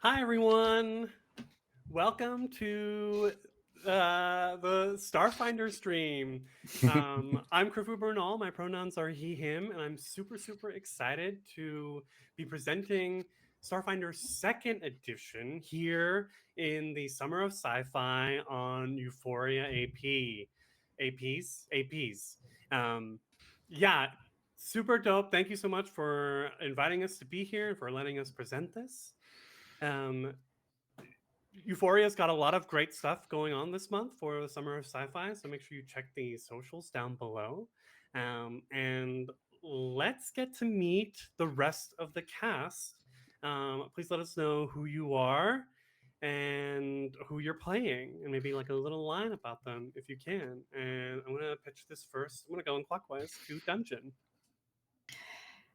Hi, everyone. Welcome to the Starfinder stream. I'm Chrifu Bernal. My pronouns are he, him, and I'm super, super excited to be presenting Starfinder's second edition here in the Summer of Sci-Fi on EUphoria AP. APs. Yeah, super dope. Thank you so much for inviting us to be here and for letting us present this. Um, EUphoria's got a lot of great stuff going on this month for the Summer of Sci-Fi, so make sure you check the socials down below. And let's get to meet the rest of the cast. Please let us know who you are and who you're playing, and maybe like a little line about them if you can. And I'm gonna pitch this first. I'm gonna go in clockwise to Dungeon.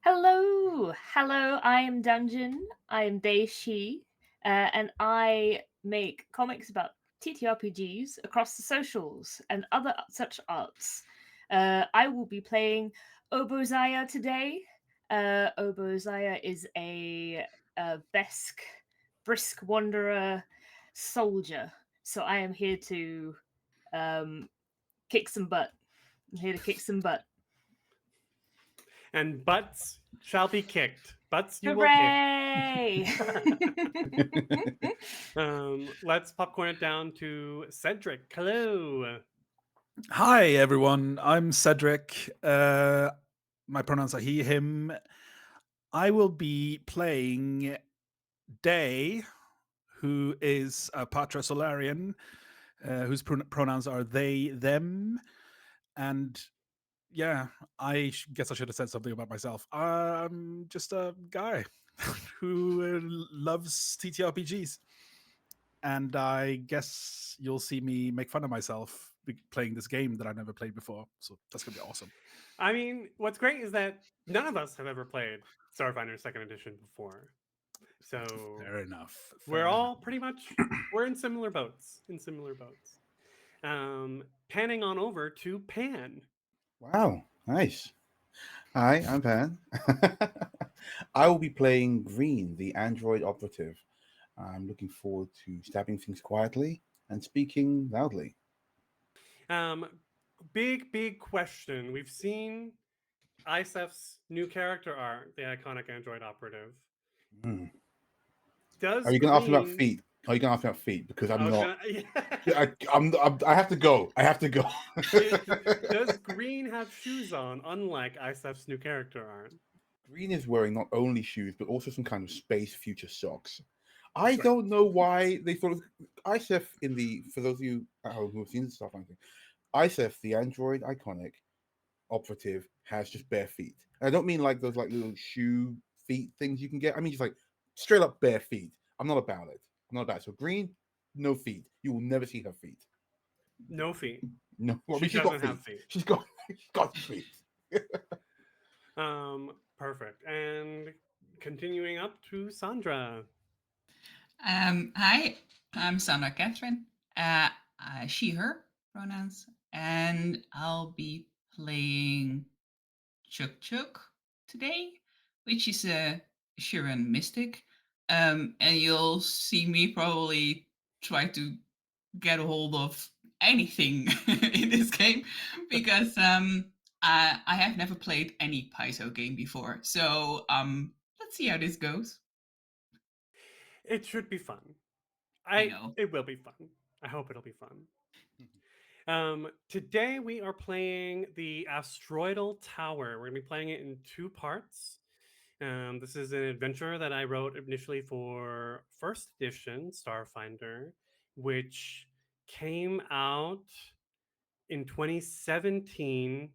Hello, I am Dungeon. I am Deishi, and I make comics about TTRPGs across the socials and other such arts. I will be playing Obozaya today. Obozaya is a brisk wanderer soldier. So I am here to kick some butt. I'm here to kick some butt. And butts shall be kicked. Butts you will kick. Hooray! Let's popcorn it down to Cedric. Hello. Hi, everyone. I'm Cedric. My pronouns are he, him. I will be playing Day, who is a Patra Solarian, whose pronouns are they, them. And yeah, guess I should have said something about myself. I'm just a guy who loves TTRPGs. And I guess you'll see me make fun of myself playing this game that I never played before. So that's going to be awesome. I mean, what's great is that none of us have ever played Starfinder Second Edition before. So Fair enough. we're all pretty much we're in similar boats. Panning on over to Pan. Wow, nice. Hi, I'm Pan. I will be playing Green, the android operative. I'm looking forward to stabbing things quietly and speaking loudly. Big question. We've seen ISF's new character art, the iconic android operative. Mm. Does Are you going to ask me about Green? feet? Are you going to ask me about feet? Because I'm not. Yeah. I have to go. I have to go. Does Green have shoes on, unlike ISF's new character art? Green is wearing not only shoes, but also some kind of space future socks. I don't know why they thought of ISF in the, for those of you at home who have seen the stuff, I think ISF, the android iconic operative, has just bare feet. And I don't mean like those like little shoe feet things you can get. I mean just like straight up bare feet. I'm not about it. So Green, no feet. You will never see her feet. No feet. No, well, She she's doesn't got have feet. She's got feet. Perfect. And continuing up to Sandra. Hi, I'm Sandra Catharin. She, her pronouns, and I'll be playing Chuk Chuk today, which is a Shiran mystic. And you'll see me probably try to get a hold of anything in this game because I have never played any Paizo game before. So let's see how this goes. It should be fun. I know. It will be fun. I hope it'll be fun. Today we are playing the Astroidal Tower. We're going to be playing it in two parts. This is an adventure that I wrote initially for first edition Starfinder, which came out in 2017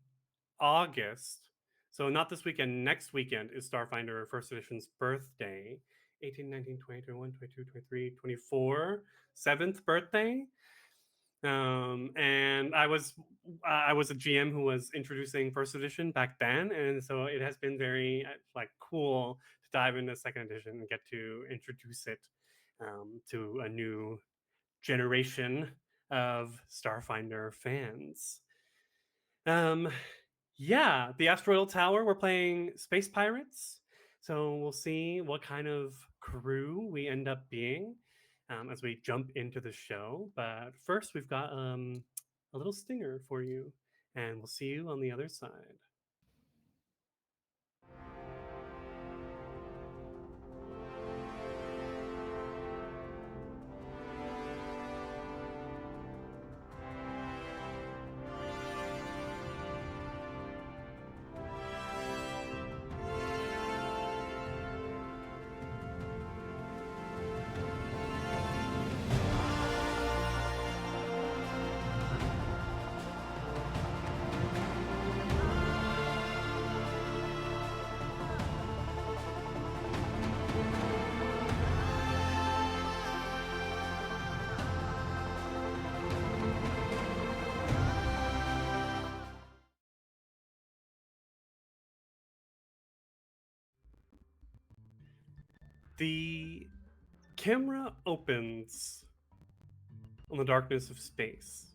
August. So not this weekend, next weekend is Starfinder first edition's birthday. 18, 19, 20, 21, 22, 23, 24, 7th birthday. And I was a GM who was introducing first edition back then, and so it has been very like cool to dive into second edition and get to introduce it to a new generation of Starfinder fans. Yeah, the Astroidal Tower, we're playing space pirates. So we'll see what kind of crew we end up being as we jump into the show. But first, we've got a little stinger for you, and we'll see you on the other side. The camera opens on the darkness of space.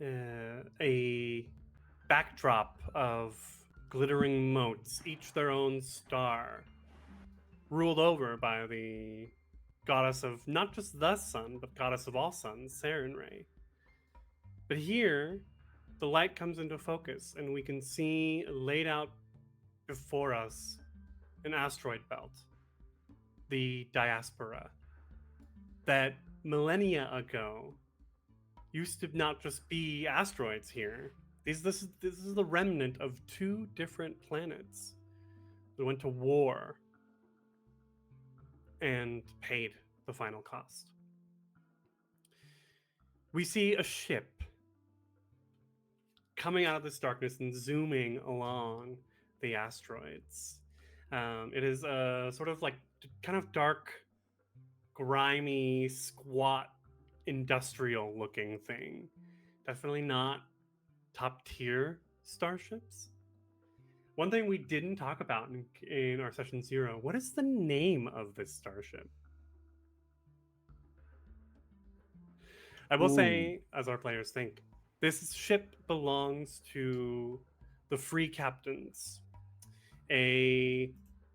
A backdrop of glittering motes, each their own star, ruled over by the goddess of not just the sun, but goddess of all suns, Sarenrae. But here, the light comes into focus, and we can see laid out before us an asteroid belt, the Diaspora, that millennia ago used to not just be asteroids here. This is the remnant of two different planets that went to war and paid the final cost. We see a ship coming out of this darkness and zooming along the asteroids. It is a sort of like kind of dark, grimy, squat, industrial looking thing. Definitely not top tier starships. One thing we didn't talk about in our session 0, what is the name of this starship? I will say, as our players think, this ship belongs to the Free Captains, a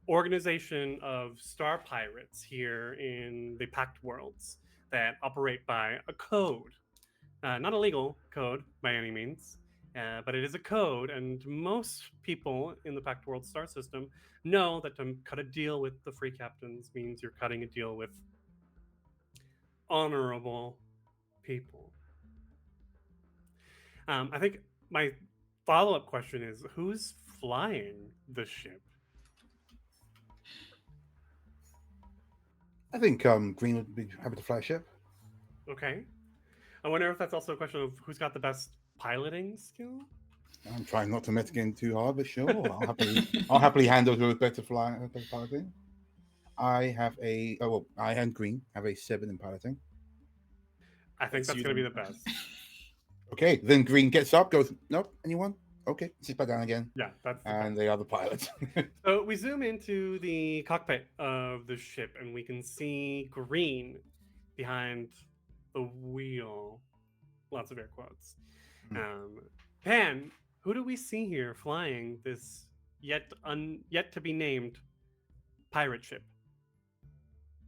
organization of star pirates here in the Pact Worlds that operate by a code. Not a legal code by any means, but it is a code, and most people in the Pact World star system know that to cut a deal with the Free Captains means you're cutting a deal with honorable people. I think my follow-up question is, who's flying the ship? I think Green would be happy to fly a ship. Okay. I wonder if that's also a question of who's got the best piloting skill? I'm trying not to metagame too hard, but sure, I'll happily hand over with better piloting. I and Green have a 7 in piloting. I think that's going to be the best. Okay, then Green gets up, goes, nope, anyone? Okay, sits back down again. Yeah, that's the And they are the pilots. So we zoom into the cockpit of the ship, and we can see Green behind the wheel. Lots of air quotes. Pan, who do we see here flying this yet to be named pirate ship?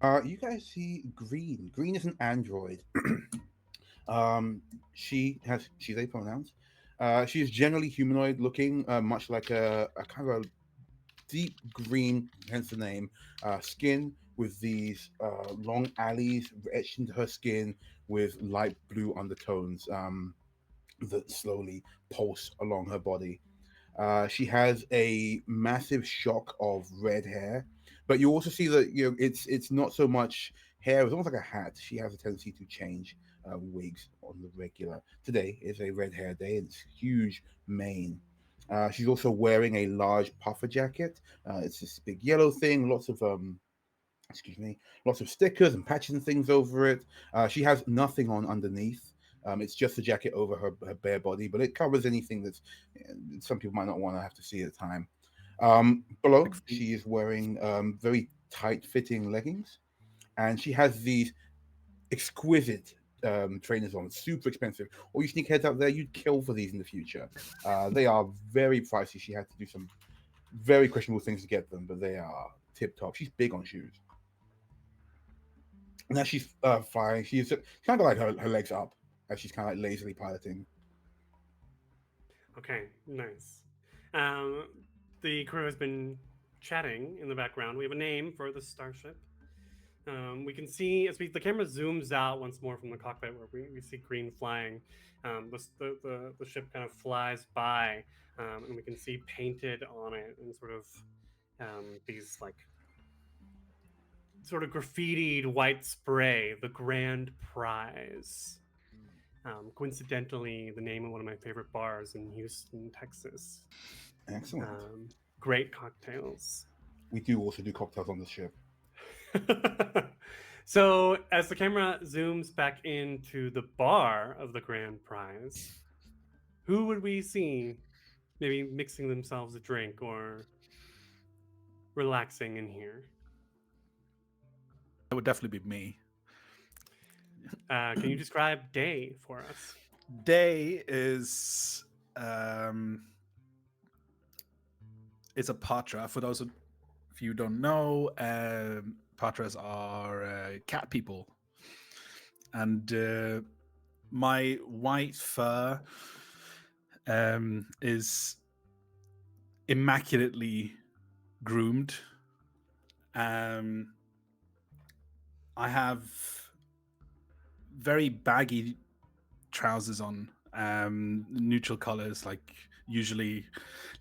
You guys see Green. Green is an android. She's a pronouns. She is generally humanoid looking, much like a kind of a deep green, hence the name, skin with these long alleys etched into her skin with light blue undertones that slowly pulse along her body. She has a massive shock of red hair, but you also see that it's not so much hair; it's almost like a hat. She has a tendency to change wigs on the regular. Today is a red hair day, and it's huge mane. She's also wearing a large puffer jacket. It's this big yellow thing, lots of lots of stickers and patches and things over it. She has nothing on underneath. It's just a jacket over her bare body, but it covers anything that's some people might not want to have to see at the time. Below, she is wearing very tight-fitting leggings, and she has these exquisite trainers on, super expensive. All you sneakerheads out there, you'd kill for these in the future. They are very pricey. She had to do some very questionable things to get them, but they are tip top. She's big on shoes. And as she's flying, she's kind of like her legs up as she's kind of like lazily piloting. Okay, nice. The crew has been chatting in the background. We have a name for the starship. We can see as the camera zooms out once more from the cockpit where we see green flying. The ship kind of flies by, and we can see painted on it and sort of these like sort of graffitied white spray, the grand prize. Coincidentally, the name of one of my favorite bars in Houston, Texas. Excellent. Great cocktails. We do also do cocktails on the ship. So as the camera zooms back into the bar of the grand prize, who would we see maybe mixing themselves a drink or relaxing in here? That would definitely be me. Can you describe Day for us? Day is a patra. For those of you who don't know, patras are cat people, and my white fur is immaculately groomed. I have very baggy trousers on, neutral colors, like usually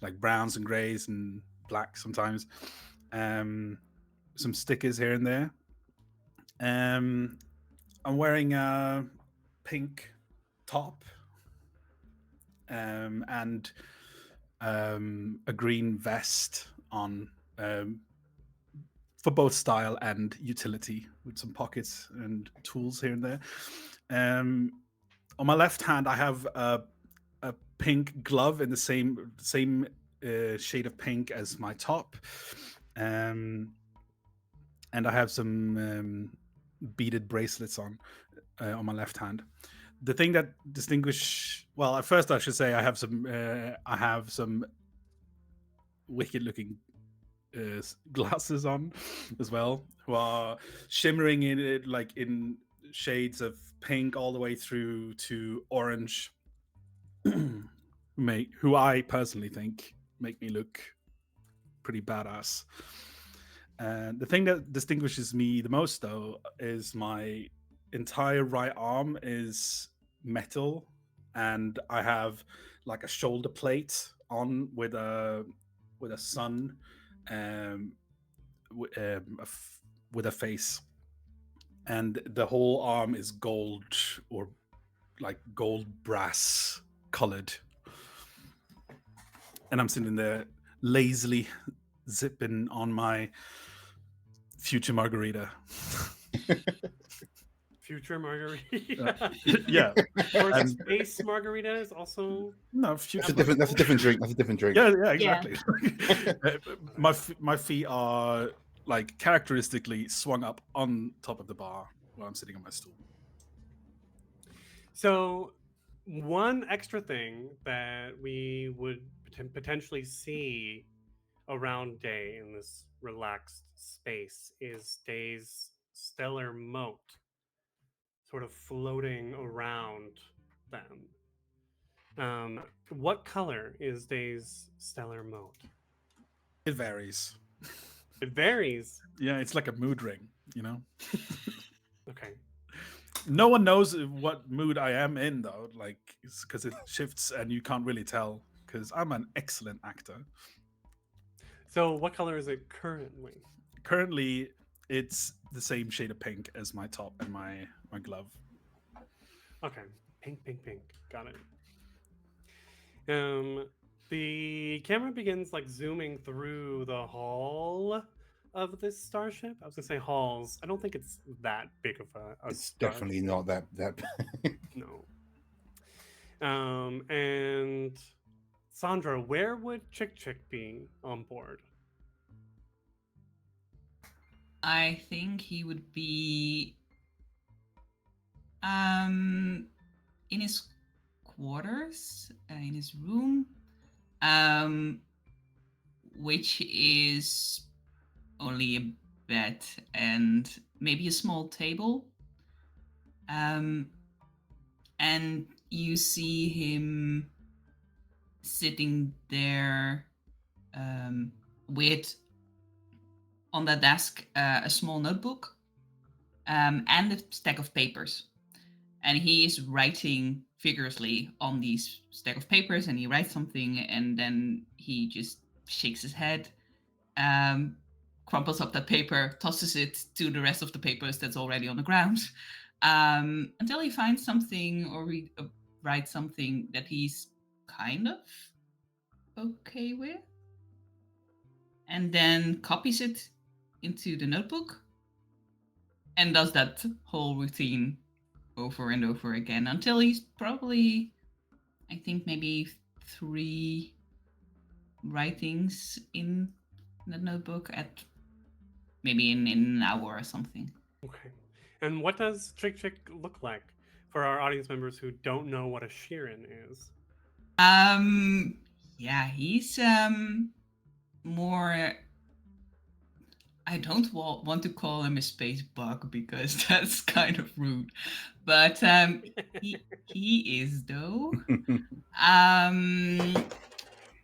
like browns and grays and black sometimes. Some stickers here and there. I'm wearing a pink top and a green vest on, for both style and utility, with some pockets and tools here and there. On my left hand, I have a pink glove in the same shade of pink as my top, and I have some beaded bracelets on my left hand. The thing that at first I should say I have some wicked looking glasses on as well, who are shimmering in it, like in shades of pink all the way through to orange, who I personally think make me look pretty badass. And the thing that distinguishes me the most, though, is my entire right arm is metal, and I have like a shoulder plate on with a sun, with a face, and the whole arm is gold, or like gold brass colored. And I'm sitting there lazily zipping on my future margarita. Future margarita. Yeah. Or space margarita is also No, future. That's a different drink. That's a different drink. Yeah, exactly. My feet are like characteristically swung up on top of the bar while I'm sitting on my stool. So, one extra thing that we would potentially see around Day in this relaxed space is Day's stellar moat sort of floating around them. What color is Day's stellar moat? It varies. It varies. Yeah, it's like a mood ring, you know? Okay. No one knows what mood I am in, though, like, because it shifts and you can't really tell, because I'm an excellent actor. So what color is it currently? Currently, it's the same shade of pink as my top and my glove. Okay. Pink. Got it. The camera begins like zooming through the hall of this starship. I was gonna say halls. I don't think it's that big of a It's starship. definitely not that. No. And Sandra, where would Chick be on board? I think he would be in his quarters, in his room, which is only a bed and maybe a small table. And you see him sitting there with on the desk a small notebook and a stack of papers. And he is writing vigorously on these stack of papers, and he writes something, and then he just shakes his head, crumples up that paper, tosses it to the rest of the papers that's already on the ground, until he finds something or writes something that he's kind of okay with, and then copies it into the notebook and does that whole routine over and over again until he's probably, I think, maybe 3 writings in the notebook at maybe in an hour or something. Okay. And what does Chick Chick look like for our audience members who don't know what a Sheeran is? Yeah, he's more. I don't want to call him a space bug because that's kind of rude, but he is though.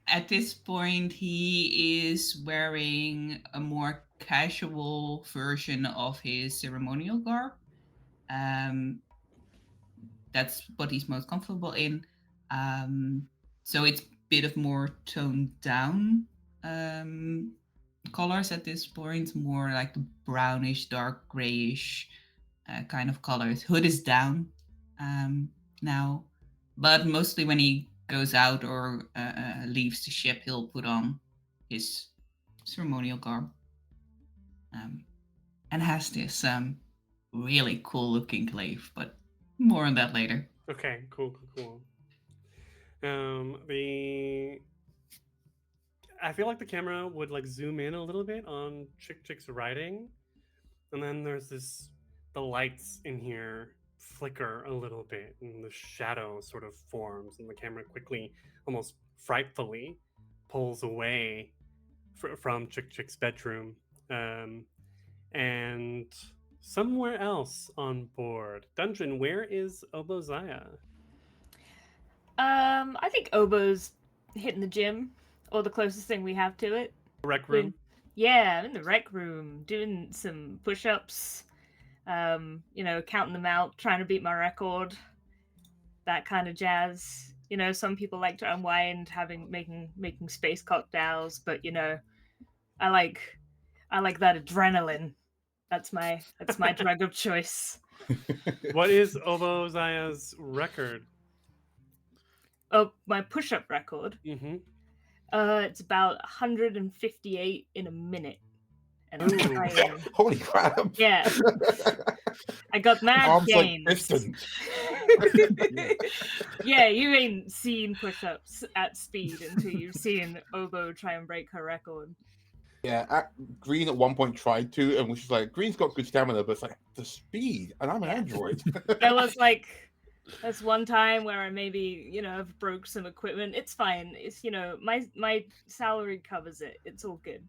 At this point, he is wearing a more casual version of his ceremonial garb. That's what he's most comfortable in. So it's a bit of more toned down colors at this point, more like the brownish, dark grayish kind of colors. Hood is down now, but mostly when he goes out or leaves the ship, he'll put on his ceremonial garb and has this really cool looking glaive, but more on that later. Okay, cool. I feel like the camera would like zoom in a little bit on Chick Chick's writing, and then there's the lights in here flicker a little bit, and the shadow sort of forms, and the camera quickly, almost frightfully, pulls away from Chick Chick's bedroom, and somewhere else on board. Dungeon, where is Obozaya? I think Obo's hitting the gym, or the closest thing we have to it. Rec room? Yeah, I'm in the rec room doing some push-ups, counting them out, trying to beat my record, that kind of jazz. Some people like to unwind, making space cocktails, but I like that adrenaline. That's my drug of choice. What is Obozaya's record? Oh, my push-up record. Mm-hmm. It's about 158 in a minute. And I'm Ooh. trying. Holy crap! Yeah. I got mad Arms like gains. pistons. Yeah, you ain't seen push-ups at speed until you've seen Obo try and break her record. Yeah, Green at one point tried to, and was just like, Green's got good stamina, but it's like the speed, and I'm an android. There was like that's one time where I maybe I've broke some equipment. It's fine. It's my salary covers it. It's all good.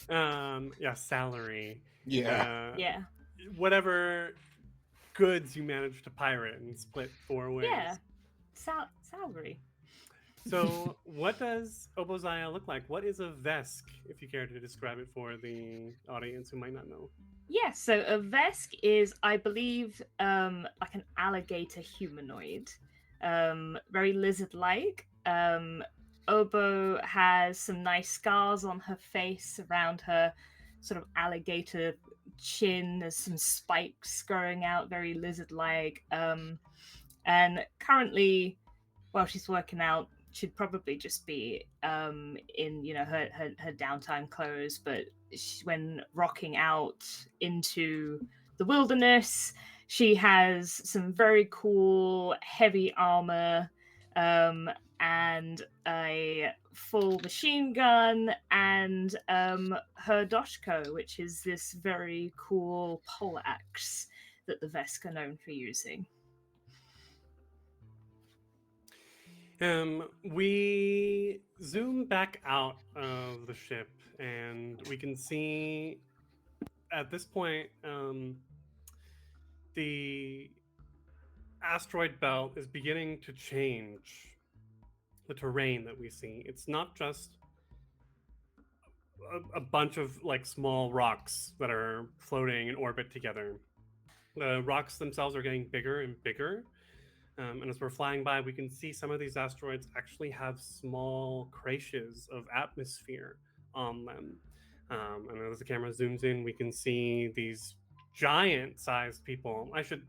Yeah, salary. Yeah. Yeah. Whatever goods you manage to pirate and split 4 ways. Yeah. Salary. So, what does Obozaya look like? What is a Vesk, if you care to describe it for the audience who might not know? Yes, so a Vesk is, I believe, like an alligator humanoid, very lizard-like. Obo has some nice scars on her face around her sort of alligator chin. There's some spikes growing out, very lizard-like. And currently, while she's working out, she'd probably just be in her downtime clothes, but when rocking out into the wilderness, she has some very cool heavy armor and a full machine gun, and her doshko, which is this very cool pole axe that the Vesk are known for using. We zoom back out of the ship and we can see at this point the asteroid belt is beginning to change the terrain that we see. It's not just a bunch of like small rocks that are floating in orbit together. The rocks themselves are getting bigger and bigger. And as we're flying by, we can see some of these asteroids actually have small creches of atmosphere on them. And as the camera zooms in, we can see these giant-sized people. I should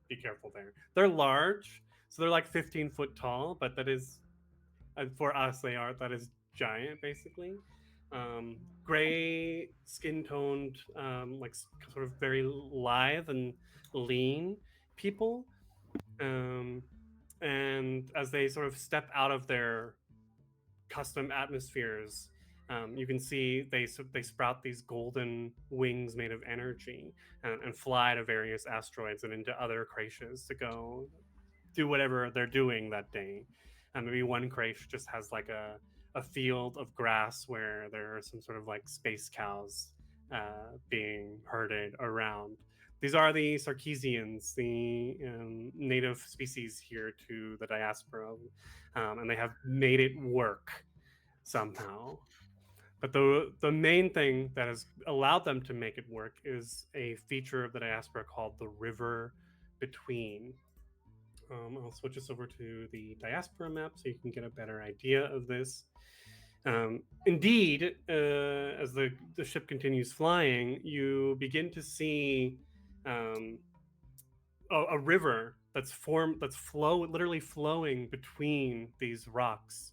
be careful there. They're large, so they're like 15-foot tall, but that is, for us, that is giant, basically. Gray skin-toned, like sort of very lithe and lean people. And as they sort of step out of their custom atmospheres, you can see they sprout these golden wings made of energy and fly to various asteroids and into other creches to go do whatever they're doing that day. And maybe one creche just has like a field of grass where there are some sort of like space cows being herded around. These are the Sarkeesians, the native species here to the Diaspora, and they have made it work somehow. But the main thing that has allowed them to make it work is a feature of the Diaspora called the River Between. I'll switch us over to the Diaspora map so you can get a better idea of this. Indeed, as the ship continues flying, you begin to see a river literally flowing between these rocks.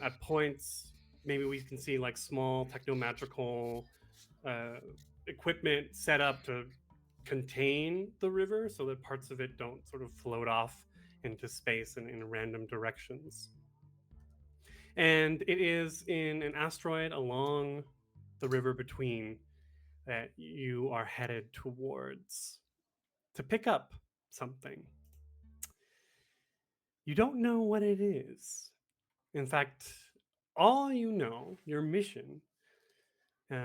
At points, maybe we can see like small techno-magical equipment set up to contain the river so that parts of it don't sort of float off into space and in random directions. And it is in an asteroid along the river between that you are headed towards to pick up something. You don't know what it is. In fact, all you know, your mission,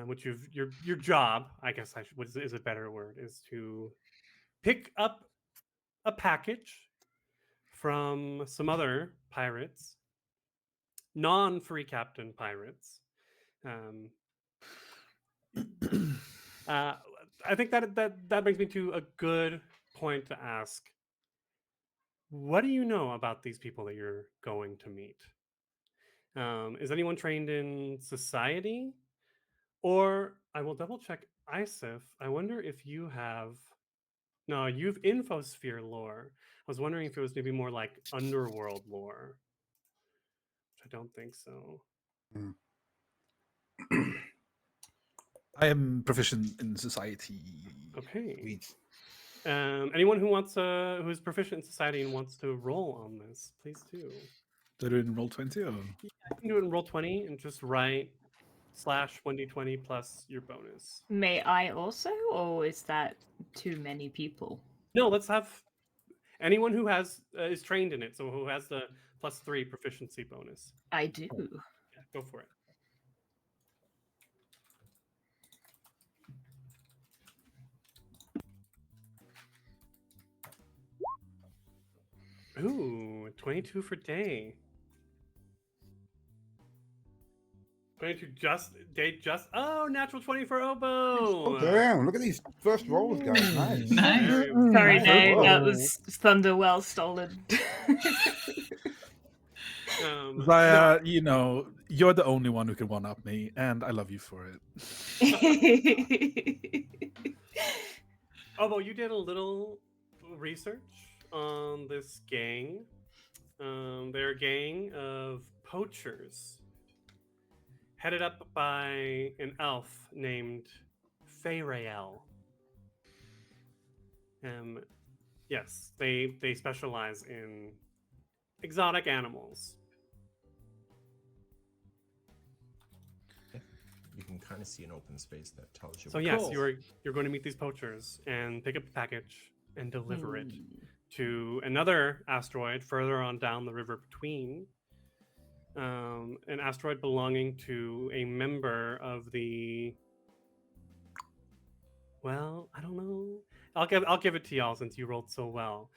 which your job, I guess is a better word, is to pick up a package from some other pirates, non-free captain pirates. I think that brings me to a good point to ask. What do you know about these people that you're going to meet? Is anyone trained in society? Or I will double check ISIF. I wonder if you have... No, you've infosphere lore. I was wondering if it was maybe more like underworld lore. Which I don't think so. I am proficient in society. Okay. Sweet. Anyone who's proficient in society and wants to roll on this, please do. Do I do it in roll 20 or? I can do it in roll 20 and just write /1d20 plus your bonus. May I also, or is that too many people? No, let's have anyone who is trained in it, so who has the +3 proficiency bonus. I do. Yeah, go for it. Ooh, 22 for Day. 22 oh, natural 20 for Oboe. Oh, damn. Look at these first rolls, guys. Nice. Nice. Sorry, Nice. Dave, that Whoa. was thunder well stolen. You know, you're the only one who can one-up me, and I love you for it. Oboe, you did a little research on this gang. They're a gang of poachers headed up by an elf named Feyrael. Yes, they specialize in exotic animals. You can kind of see an open space that tells you. So what yes, it is. you're going to meet these poachers and pick up a package and deliver it to another asteroid further on down the river between. an asteroid belonging to a member of the. Well, I don't know. I'll give it to y'all since you rolled so well.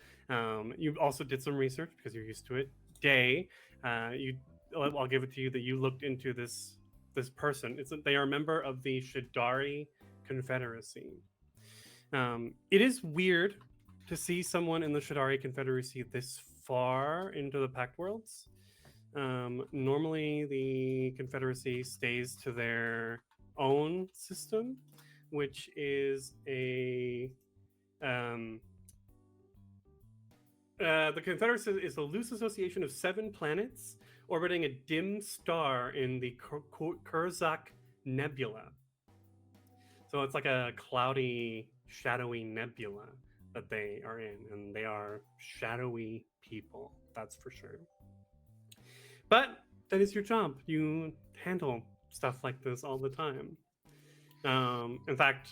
You also did some research because you're used to it. Day, I'll give it to you that you looked into this person. They are a member of the Shadari Confederacy. It is weird to see someone in the Shadari Confederacy this far into the Pact Worlds. Normally, the Confederacy stays to their own system, which is the Confederacy is a loose association of 7 planets orbiting a dim star in the Kurzak Nebula. So it's like a cloudy, shadowy nebula that they are in, and they are shadowy people, that's for sure. But that is your job. You handle stuff like this all the time. In fact,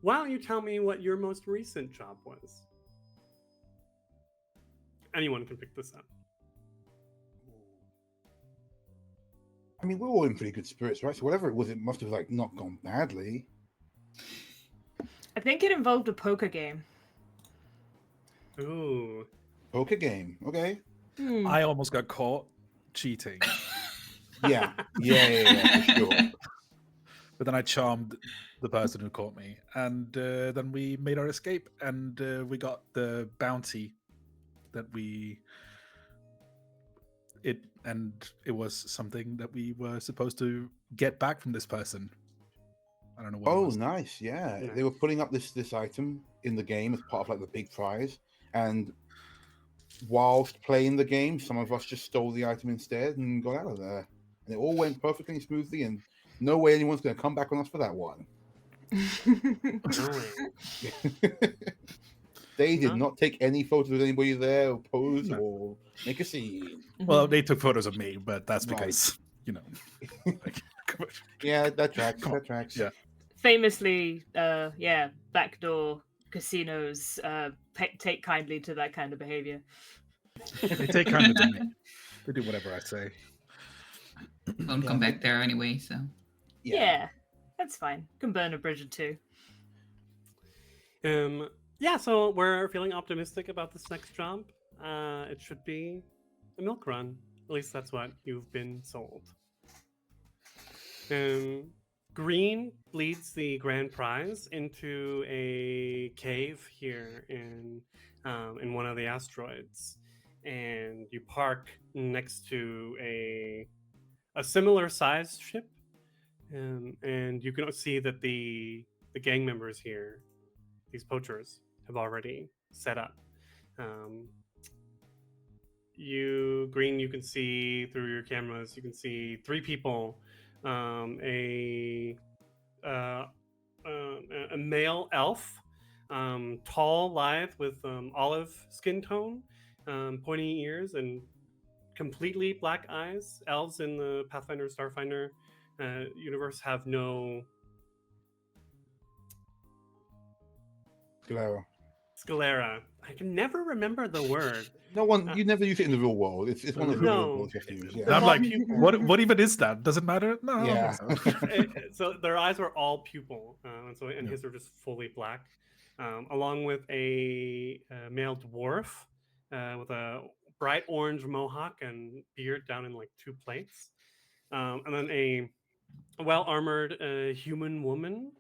why don't you tell me what your most recent job was? Anyone can pick this up. I mean, we're all in pretty good spirits, right? So whatever it was, it must have like not gone badly. I think it involved a poker game. Ooh. Poker game, okay. I almost got caught cheating, Yeah, for sure. but then I charmed the person who caught me, and then we made our escape, and we got the bounty that it was something that we were supposed to get back from this person. I don't know what. Oh, nice. Yeah. They were putting up this item in the game as part of like the big prize, and whilst playing the game, some of us just stole the item instead and got out of there, and it all went perfectly and smoothly, and no way anyone's going to come back on us for that one. They did not take any photos of anybody there, or pose, or make a scene. Well, they took photos of me, but that's because Yeah, that tracks. That tracks. Yeah. Famously, backdoor casinos take kindly to that kind of behavior. They take kindly to me. They do whatever I say. Won't come back there anyway, so. Yeah, that's fine. Can burn a bridge or two. So we're feeling optimistic about this next job. It should be a milk run. At least that's what you've been sold. Green leads the grand prize into a cave here in one of the asteroids, and you park next to a similar sized ship, and you can see that the gang members here, these poachers, have already set up. You can see through your cameras, you can see 3 people. A male elf, tall, lithe, with olive skin tone, pointy ears, and completely black eyes. Elves in the Pathfinder Starfinder universe have no sclera. I can never remember the word. No one, you never use it in the real world. It's one of the real words you have to use. Yeah. I'm like, what even is that? Does it matter? No. Yeah. So their eyes are all pupil, and his are just fully black, along with a male dwarf with a bright orange mohawk and beard down in like 2 plaits, and then a well-armored human woman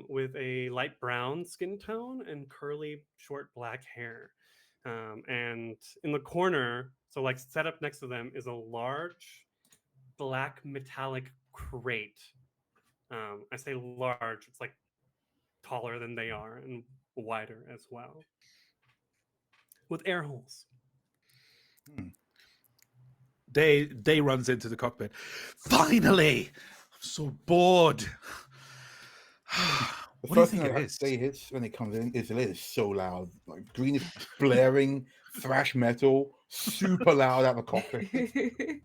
with a light brown skin tone and curly short black hair. And in the corner, so like set up next to them, is a large black metallic crate. I say large, it's like taller than they are and wider as well, with air holes. Day runs into the cockpit. Finally! I'm so bored. The first thing that Day hits when it comes in is it is so loud. Like Green is blaring thrash metal, super loud out of the cockpit.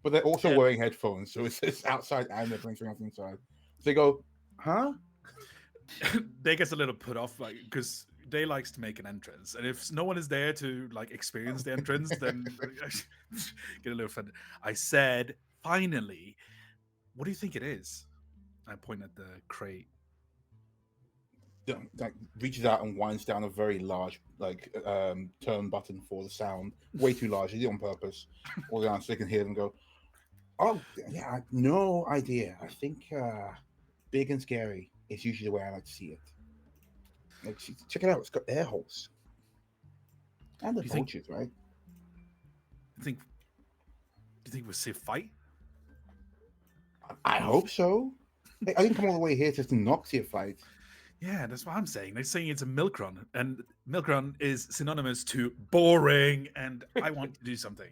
But they're also wearing headphones, so it's outside and they're playing something inside. So they go, huh? Day gets a little put off, like, because Day likes to make an entrance, and if no one is there to like experience the entrance, then get a little offended. I said, finally, what do you think it is? I point at the crate. Like reaches out and winds down a very large turn button for the sound. Way too large. He did it on purpose. All down so they can hear them go. Oh yeah, no idea. I think big and scary is usually the way I like to see it. Like, check it out. It's got air holes and the Do you think- vultures, right? Do you think we'll see a fight? I hope so. I didn't come all the way here just to not see a fight. Yeah, that's what I'm saying. They're saying it's a milk run, and milk run is synonymous to boring, and I want to do something.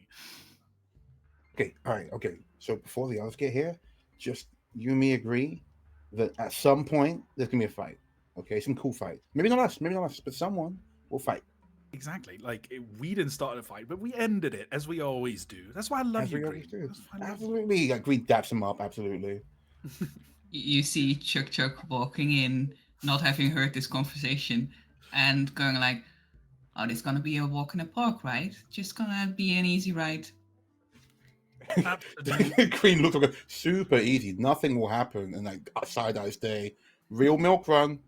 Okay, all right, okay. So before the others get here, just you and me agree that at some point there's gonna be a fight. Okay, some cool fight. Maybe not us, but someone will fight. Exactly. Like we didn't start a fight, but we ended it as we always do. That's why I love As you, we Green. always do. That's why I love you. Absolutely. Like Green daps him up, absolutely. You see Chuk Chuk walking in, not having heard this conversation, and going like, "Oh, this gonna be a walk in the park, right? Just gonna be an easy ride." Absolutely. Green looks like super easy. Nothing will happen. And like side eyes day. Real milk run.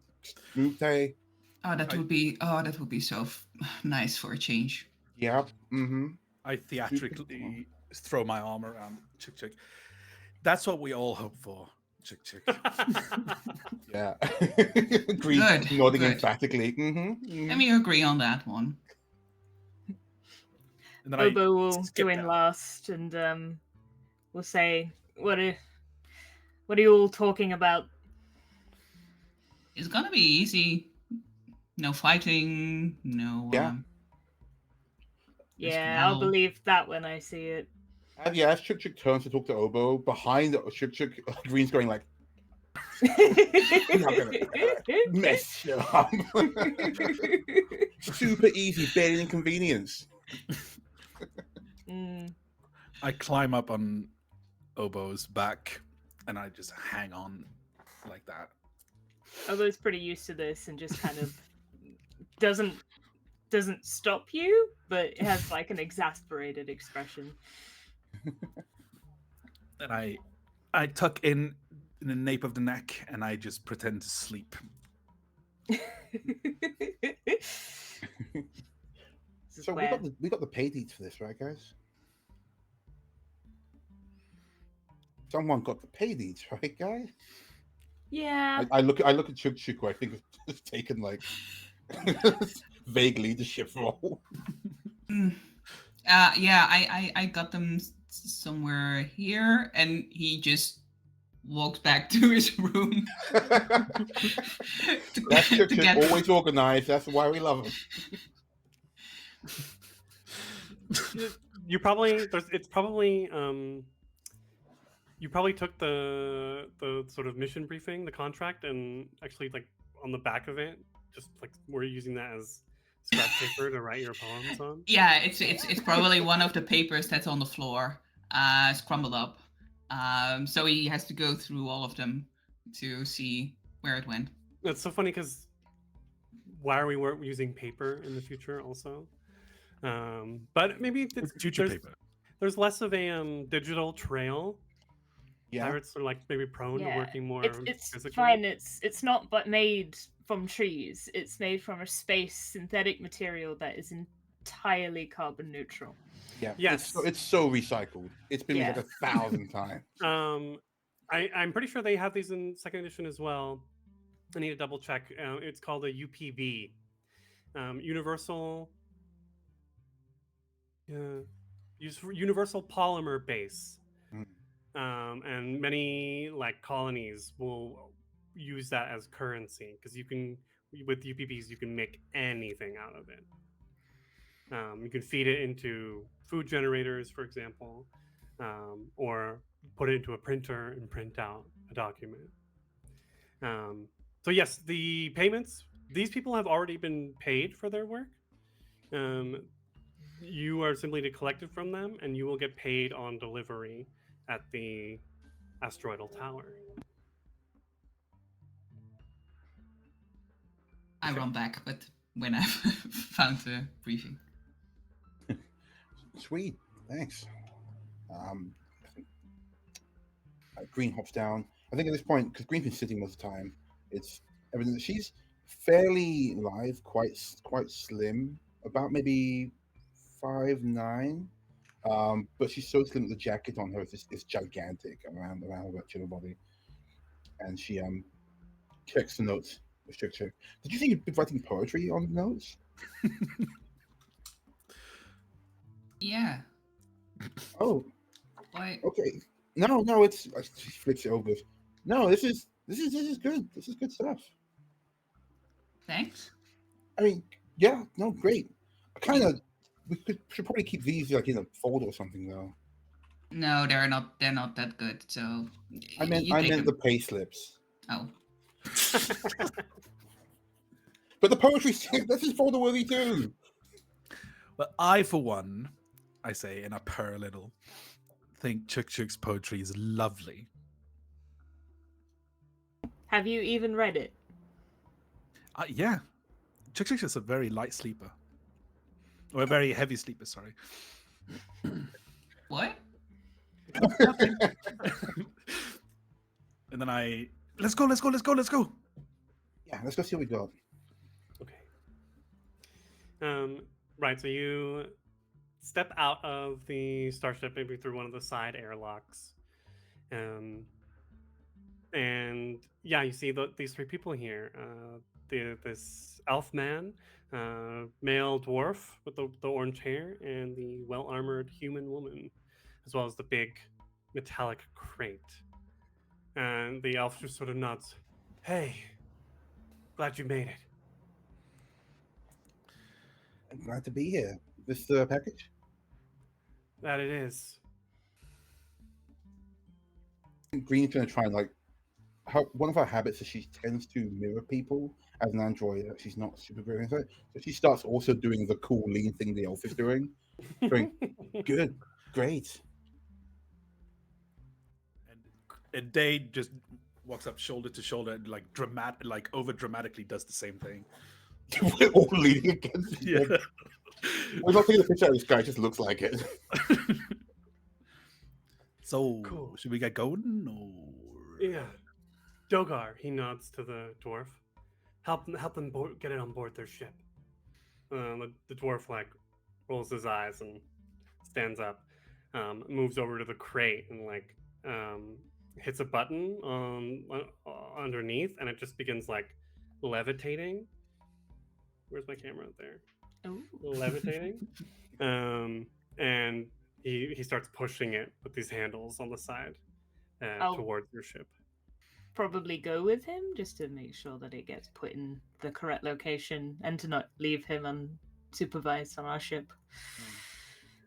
Smooth day. Oh, that would be so nice for a change. Yep. Mm-hmm. I theatrically throw my arm around Chick Chick. That's what we all hope for, Chick Chick. Yeah. Green Good, nodding good. emphatically. Mm-hmm. Let me agree on that one. And then Obo will skip go in down. last, and we'll say, "What are you all talking about?" It's gonna be easy. No fighting. No. Yeah. Just Yeah, I'll well. believe that when I see it. And yeah, as Chuk Chuk turns to talk to Obo, behind Chuk Chuk, Green's going like, not gonna mess you up. Super easy, barely an inconvenience. Mm. I climb up on Obo's back and I just hang on like that. Obo's pretty used to this and just kind of doesn't stop you, but it has like an exasperated expression. And I tuck in the nape of the neck and I just pretend to sleep. So we got the pay deeds for this, right, guys? Someone got the pay deeds, right, guys? Yeah. I look at Chuk Chuk, who I think has taken like vague leadership role. Yeah, I got them somewhere here, and he just walks back to his room. That's Chuk Chuk, always organized. That's why we love him. You probably you probably took the sort of mission briefing, the contract, and actually like on the back of it, just like we're using that as scrap paper to write your poems on. Yeah, it's probably one of the papers that's on the floor. It's crumbled up. So he has to go through all of them to see where it went. It's so funny because why are we using paper in the future also? But maybe It's future paper. There's less of a digital trail. Yeah. Pirates are like maybe prone to working more It's physically. fine. It's not but made from trees. It's made from a space synthetic material that is entirely carbon neutral. Yeah. Yes. It's so recycled. It's been Yeah. like 1,000 times. I'm pretty sure they have these in second edition as well. I need to double check. It's called a UPB, Universal Polymer Base. And many like colonies will use that as currency because you can, with UPBs, you can make anything out of it. You can feed it into food generators, for example, or put it into a printer and print out a document. So yes, the payments, these people have already been paid for their work. You are simply to collect it from them, and you will get paid on delivery at the Astroidal Tower. I run back, but when I found the briefing. Sweet, thanks. Green hops down. I think at this point, because Green's been sitting most of the time, it's evident that she's fairly lithe, quite slim, about maybe 5'9". But she's so slim that the jacket on her is gigantic around her chiller body. And she checks the notes. Did you think you'd be writing poetry on the notes? Yeah. Oh, Why? okay. No, it's. She flips it over. No, this is good. This is good stuff. Thanks. I mean, yeah, no, great. We should probably keep these like in a folder or something though. No, they're not that good. So I meant the pay slips. Oh. But the poetry, this is folder worthy too. But I, for one, I say, and I purr a little, think Chuk Chuk's poetry is lovely. Have you even read it? Yeah. Chuk Chuk is a very light sleeper. Or a very heavy sleeper, sorry. What? And then let's go. Yeah, let's go see what we got. Okay. Right, so you step out of the starship, maybe through one of the side airlocks. And yeah, you see these three people here. This elf man, male dwarf with the orange hair, and the well-armored human woman, as well as the big metallic crate. And the elf just sort of nods. Hey, glad you made it. I'm glad to be here. This package? That it is. Green's gonna try and one of her habits is she tends to mirror people as an android. She's not super great at it, so she starts also doing the cool lean thing the elf is doing. Going, good, great. And Day just walks up shoulder to shoulder and over dramatically does the same thing. We're all leaning against each Yeah. other. We're not taking a picture of this guy, it just looks like it. So, Cool. should we get going? Or... Yeah. Dogar, he nods to the dwarf. Help them get it on board their ship. The dwarf rolls his eyes and stands up, moves over to the crate and hits a button underneath, and it just begins levitating. Where's my camera? There. Ooh. Levitating. And he starts pushing it with these handles on the side towards your ship. Probably go with him just to make sure that it gets put in the correct location and to not leave him unsupervised on our ship.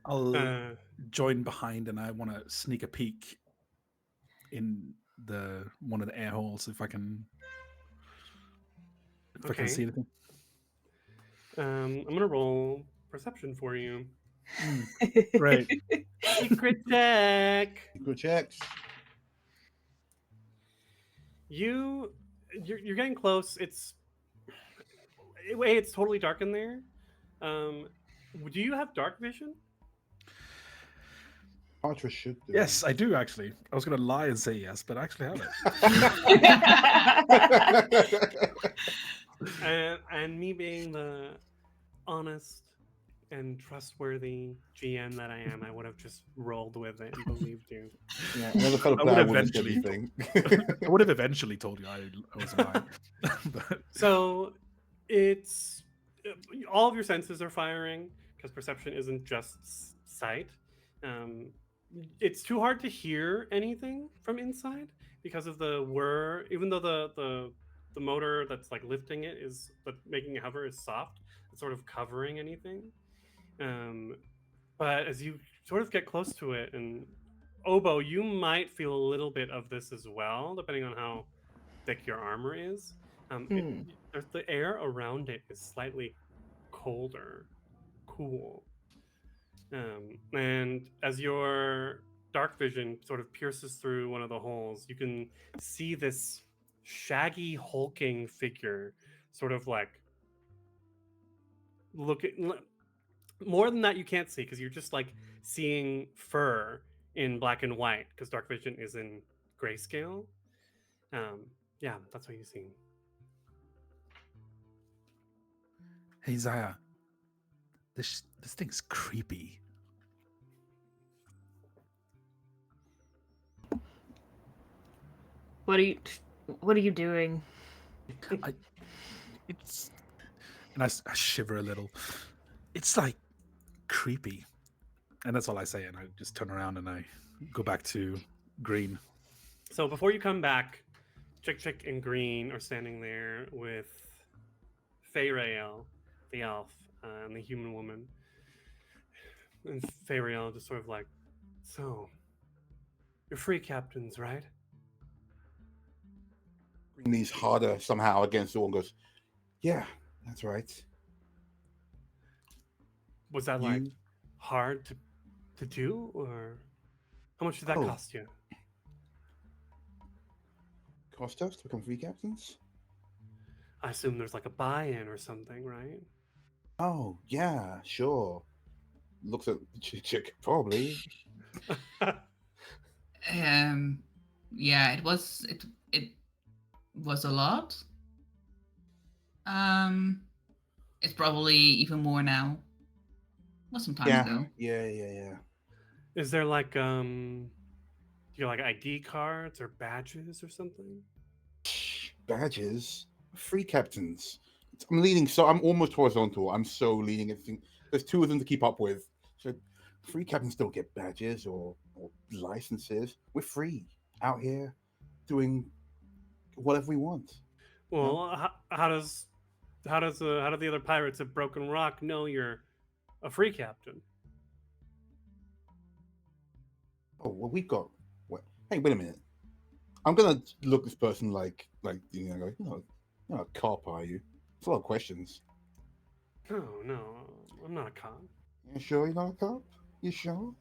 I'll join behind, and I want to sneak a peek in one of the air holes if I can see anything. I'm gonna roll perception for you. Right. Secret check. Good checks. You're getting close. It's totally dark in there. Do you have dark vision? Archer should do. Yes, I do actually. I was going to lie and say yes, but I actually have it. And me being the honest and trustworthy GM that I am, I would have just rolled with it and believed you. Yeah, another fellow I player would wouldn't eventually- say anything. I would have eventually told you I was lying. But- So it's all of your senses are firing because perception isn't just sight. It's too hard to hear anything from inside because of the whir. Even though the motor that's lifting it but making it hover is soft, it's sort of covering anything. But as you sort of get close to it, and Obo, you might feel a little bit of this as well, depending on how thick your armor is. The air around it is slightly colder, cool. And as your dark vision sort of pierces through one of the holes, you can see this shaggy, hulking figure sort of more than that you can't see because you're just like seeing fur in black and white because dark vision is in grayscale. Yeah, that's what you see. Hey Zaya, this thing's creepy. What are you doing? It's, and I shiver a little. It's like creepy, and that's all I say. And I just turn around and I go back to Green. So before you come back, Chick and Green are standing there with Feyrael, the elf, and the human woman. And Feyrael just sort of like, so, you're free captains, right? Green leans harder somehow against the wall and goes, "Yeah, that's right." Was that like hard to do, or how much did that cost you? Cost us to become free captains? I assume there's like a buy-in or something, right? Oh yeah, sure. Looks at Chick, probably. Yeah, it was a lot. It's probably even more now. Was some time ago. Yeah. Is there like like ID cards or badges or something? Badges? Free captains. I'm leaning, so I'm almost horizontal. I'm so leaning everything. There's two of them to keep up with. So free captains don't get badges or licenses. We're free out here doing whatever we want. Well, how do the other pirates of Broken Rock know you're a free captain? Oh well, we've got. Hey, wait a minute. I'm gonna look this person like you're not a cop, are you? It's a lot of questions. No, I'm not a cop. You sure you're not a cop? You sure?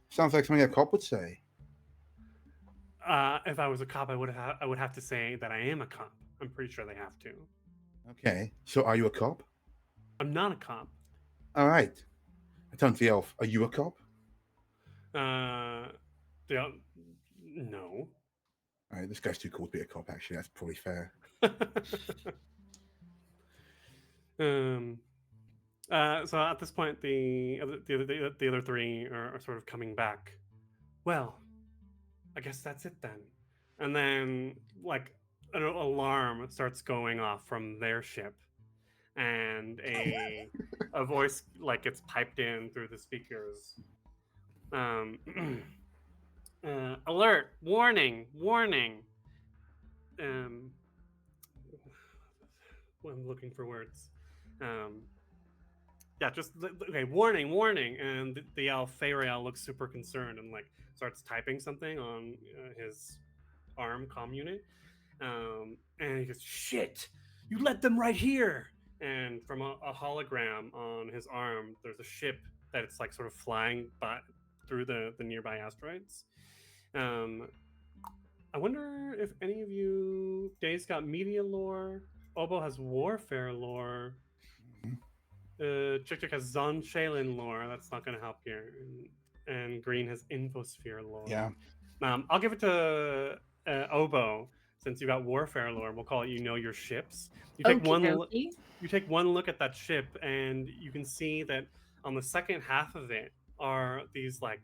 Sounds like something a cop would say. If I was a cop, I would have to say that I am a cop. I'm pretty sure they have to. Okay, so are you a cop? I'm not a cop. All right. I turn to the elf. Are you a cop? No. All right, this guy's too cool to be a cop. Actually, that's probably fair. So at this point, the other three are sort of coming back. Well, I guess that's it then. And then, like, an alarm starts going off from their ship, and a voice like gets piped in through the speakers. Alert! Warning! I'm looking for words. Warning! And the elf Feyrael looks super concerned and like starts typing something on his arm comm unit. And he goes, "Shit! You let them right here!" And from a hologram on his arm, there's a ship that it's like sort of flying through the nearby asteroids. I wonder if any of you, Dave's got media lore, Obo has warfare lore, Chick has Zon Shaylin lore. That's not going to help here. And Green has Infosphere lore. Yeah. I'll give it to Obo since you got warfare lore. We'll call it your ships. You take one look at that ship, and you can see that on the second half of it are these like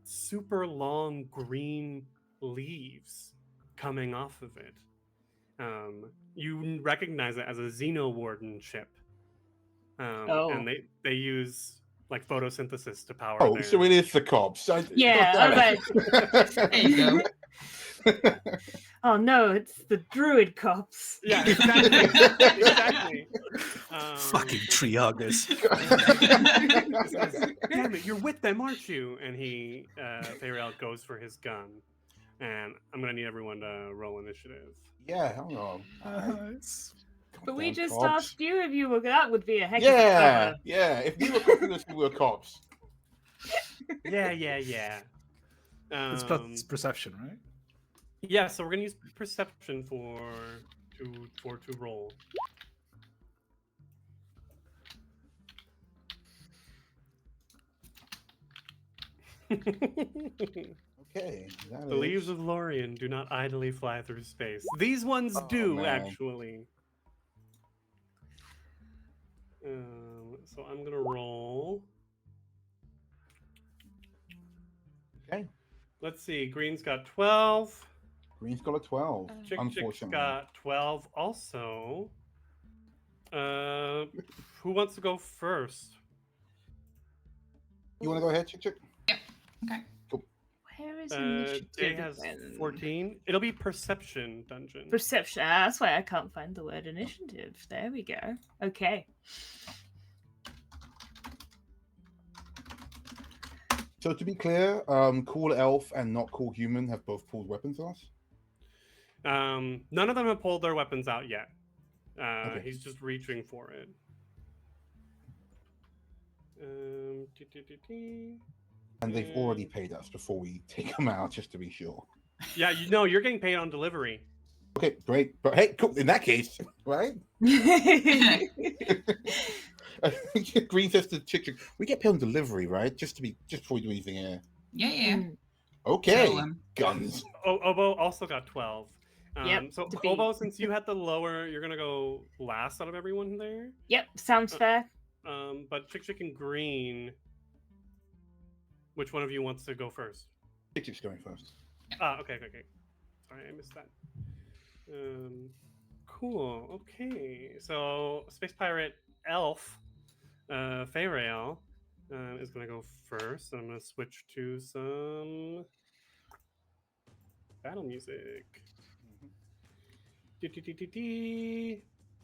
super long green leaves coming off of it. You recognize it as a Xenowarden ship. And they use like photosynthesis to power. Oh, so it is the cops. Yeah. There you go. Oh no, it's the druid cops. Yeah, exactly. Fucking Triagus. Damn it, you're with them, aren't you? And Feyrael goes for his gun. And I'm gonna need everyone to roll initiative. Yeah, hold on. But we just asked you if you were. That would be a heck of a yeah. If we were cops, we were cops. Yeah. It's perception, right? Yeah, so we're gonna use perception to roll. Okay, that The leaves is- of Lorien do not idly fly through space. These ones Oh, do, man. actually. So I'm gonna roll. Okay, Let's see. Green's got 12. green's got a 12. Chick's Unfortunately, got 12 also. Who wants to go first? you want to go ahead, Chick? Okay. Where is Day initiative? has again? 14. It'll be perception dungeon. Perception. Ah, that's why I can't find the word initiative. There we go. Okay. So to be clear, cool elf and not cool human have both pulled weapons on us. None of them have pulled their weapons out yet. Okay. He's just reaching for it. And they've already paid us before we take them out, just to be sure. Yeah, you know, you're getting paid on delivery. Okay, great. But hey, cool. In that case, right? Green says to Chick, we get paid on delivery, right? Just before we do anything here. Yeah. Okay, So, guns. Obo also got 12. Yep, So to be- Obo, since you had the lower, you're gonna go last out of everyone there. Yep, sounds fair. But Chick and Green, which one of you wants to go first? Chick's going first. Okay. Sorry, I missed that. Cool. Okay, so Space Pirate Elf, Feyrael, is gonna go first. I'm gonna switch to some battle music.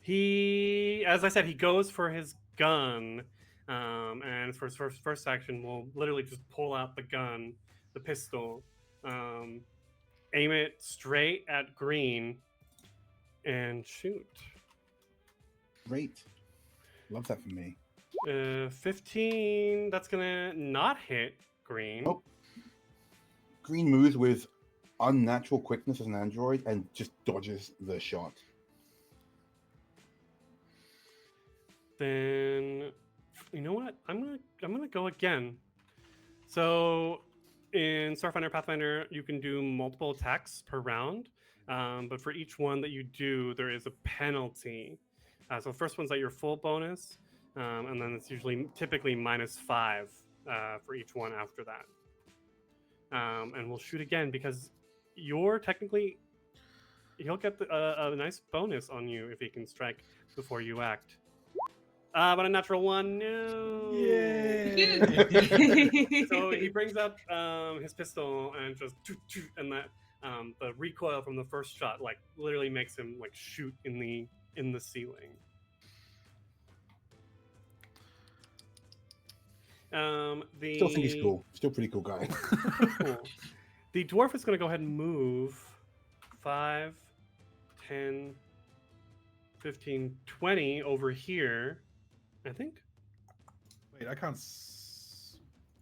He, as I said, he goes for his gun, and for his first action, will literally just pull out the gun, the pistol, aim it straight at Green, and shoot. Great. Love that for me. 15. That's gonna not hit Green. Nope. Green moves with unnatural quickness as an android and just dodges the shot. Then, you know what? I'm gonna go again. So, in Starfinder Pathfinder, you can do multiple attacks per round, but for each one that you do, there is a penalty. So the first one's at your full bonus, and then it's typically -5 for each one after that. And we'll shoot again because he'll get a nice bonus on you if he can strike before you act. But a natural one, no. So he brings up his pistol and just and that the recoil from the first shot like literally makes him like shoot in the ceiling. Still think he's cool. Still pretty cool guy. Cool. The dwarf is going to go ahead and move 5, 10, 15, 20 over here, I think. Wait, I can't.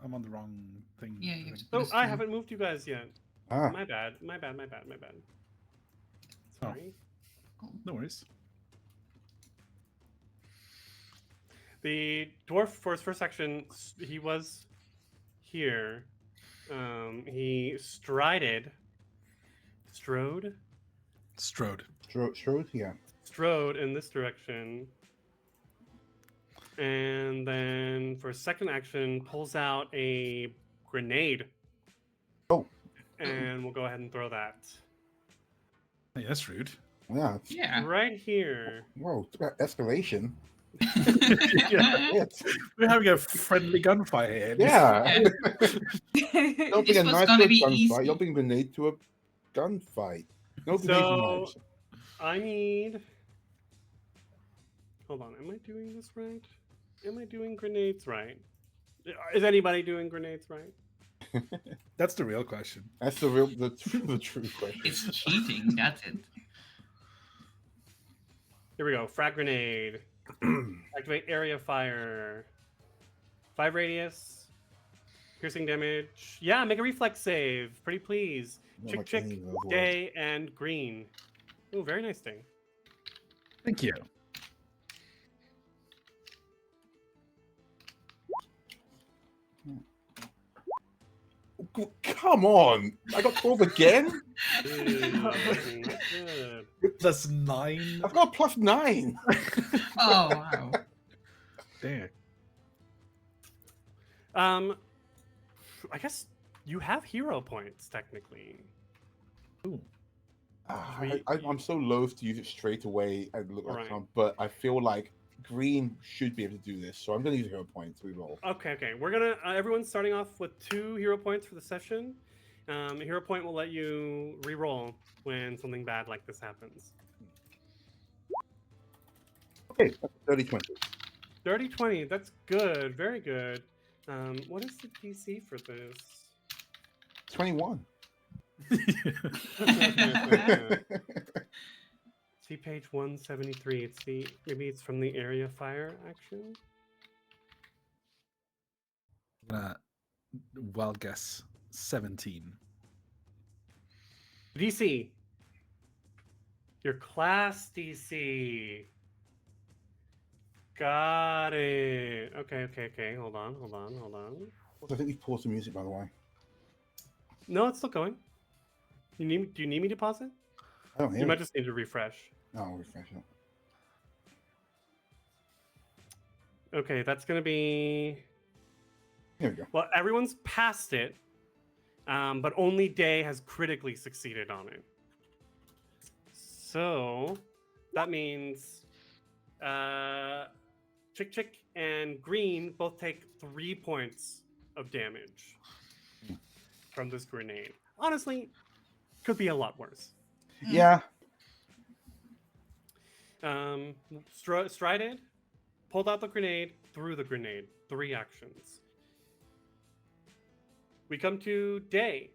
I'm on the wrong thing. Yeah, I you have think. to- Oh, That's I true. haven't moved you guys yet. Ah, My bad. Oh. Sorry. No worries. The dwarf, for his first action, he was here. He strode, Strode. Strode, yeah. strode in this direction. And then for his second action, pulls out a grenade. Oh. And we'll go ahead and throw that. Hey, that's rude. Yeah. Yeah. Right here. Whoa, it's about escalation. Yeah, Yes. we're having a friendly gunfight here. Yeah. This Don't bring a was knife to gonna a be gunfight. easy. You'll bring a grenade to a gunfight. No grenades and So knives. I need. Hold on. Am I doing this right? Am I doing grenades right? Is anybody doing grenades right? That's the real question. That's the true question. It's cheating, that's it. Here we go. Frag grenade. Activate area fire. 5 radius. Piercing damage. Yeah, make a reflex save. Pretty please. Not Chick, like chick, any of those words. day, and green. Oh, very nice thing. Thank you. Come on! I got 12 again. Not good. Plus 9. I've got a +9. Oh wow. Damn. I guess you have hero points technically. I'm so loath to use it straight away and look like Right. some, but I feel like green should be able to do this, so I'm going to use hero points to reroll. Okay. We're gonna. Everyone's starting off with 2 hero points for the session. A hero point will let you re-roll when something bad like this happens. Okay, 30-20. Dirty 20. That's good. Very good. What is the DC for this? 21. See page 173. Maybe it's from the area fire action. Wild guess 17. DC. Your class DC. Got it. Okay. Hold on. I think we paused the music, by the way. No, it's still going. Do you need me to pause it? I don't hear You might it. just need to refresh. No, I'll refresh it. Okay, that's gonna be. Here we go. Well, everyone's passed it, but only Day has critically succeeded on it. So that means Chick and Green both take 3 points of damage from this grenade. Honestly, could be a lot worse. Yeah. Strided, pulled out the grenade, threw the grenade. 3 actions. We come to Day.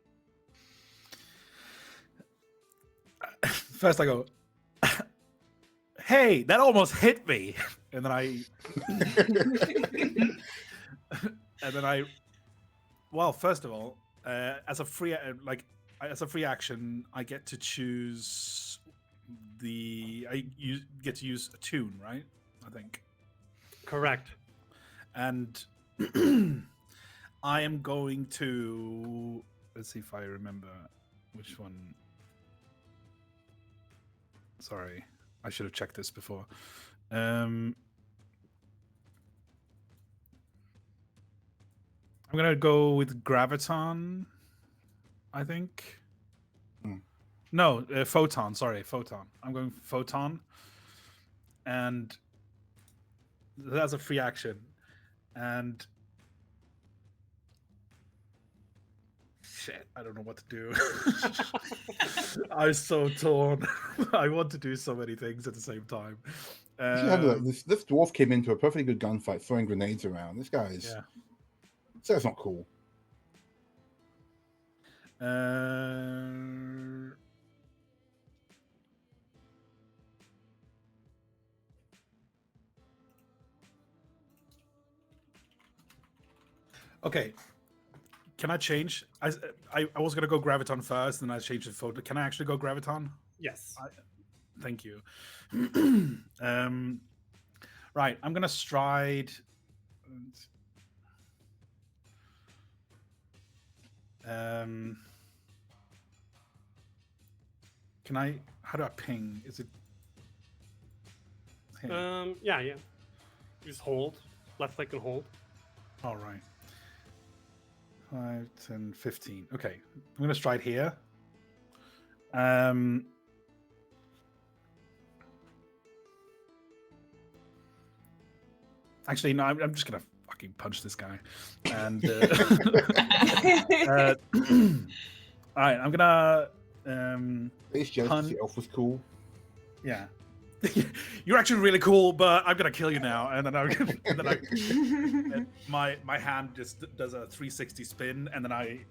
First I go, hey, that almost hit me. And then well, first of all, as a free action, I get to choose get to use a tune, right? I think. Correct. And I am going to, let's see if I remember which one. Sorry, I should have checked this before. I'm gonna go with Graviton, I think. No, Photon. Sorry, Photon. I'm going Photon, and that's a free action. And shit, I don't know what to do. I'm so torn. I want to do so many things at the same time. This dwarf came into a perfectly good gunfight, throwing grenades around. This guy's that's not cool. Okay. Can I change? I was gonna go Graviton first, and I changed it for. Can I actually go Graviton? Yes. Thank you. Right, I'm gonna stride. Can I? How do I ping? Is it? Here. Yeah. You just hold. Left click and hold. All right. 5, 10, 15. Okay, I'm gonna stride here. Actually, no. I'm just gonna fucking punch this guy. And all right, I'm gonna. It's just the elf was cool. Yeah. You're actually really cool, but I'm gonna kill you now. And then my hand just does a 360 spin, and then I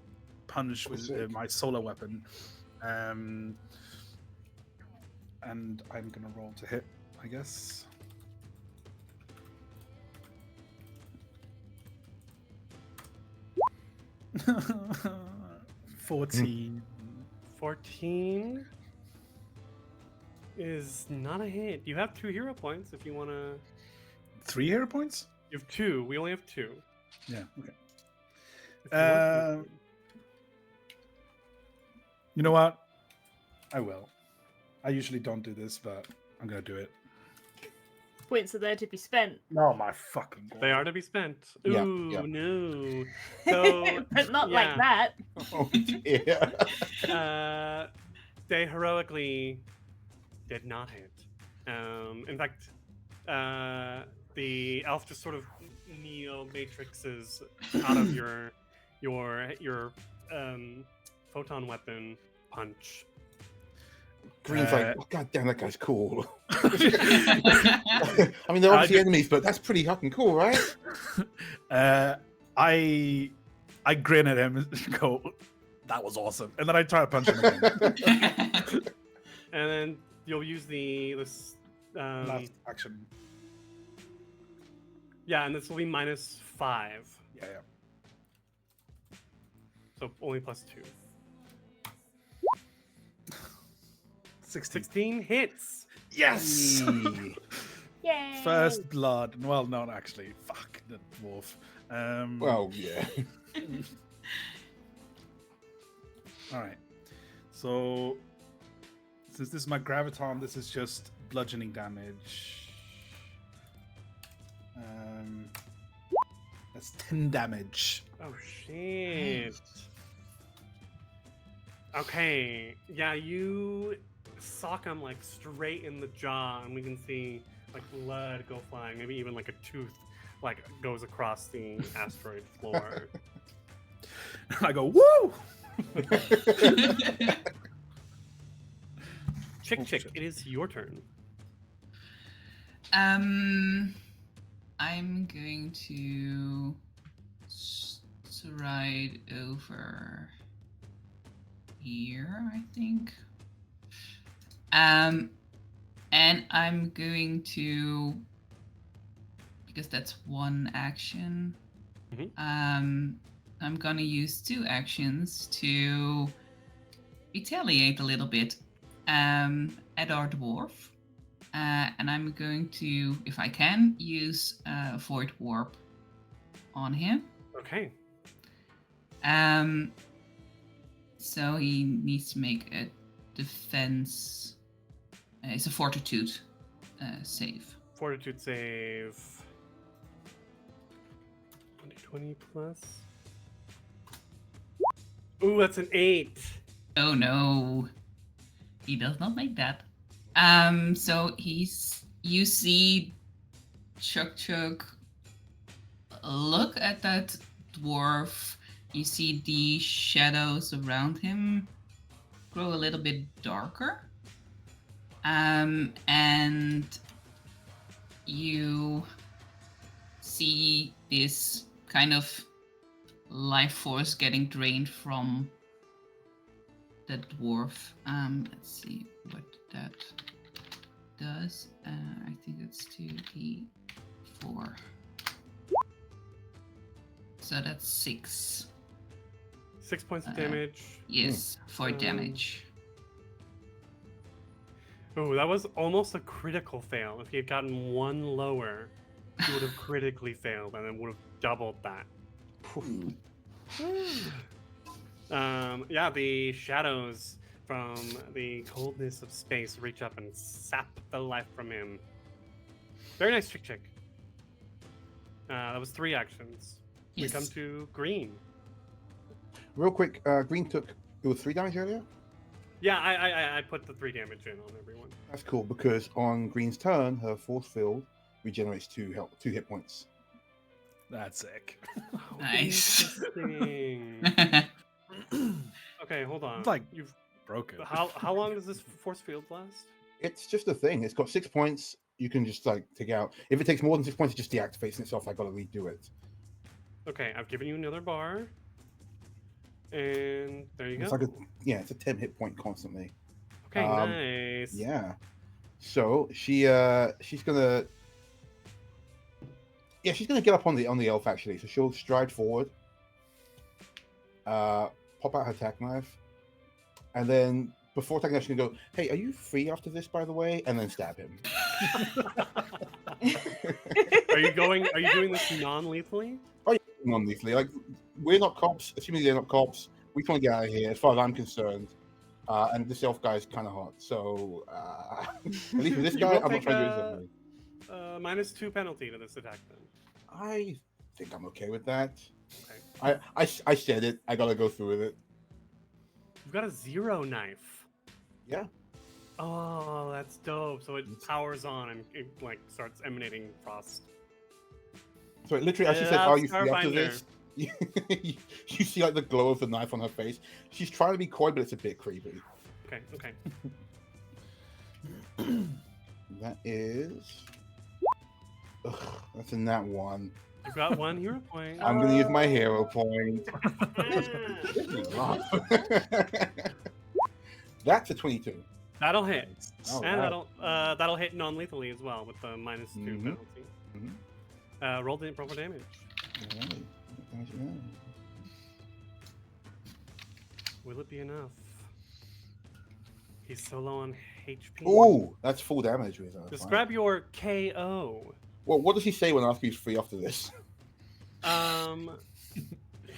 punch with my solar weapon. And I'm gonna roll to hit, I guess. $14. 14 is not a hit. You have 2 hero points if you want to. 3 hero points? You have 2. We only have 2. Yeah. Okay. If you want to. You know what? I will. I usually don't do this, but I'm gonna do it. Points are there to be spent. Oh my fucking god. They are to be spent. Yeah, Ooh, yeah. no. So, But not like that. Oh dear. They heroically did not hit. In fact, the elf just sort of neo-matrixes out of your photon weapon punch. Green's like, oh, god damn, that guy's cool. I mean, they're obviously enemies, but that's pretty fucking cool, right? I grin at him and go, "That was awesome," and then I try to punch him again. And then you'll use this. Last action. Yeah, and this will be -5. Yeah. So only +2. 16. 16 hits. Yes. Yay! First blood. Well, not actually. Fuck the dwarf. Well, yeah. All right. So, since this is my graviton, this is just bludgeoning damage. That's 10 damage. Oh shit. Okay. Yeah, you sock him like straight in the jaw, and we can see like blood go flying. Maybe even like a tooth like goes across the asteroid floor. I go, woo! Chick, Oh, Chick, shit. it is your turn. I'm going to stride over here, I think. And I'm going to, because that's one action, Mhm. I'm gonna use 2 actions to retaliate a little bit at our dwarf. And I'm going to, if I can, use Void Warp on him. Okay. So he needs to make a defense. It's a Fortitude save. Fortitude save. 20 plus. Ooh, that's an 8. Oh no, he does not make that. So you see Chuk look at that dwarf. You see the shadows around him grow a little bit darker. And you see this kind of life force getting drained from the dwarf. Let's see what that does. I think it's 2d4. So that's 6. 6 points of damage. Yes, 4 damage. Oh, that was almost a critical fail. If he had gotten 1 lower, he would have critically failed, and it would have doubled that. Yeah, the shadows from the coldness of space reach up and sap the life from him. Very nice, Chick. That was 3 actions. Yes. We come to Green. Real quick, Green took, it was 3 damage earlier? Yeah, I put the 3 damage in on everyone. That's cool, because on Green's turn, her force field regenerates 2 hit points. That's sick. Oh, Nice. interesting. Okay, hold on. Like- You've Broke it. how long does this force field last? It's just a thing. It's got 6 points. You can just like take out. If it takes more than 6 points, it just deactivates itself. I gotta redo it. Okay, I've given you another bar, and there you It's go. like it's a 10 hit point constantly. Okay, nice. Yeah. So she's gonna get up on the elf actually. So she'll stride forward, pop out her attack knife, and then before attacking, she's gonna go, "Hey, are you free after this, by the way?" And then stab him. Are you doing this non-lethally? Non-lethally, like we're not cops. Assuming they're not cops, we just want to get out of here. As far as I'm concerned, And this elf guy is kind of hot. So at least with this You guy, will I'm not take trying to do this. -2 penalty to this attack then. I think I'm okay with that. Okay. I said it. I gotta go through with it. You've got a 0 knife. Yeah. Oh, that's dope. So it powers on and it like starts emanating frost. So it literally, as she I said, love "Are you free after Starfinder." this?" You see like the glow of the knife on her face. She's trying to be coy, but it's a bit creepy. Okay, okay. That is. Ugh, that's in that one. You've got 1 hero point. I'm gonna use my hero point. That's a 22. That'll hit. Oh, And wow. that'll hit non-lethally as well with the -2 Mhm. penalty. Mhm. Roll the proper damage. Alright. Will it be enough? He's so low on HP. Ooh, that's full damage with her. Describe your KO. Well, what does he say when I ask you he's free after this?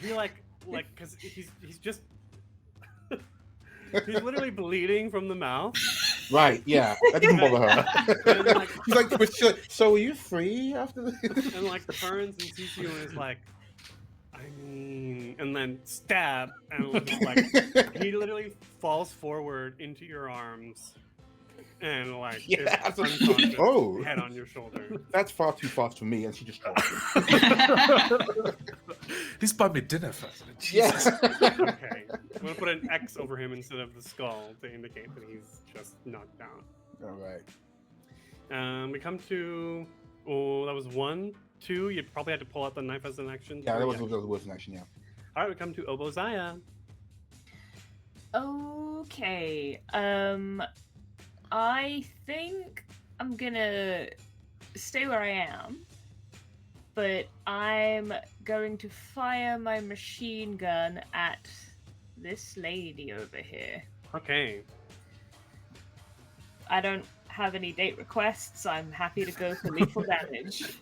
He because he's just he's literally bleeding from the mouth. Right, yeah, that didn't bother her. And, like, She's like, so are you free after this? and like turns and sees you and is like, I mean, and then stab, and just, like he literally falls forward into your arms, and like Yeah, is that's what- unconscious, Oh. head on your shoulder. That's far too fast for me, and she just dropped him. Please buy me dinner first. Yes. Okay, I'm gonna put an X over him instead of the skull to indicate that he's just knocked down. All right. We come to that was 1, 2. You probably had to pull out the knife as an action. Yeah, that was 3. an action. Yeah. All right, we come to Obozaya. Okay. I think I'm gonna stay where I am, but I'm going to fire my machine gun at this lady over here. Okay. I don't have any date requests. I'm happy to go for lethal damage.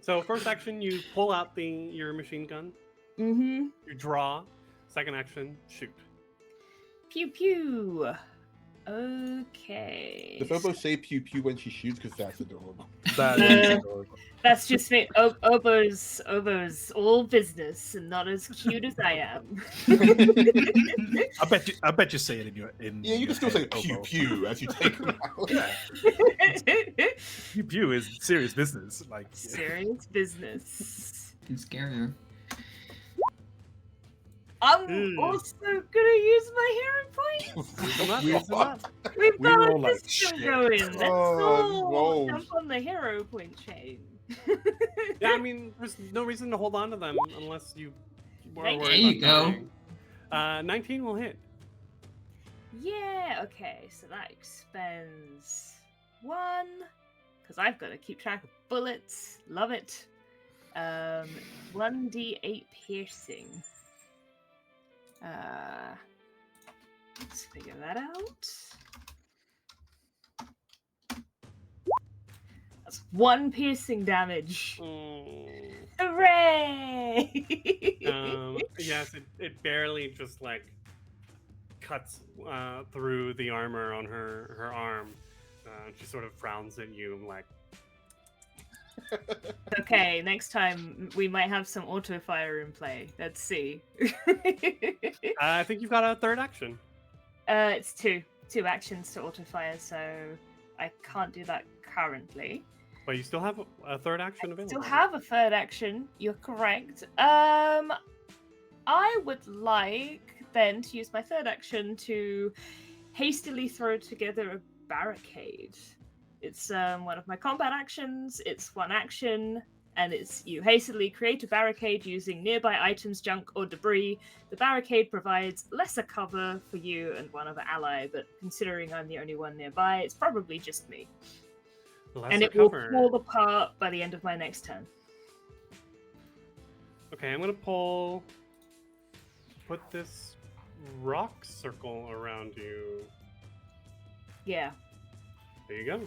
So first action, you pull out your machine gun. Mm-hmm. You draw. Second action, shoot. Pew pew. Okay. Does Obo say pew pew when she shoots? Because that's adorable. That is adorable. That's just me. Obo's all business and not as cute as I am. I bet you say it in Yeah, you can still say pew Obo. pew as you take them out. Pew pew is serious business. Like Serious business. Can scare you. I'm also gonna use my hero point. Come on, We- use them up. We've We got were a all like, system shit. going. Let's all whoa. jump on the hero point chain. Yeah, I mean, there's no reason to hold on to them unless you were There worried you about go. dying. 19 will hit. Yeah, okay, so that expends 1, because I've got to keep track of bullets. Love it. 1d8 piercing. Let's figure that out. That's 1 piercing damage. Mm. Hooray! Yes, it barely just like cuts through the armor on her arm. She sort of frowns at you like, Okay, next time we might have some auto fire in play. Let's see. I think you've got a third action. It's two actions to auto fire, so I can't do that currently. But you still have a third action available. Still have a third action. You're correct. I would like then to use my third action to hastily throw together a barricade. It's one of my combat actions. It's 1 action, and it's you hastily create a barricade using nearby items, junk, or debris. The barricade provides lesser cover for you and one other ally, but considering I'm the only one nearby, it's probably just me. Lesser And it cover. will fall apart by the end of my next turn. Okay, I'm gonna put this rock circle around you. Yeah. There you go.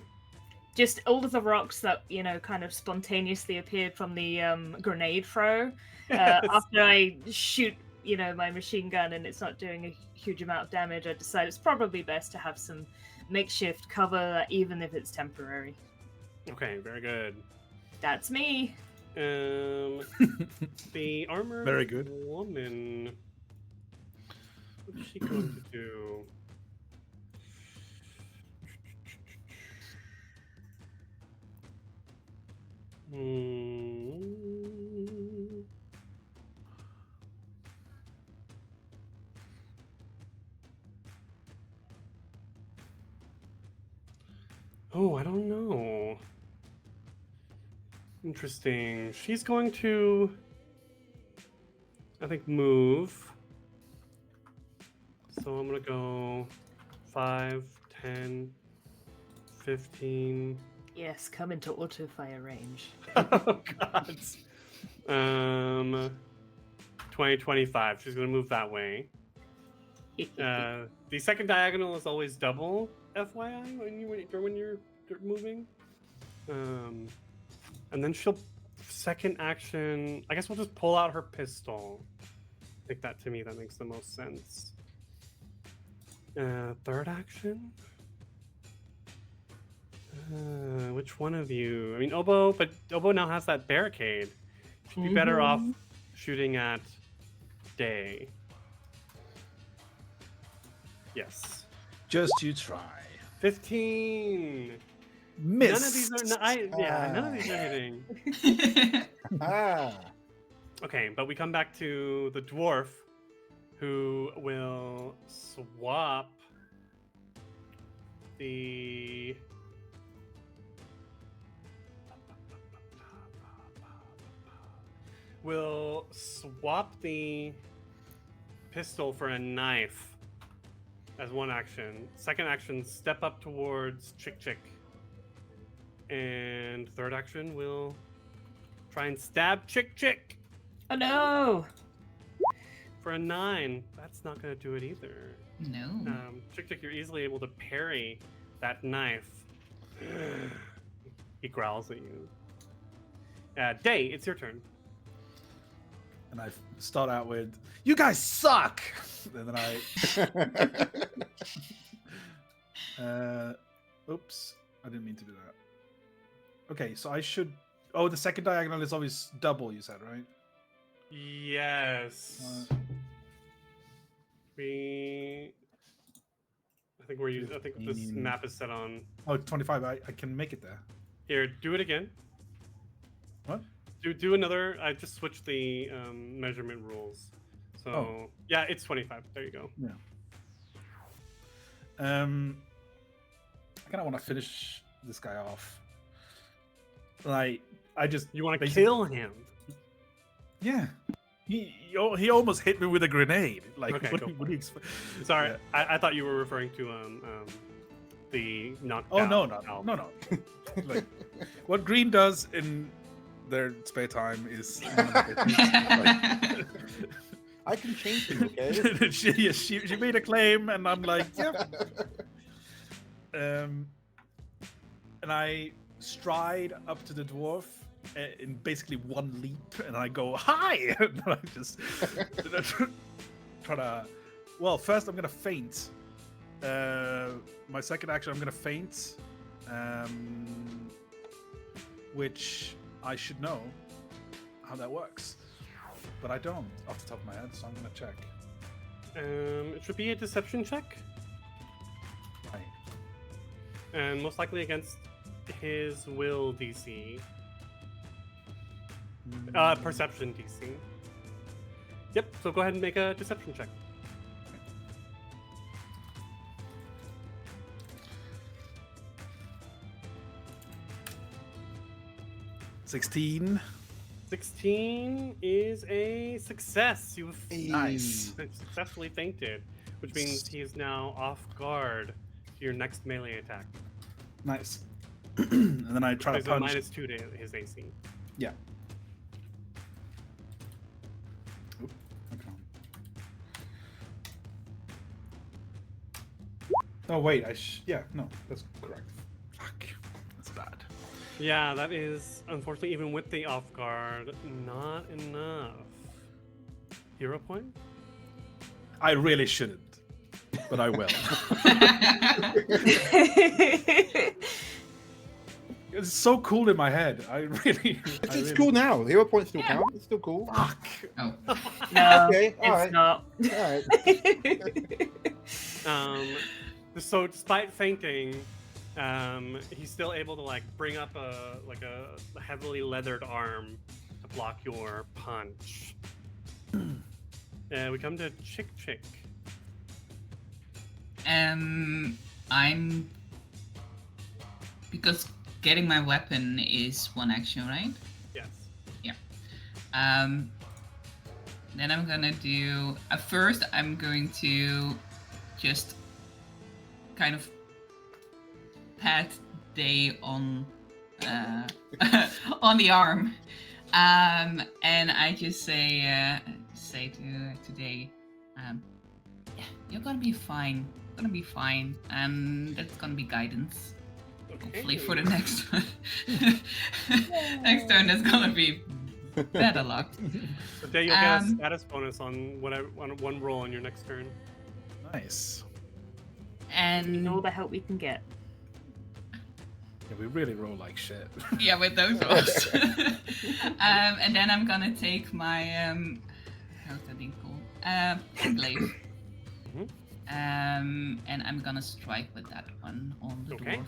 Just all of the rocks that, kind of spontaneously appeared from the grenade throw. After I shoot you know, my machine gun and it's not doing a huge amount of damage, I decide it's probably best to have some makeshift cover, even if it's temporary. Okay, very good. That's me. The armored Very good. woman. What's she going to do? Oh, I don't know. Interesting. She's going to, I think, move. So I'm going to go 5, 10, 15. Yes, come into auto fire range. Oh, God. 20, 25. She's going to move that way. The second diagonal is always double, FYI, when you're moving. And then she'll second action. I guess we'll just pull out her pistol. I think that, to me, that makes the most sense. Third action. Which one of you? I mean, Oboe, but Oboe now has that barricade. She'd be better off shooting at Day. Yes. Just you try. 15. Miss. None of these are. None of these are hitting. Ah. Okay, but we come back to the dwarf, who will swap the. Will swap the pistol for a knife as one action. Second action, step up towards Chick Chick. And third action will try and stab Chick Chick Oh no! for a 9. That's not going to do it either. No. Chick Chick, you're easily able to parry that knife. He growls at you. Day, it's your turn. And I start out with, "You guys suck!" And then I... oops. I didn't mean to do that. Okay, so I should... Oh, the second diagonal is always double, you said, right? Yes. I think we're using... I think this map is set on... Oh, 25. I can make it there. Here, do it again. What? Do another... I just switched the measurement rules. So, yeah, it's 25. There you go. Yeah. I kind of want to finish this guy off. Like, I just... You want to basically- kill him. Yeah. He almost hit me with a grenade. Like, Okay, what go do for you it. expect? Sorry, Yeah. I thought you were referring to the knockdown. Oh, no. valve. No. Like, what Green does in their spare time is... I can change things, okay? she made a claim, and I'm like, yeah. And I stride up to the dwarf in basically one leap, and I go, "Hi!" And I just try to. Well, first I'm gonna feint. My second action, I'm gonna feint, which I should know how that works, but I don't off the top of my head, so I'm gonna check. It should be a deception check, Right. and most likely against his will DC. Perception DC. Yep. So go ahead and make a deception check. $16. 16 is a success. You've Nice. successfully fainted, which means he is now off guard to your next melee attack. Nice. And then I try There's to a punch. -2 to his AC. Yeah. Oop, okay. Oh wait, yeah, no, that's correct. Fuck, that's bad. Yeah, that is unfortunately, even with the off guard, not enough. Hero point? I really shouldn't, but I will. It's so cool in my head. I really. It's cool now. 0 points still count. It's still cool. Fuck. Oh. No, Okay, all it's right. not. All right. So despite fainting, he's still able to like bring up a heavily leathered arm to block your punch. We come to Chick. I'm because getting my weapon is one action, right? Yes. Then I'm gonna do first. I'm going to just kind of pat Day on on the arm, and I just say to Day, yeah, you're gonna be fine. Gonna be fine, and that's gonna be guidance. Hopefully for the next one. Next turn, that's gonna be better luck. So Day, you'll get a status bonus on one roll on your next turn. Nice. And All the help we can get. Yeah, we really roll like shit. yeah, with those rolls. And then I'm gonna take my how's that thing called? Glaive. And I'm gonna strike with that one on the dwarf.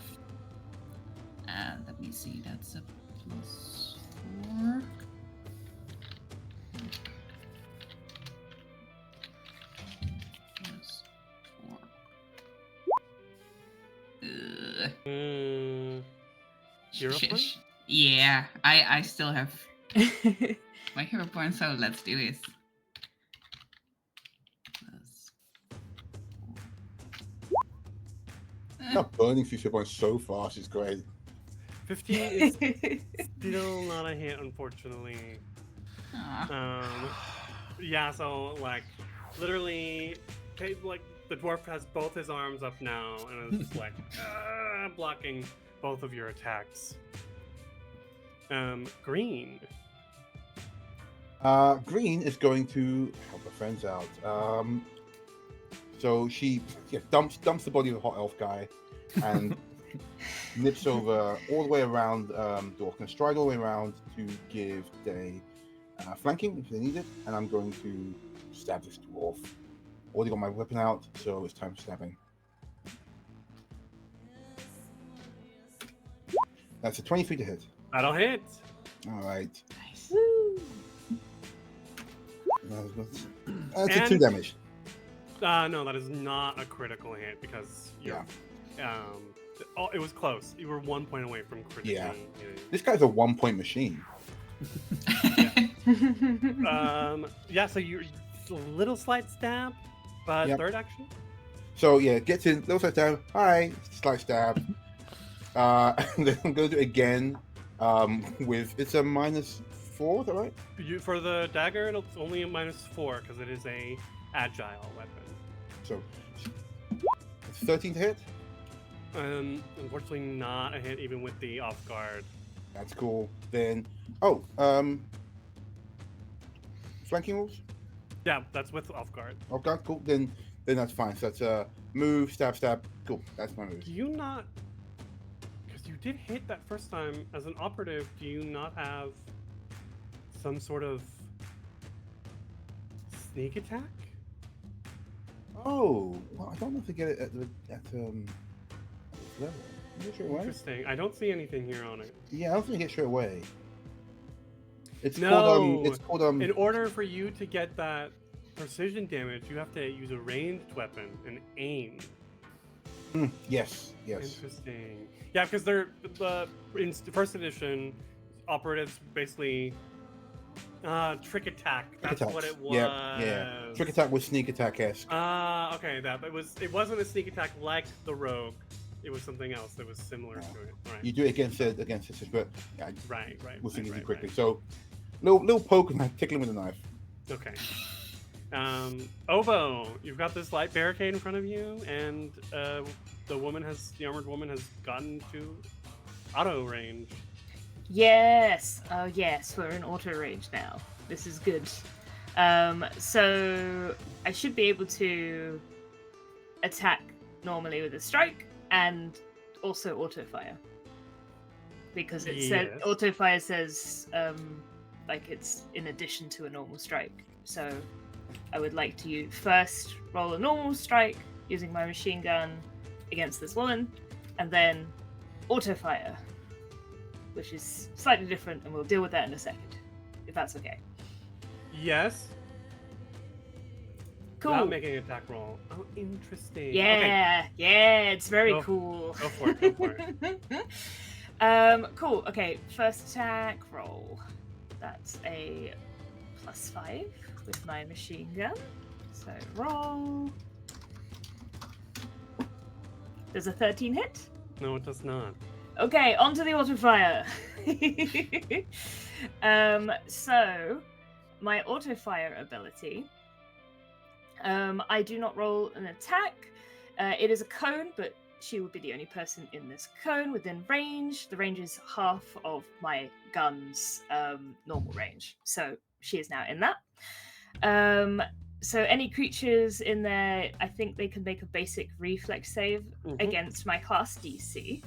Let me see, that's a +4. Hero point? Yeah, I still have my hero point, so let's do this. Not burning future points so fast is great. 15 is still not a hit, unfortunately. Yeah, so like literally, like the dwarf has both his arms up now and is like blocking both of your attacks. Green. Green is going to help her friends out. So she dumps the body of the hot elf guy and nips over all the way around dwarf. Gonna stride all the way around to give Day flanking if they need it, and I'm going to stab this dwarf. Already got my weapon out, so it's time for stabbing. That's a 23 to hit. That'll hit. All right. Nice. Woo! That's a 2 damage. No, that is not a critical hit because you're, it was close. You were 1 point away from critically. Yeah. hitting. This guy's a 1-point machine. So you're a little slight stab, but third action. So yeah, gets in, little slight stab. Hi, slight stab. And then I'm going to do it again. With it's a -4, is that right? For the dagger, it's only a -4 because it is a agile weapon. So it's 13 to hit. Unfortunately, not a hit even with the off guard. That's cool. Then flanking rules. Yeah, that's with off guard. Okay, cool. Then that's fine. So that's a move, stab. Cool. That's my move. Do you not? Because you did hit that first time as an operative. Do you not have some sort of sneak attack? Oh, well, I don't know if to get it at level. Get straight away? Interesting. I don't see anything here on it. Yeah, I don't think I get straight away. It's No. called It's called In order for you to get that precision damage, you have to use a ranged weapon and aim. Yes. Interesting. Yeah, because they're in first edition, operatives basically trick attack. That's what it was. Yeah. Trick attack with sneak attack-esque. Okay. It wasn't a sneak attack like the rogue. It was something else that was similar to it. Right. You do it against it, but yeah, Right. we'll see right, quickly. right. So, little poke and tickle him with a knife. Okay. Obo, you've got this light barricade in front of you, and the armored woman has gotten to auto range. Yes. Oh, yes. We're in auto range now. This is good. So I should be able to attack normally with a strike and also auto fire. Because it says Yes. auto fire says like it's in addition to a normal strike. So I would like to first roll a normal strike using my machine gun against this woman, and then auto fire, which is slightly different, and we'll deal with that in a second, if that's okay. Yes. Cool. Without making an attack roll. Oh, interesting. Okay. Yeah, it's very Go- cool. Go for it. Go for it. Cool. Okay, first attack roll. That's a +5 with my machine gun. So roll. Does a 13 hit? No, it does not. Okay, onto the auto fire. So my auto fire ability. I do not roll an attack. It is a cone, but she would be the only person in this cone within range. The range is half of my gun's normal range, so she is now in that. So any creatures in there, I think they can make a basic reflex save against my class DC,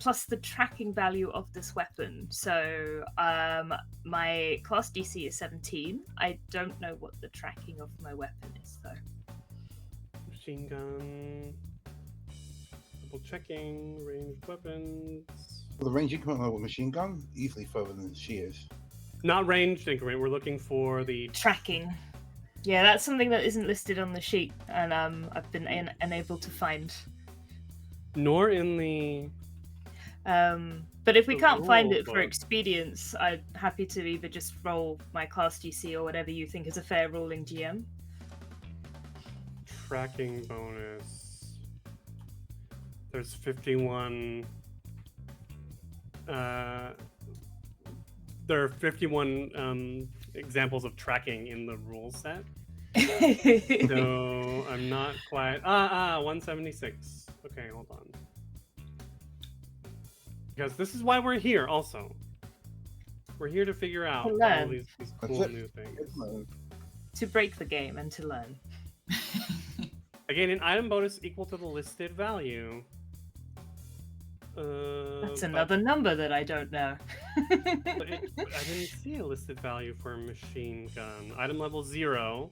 plus the tracking value of this weapon. So my class DC is 17. I don't know what the tracking of my weapon is, though. Machine gun. Double checking. Ranged weapons. The range increment with machine gun easily further than she is. Not ranged increment. We're looking for the Tracking. Yeah, that's something that isn't listed on the sheet, and I've been unable to find. nor in the. But if we The can't find rule it for book. expedience, I'm happy to either just roll my class DC or whatever you think is a fair ruling GM. Tracking bonus. There's 51. There are 51 examples of tracking in the rule set. So I'm not quite. 176. Okay, hold on. Because this is why we're here. Also, we're here to figure out all learn. these That's cool it. new things. To break the game and to learn. Again, an item bonus equal to the listed value. That's But another number that I don't know. I didn't see a listed value for a machine gun. Item level 0.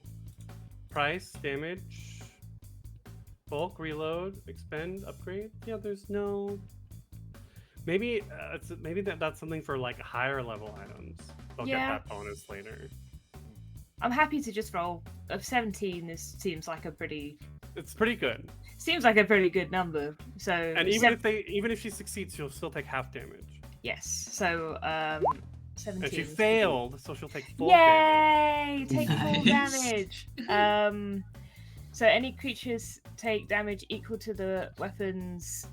Price, damage, bulk, reload, expend, upgrade. Yeah, there's no. Maybe maybe that's something for like higher level items. They'll Yeah. get that bonus later. I'm happy to just roll. Of 17, this seems like a pretty Good. good number. So And even if she succeeds, she'll still take half damage. yes. So 17. And she failed, so she'll take full damage. Yay! Take full Nice. damage. So any creatures take damage equal to the weapon's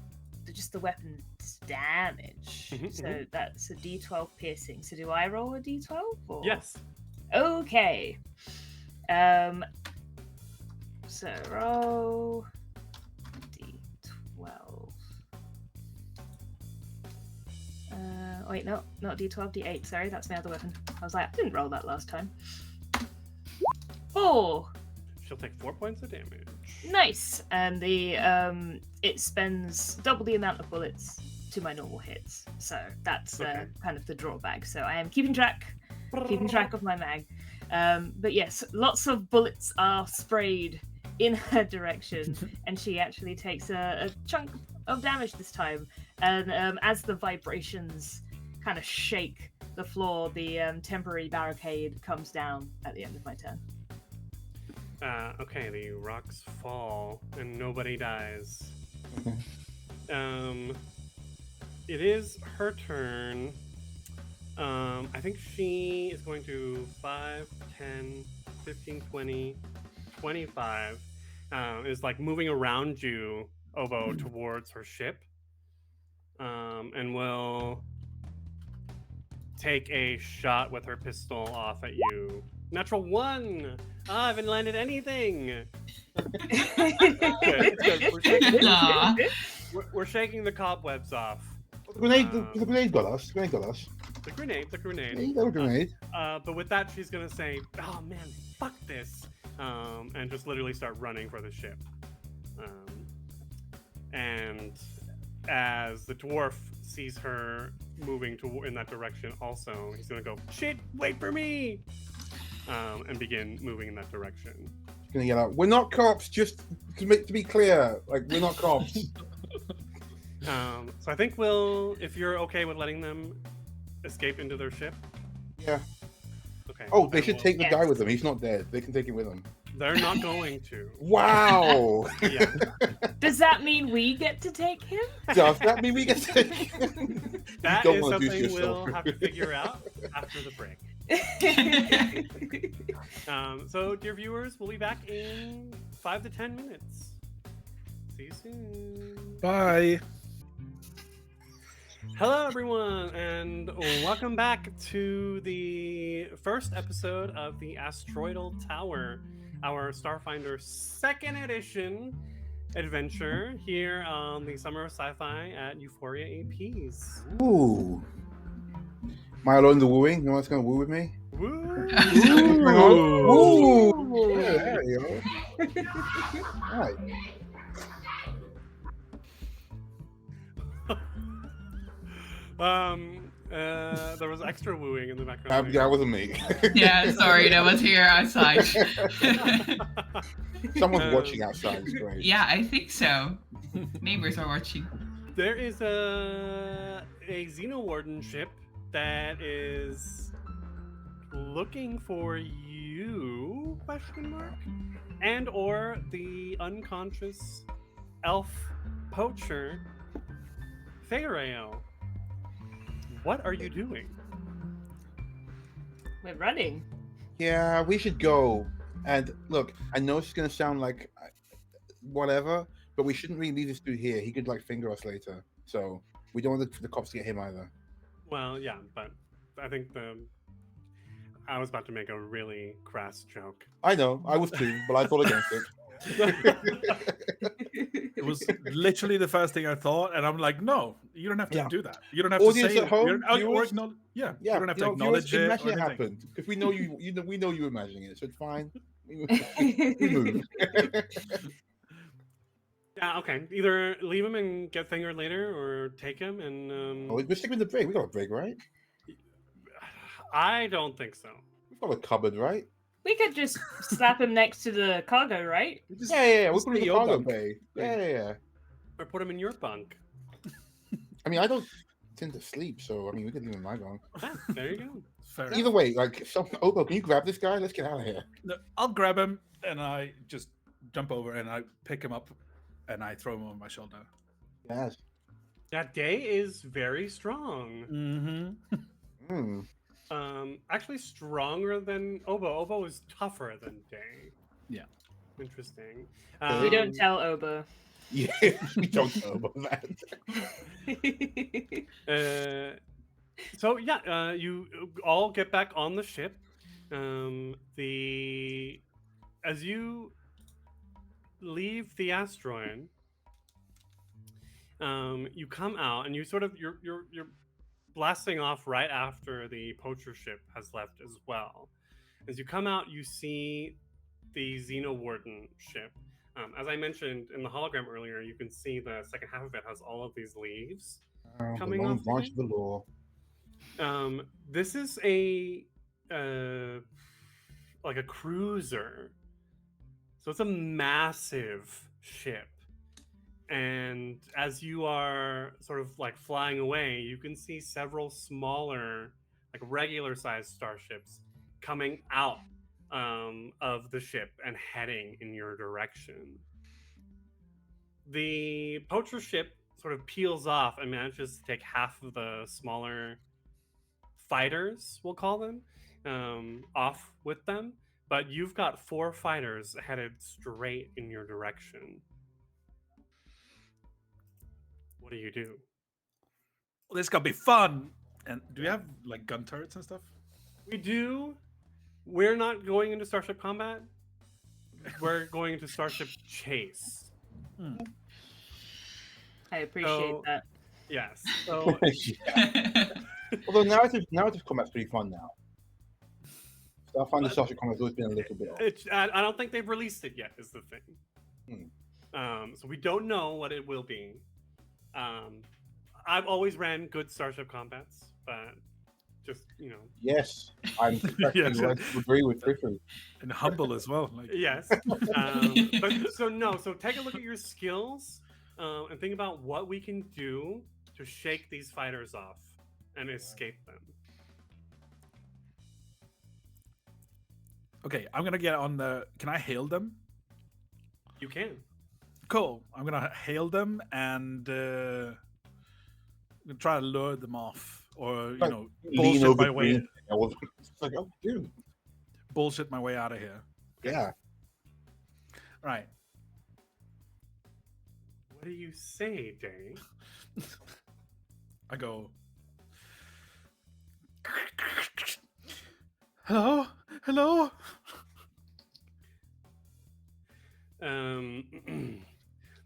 damage. Mhm, So that's a D12 piercing. So do I roll a D12? Or? Yes. Okay. So roll D12. Wait, no, not D12, D8. Sorry, that's my other weapon. I was like, I didn't roll that last time. 4. She'll take 4 points of damage. Nice. And the it spends double the amount of bullets to my normal hits. So that's Okay. kind of the drawback. So I am keeping track of my mag. But yes, lots of bullets are sprayed in her direction, and she actually takes a chunk of damage this time. And as the vibrations kind of shake the floor, the temporary barricade comes down at the end of my turn. Okay, the rocks fall and nobody dies. It is her turn. I think she is going to 5, 10, 15, 20, 25. Is like moving around you, Obo, towards her ship. And will take a shot with her pistol off at you. Natural 1! I haven't landed anything! Good. We're shaking, Aw. we're shaking the cobwebs off. The grenade got us. The grenade got us. The grenade. Yeah, you got a grenade. But with that, she's gonna say, "Oh man, fuck this," and just literally start running for the ship. And as the dwarf sees her moving in that direction, also he's gonna go, "Shit, wait for me!" And begin moving in that direction. She's gonna yell out, "We're not cops! Just to be clear, like we're not cops." So I think if you're okay with letting them escape into their ship. Yeah. Okay. Oh, they I should will. take the guy with them. He's not dead. They can take him with them. They're not going to. Wow. Yeah. Does that mean we get to take him? Does that mean we get to take him? That don't is wanna do something yourself. we'll have to figure out after the break. So, dear viewers, we'll be back in 5 to 10 minutes. See you soon. Bye. Hello, everyone, and welcome back to the first episode of the Astroidal Tower, our Starfinder 2nd edition adventure here on the Summer of Sci-Fi at EUphoria APs. Ooh. Am I alone in the wooing? No one's gonna woo with me? Woo! Ooh. Yeah, there you go. Right. There was extra wooing in the background. That wasn't me. Yeah, sorry, that was here outside. Someone's watching outside. It's great. Yeah, I think so. Neighbors are watching. There is a Xenowarden ship that is looking for you, question mark, and or the unconscious elf poacher, Farael. What are you doing? We're running. Yeah, we should go. And look, I know it's gonna sound like whatever, but we shouldn't really leave this dude here. He could like finger us later. So we don't want the cops to get him either. Well, yeah, but I think I was about to make a really crass joke. I know, I was too, but I thought against it. It was literally the first thing I thought, and I'm like, no, you don't have to Yeah. do that. You don't have Audience to say at home, you don't, viewers? yeah, Yeah, you don't have to viewers, acknowledge it. imagine Or it anything. happened because we know we know you imagining it, so it's fine. We move. Yeah, okay. Either leave him and get fingered later, or take him and. Oh, we're sticking with the brig. We got a brig, right? I don't think so. We've got a cupboard, right? We could just slap him next to the cargo, right? Yeah. We're just putting be the your cargo bunk. bay. Yeah. Or put him in your bunk. I mean, I don't tend to sleep, so I mean, we could leave him in my bunk. Ah, there you go. Fair enough. Either way, like, Obo, can you grab this guy? Let's get out of here. No, I'll grab him and I just jump over and I pick him up and I throw him on my shoulder. Yes. That day is very strong. Mm-hmm. Mm. Actually stronger than Obo. Obo is tougher than Day. Yeah. Interesting. We don't tell Oba. Yeah, we don't know about that. So yeah, you all get back on the ship. As you leave the asteroid, you come out and you sort of you're blasting off right after the poacher ship has left as well. As you come out, you see the Xenowarden ship. As I mentioned in the hologram earlier, you can see the second half of it has all of these leaves coming the long off. branch of the law. This is a like a cruiser, so it's a massive ship. And as you are sort of like flying away, you can see several smaller, like regular sized starships coming out of the ship and heading in your direction. The poacher ship sort of peels off and manages to take half of the smaller fighters, we'll call them, off with them. But you've got 4 fighters headed straight in your direction. What do you do? Well, this gonna be fun. And do you have like gun turrets and stuff? We do. We're not going into Starship Combat. We're going into Starship Chase. I appreciate that. Yes. So Yeah. Although narrative combat's pretty fun now. Starfinder social combat's always been a little bit off. I don't think they've released it yet. Is the thing. So we don't know what it will be. I've always ran good starship combats, but just Yes, I'm Yes. to agree with Chrifu. And humble as well. Like, yes. So take a look at your skills and think about what we can do to shake these fighters off and escape them. okay, I'm gonna get on the. Can I hail them? You can. Cool. I'm gonna hail them and I'm gonna try to lure them off, or Like, lean bullshit over my way. green. It's like, oh, dude. Bullshit my way out of here. Yeah. Right. What do you say, Day? I go. Hello, hello.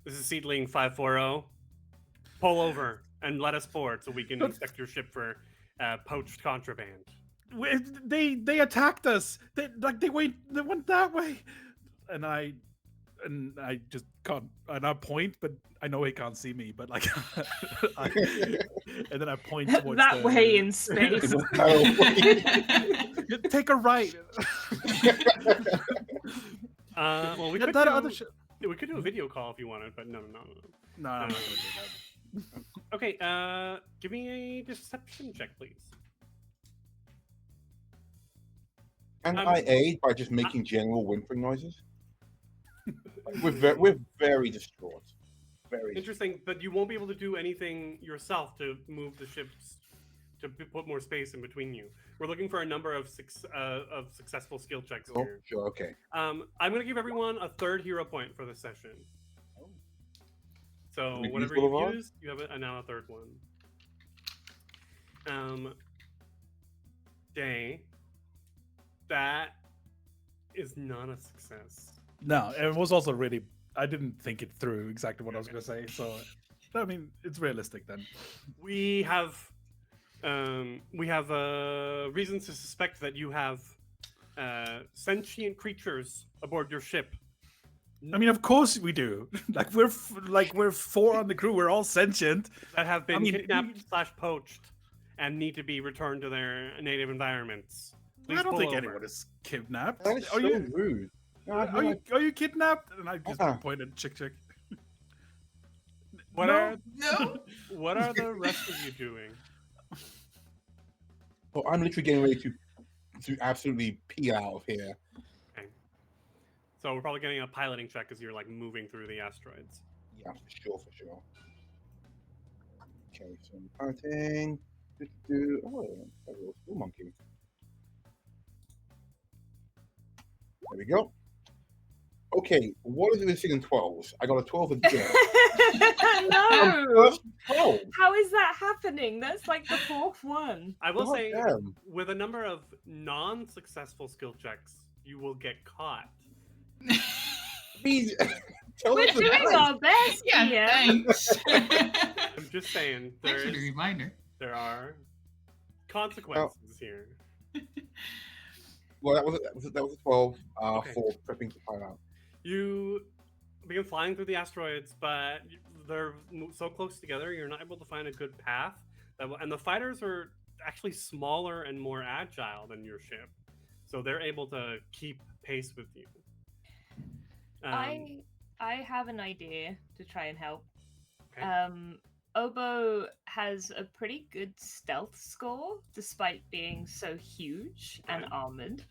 This is Seedling 540. Pull over and let us board so we can inspect your ship for poached contraband. They attacked us. They went that way, and I just can't. And I point, but I know he can't see me. But like, and then I point towards that way in space. Take a right. Well, we Yeah, could that do, other shit. we could do a video call if you wanted, but no. No, I'm not gonna do that. Okay, give me a deception check, please. Can I aid by just making general whimpering noises? We're very distraught. Very Interesting, but you won't be able to do anything yourself to move the ships to put more space in between you. We're looking for a number of successful skill checks Oh, here. sure, okay. I'm going to give everyone a third hero point for the session. So We've whatever used all of you ours? used, you have now a third one. Day, that is not a success. No, it was also really. I didn't think it through exactly what I was gonna say. So, I mean, it's realistic then. We have reasons to suspect that you have sentient creatures aboard your ship. I mean, of course we do. we're four on the crew. We're all sentient. That have been I mean, kidnapped/poached and need to be returned to their native environments. Please I don't pull think over. anyone is kidnapped. That is so rude. No, I feel like- Are you kidnapped? And I just Uh-uh. pointed chick. What No. are No. what are the rest of you doing? Oh, I'm literally getting ready to absolutely peel out of here. So we're probably getting a piloting check as you're like moving through the asteroids. Yeah, for sure. Okay, so I'm piloting. Oh, a little school monkey. There we go. Okay, what is it with seeing 12s? I got a 12 again. No. First 12. How is that happening? That's like the fourth one. I will God say, damn. with a number of non-successful skill checks, you will get caught. Please, tell We're us the doing dice. our best Yeah, here. thanks. I'm just saying Thanks for the reminder. there are consequences here. Well, that was a 12 Okay. for prepping to fire out. You begin flying through the asteroids, but they're so close together, you're not able to find a good path. And the fighters are actually smaller and more agile than your ship, so they're able to keep pace with you. I have an idea to try and help. Okay. Obo has a pretty good stealth score, despite being so huge and Right. armored.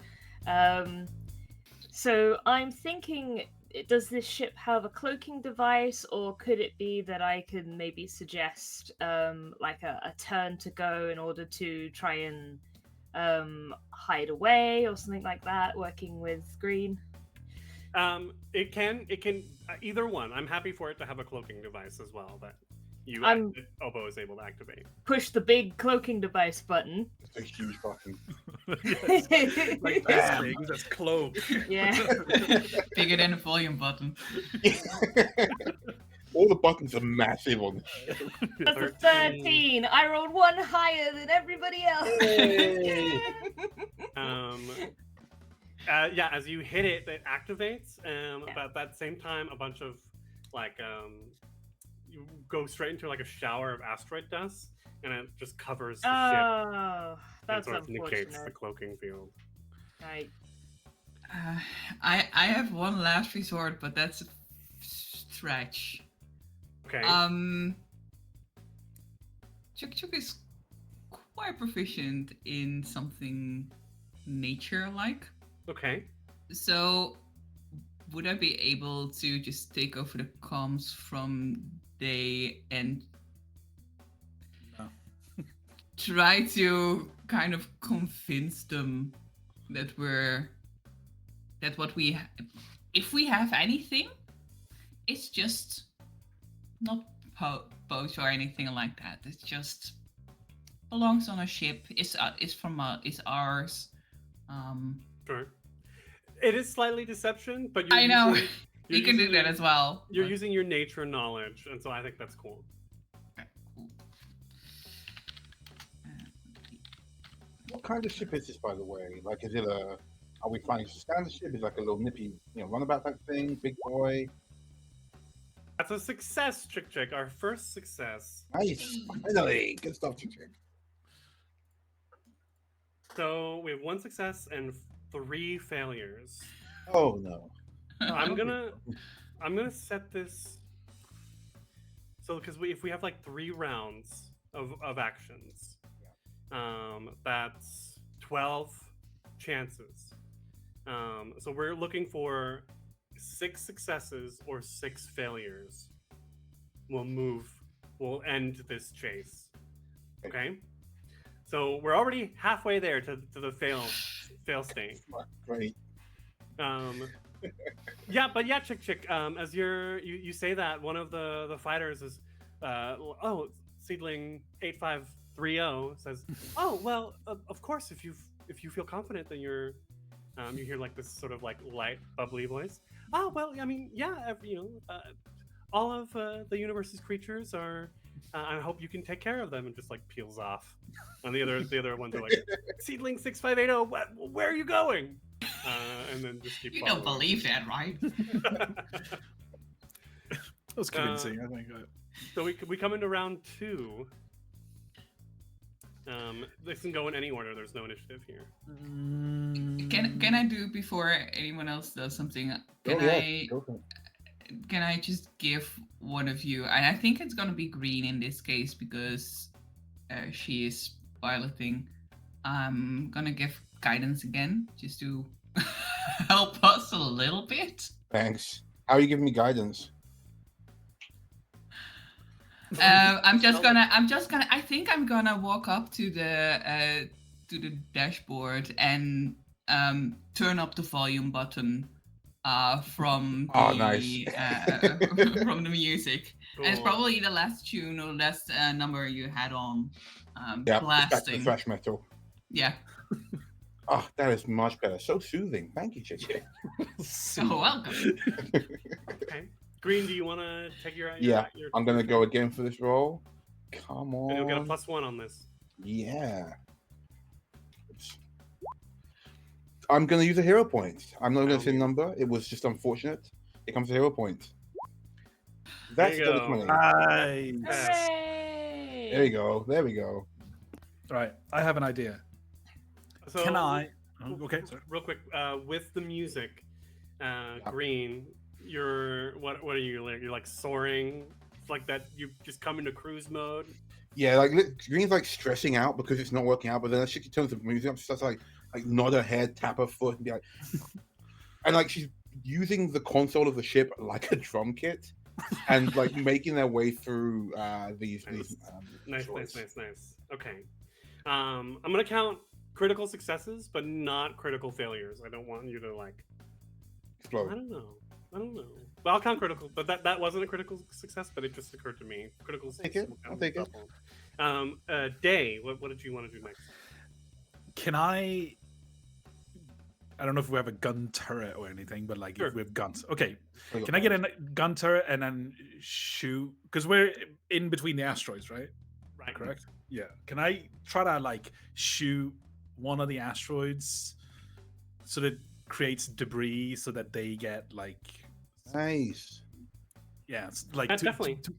So I'm thinking, does this ship have a cloaking device, or could it be that I can maybe suggest like a turn to go in order to try and hide away or something like that, working with green? It can either one. I'm happy for it to have a cloaking device as well that Obo is able to activate. Push the big cloaking device button. It's a huge button. Yes. Like this thing that's cloaked. Yeah. Bigger than a volume button. All the buttons are massive on this. That's a 13. I rolled one higher than everybody else. Yay! Yeah, as you hit it, it activates. But at that same time, a bunch of like you go straight into like a shower of asteroid dust, and it just covers the ship. Oh, And that's sort of negates the unfortunate. cloaking field. Right. I have one last resort, but that's a stretch. Okay. Chuk is quite proficient in something nature-like. Okay. So, would I be able to just take over the comms from Day and No. try to kind of convince them that if we have anything, it's just not boats or anything like that. It's just belongs on a ship. It's ours. Sure. It is slightly deception, but I know. you're You can do using that your- as well. You're but- using your nature knowledge, and so I think that's cool. Okay, cool. What kind of ship is this, by the way? Like, is it a? Are we flying a standard ship? Is it like a little nippy, runabout type thing? Big boy. That's a success, Chick. Our first success. Nice. Finally, good stuff, Chick. So we have one success and 3 failures. Oh no. I'm gonna set this. So because if we have like 3 rounds of actions, that's 12 chances. So we're looking for 6 successes or 6 failures. We'll end this chase. Okay. So we're already halfway there to the fail state. Great. Yeah, but yeah, Chick. As you say that one of the fighters is, Seedling 8530 says, oh well, of course if you feel confident, then you hear like this sort of like light bubbly voice. Oh well, I mean yeah, all of the universe's creatures are. I hope you can take care of them, and just like peels off. And the other ones are like, Seedling 6580, where are you going? And then just keep. You don't following. believe that, right? That was convincing, I think. So we come into round 2. This can go in any order. There's no initiative here. Can I do before anyone else does something? Go for it. Can I just give one of you, and I think it's gonna be Green in this case because she is piloting. I'm gonna give guidance again just to help us a little bit. Thanks. How are you giving me guidance? I think I'm gonna walk up to the dashboard and turn up the volume button from the nice. from the music. And it's Cool. probably the last tune or last number you had on Yeah, it's back to blasting. thrash metal. Yeah. Oh, that is much better. So soothing. Thank you, Chick. So welcome. Okay. Green, do you want to take your Yeah, I'm gonna go again for this roll. Come And you'll get a on. +1 on this. Yeah. Oops. I'm gonna use a hero point. I'm not gonna say number. It was just unfortunate. It comes to hero point. That's you the go. 20. Nice. Hooray! There we go. There we go. Right, I have an idea. So, Can I? Oh, okay, sorry. Real quick, with the music, Green, what are you like? You're like soaring, it's like that. You just come into cruise mode. Yeah, like Green's like stressing out because it's not working out, but then she turns the music up, she starts like nod her head, tap her foot, and be like, and like she's using the console of the ship like a drum kit, and like making their way through these. Nice. shorts. Okay, I'm gonna count critical successes, but not critical failures. I don't want you to like. I Explode. don't know. Well, I'll count critical, but that wasn't a critical success. But it just occurred to me. Critical Take it. success. I'll take it. Day. What did you want to do next? Can I I don't know if we have a gun turret or anything, but like Sure. if we have guns. Okay. I got Can I get that. a gun turret and then shoot? Because we're in between the asteroids, right? Right. Correct. Yeah. Can I try to like shoot one of the asteroids so that it creates debris so that they get like Nice. yeah, it's like Yeah, definitely. to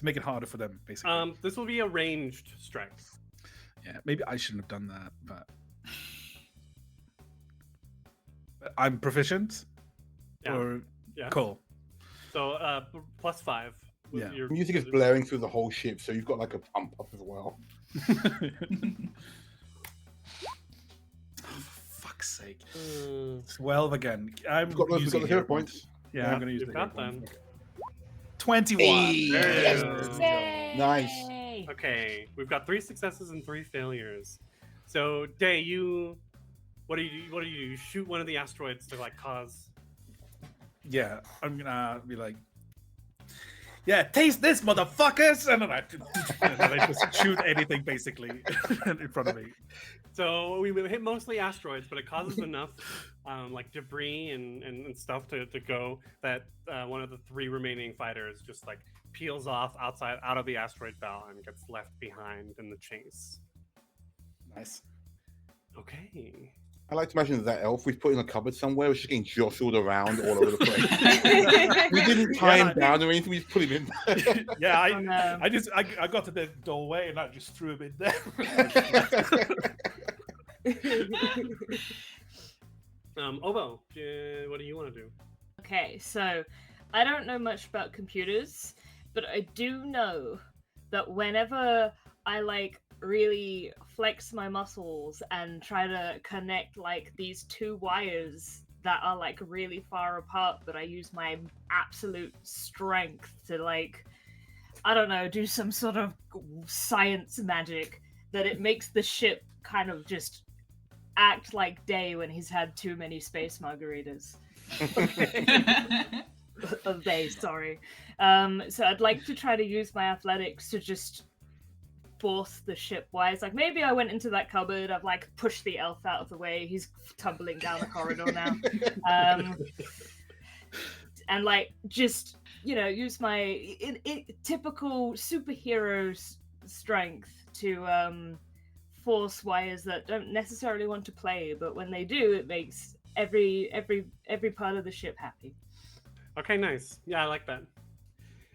make it harder for them basically. This will be a ranged strike. Yeah, maybe I shouldn't have done that, but I'm proficient. Yeah. Or Yeah. cool. So +5. with Yeah. your- Music is blaring through the whole ship, so you've got like a pump up as well. Oh, for fuck's sake. 12 Uh, again. I'm We've got the using hero points. Yeah, Yeah, I'm gonna use you've the got hero them. points. 21. Hey, There yes. you go. Nice. Yay! Okay, we've got 3 successes and 3 failures. So, Day, what do you do? You shoot one of the asteroids to like cause? Yeah, I'm gonna be like, yeah, taste this, motherfuckers! And then I just shoot anything basically in front of me. So we will hit mostly asteroids, but it causes enough like debris and stuff to go that one of the 3 remaining fighters just like peels off out of the asteroid belt and gets left behind in the chase. Nice. Okay. I like to imagine that elf we've put in a cupboard somewhere was just getting jostled around all over the place. We didn't tie him down or anything, we just put him in there. Yeah, Oh, no. I got to the doorway and I just threw him in there. Obo, what do you want to do? Okay, so I don't know much about computers, but I do know that whenever I like really flex my muscles and try to connect like these 2 wires that are like really far apart, but I use my absolute strength to like, I don't know, do some sort of science magic, that it makes the ship kind of just act like Day when he's had too many space margaritas. Of Day, sorry. So I'd like to try to use my athletics to just force the ship wise. Like maybe I went into that cupboard, I've like pushed the elf out of the way, he's tumbling down the corridor now. And like just, you know, use my typical superhero strength to force wires that don't necessarily want to play, but when they do, it makes every part of the ship happy. Okay, nice. Yeah, I like that.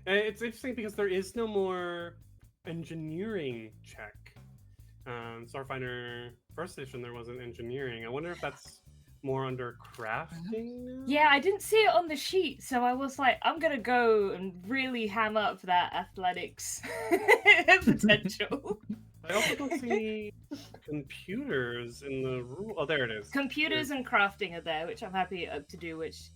It's interesting because there is no more engineering check. Starfinder First Edition, there wasn't engineering. I wonder if that's more under crafting now? Yeah, I didn't see it on the sheet, so I was like, I'm gonna go and really ham up that athletics potential. I also don't see computers in the rule. Oh, there it is. Computers and crafting are there, which I'm happy to do. Which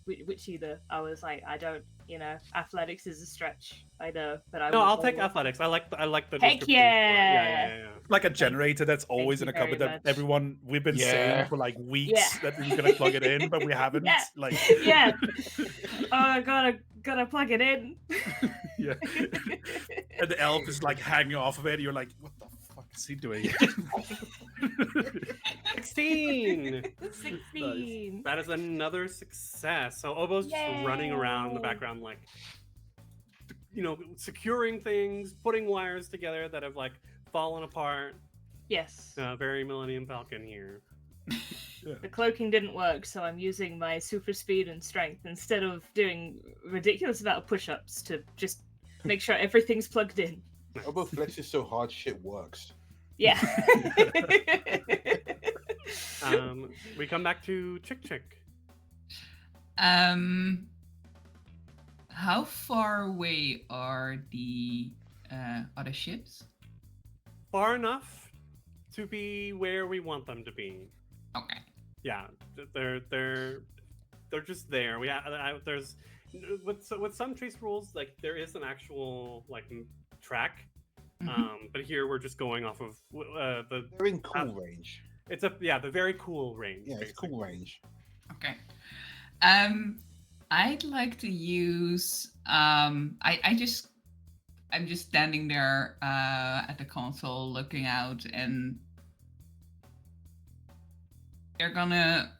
either I was like, I don't, you know, athletics is a stretch. I know, but I No, will I'll take go- athletics. I like the Heck description for it. yeah! Like a generator that's always you in a cupboard very that much. everyone we've been Yeah. saying for like weeks that we were gonna plug it in, but we haven't. Yeah. Like Yeah. Oh, I gotta plug it in. yeah. And the elf is like hanging off of it. You're like, what the fuck is he doing? 16. 16. That is another success. So Obo's just running around in the Yay. background, like, you know, securing things, putting wires together that have like fallen apart. Yes. Very Millennium Falcon here. The cloaking didn't work, so I'm using my super speed and strength instead of doing ridiculous amount of push-ups to just make sure everything's plugged in. Obo flexes so hard shit works. Yeah. We come back to Chick. How far away are the other ships? Far enough to be where we want them to be. Okay. Yeah, they're just there. There's with some chase rules, like there is an actual like track, but here we're just going off of the. They're in cool range. It's the very cool range. Yeah, it's basically. cool range. Okay. I'd like to use I'm just standing there at the console looking out, and they're gonna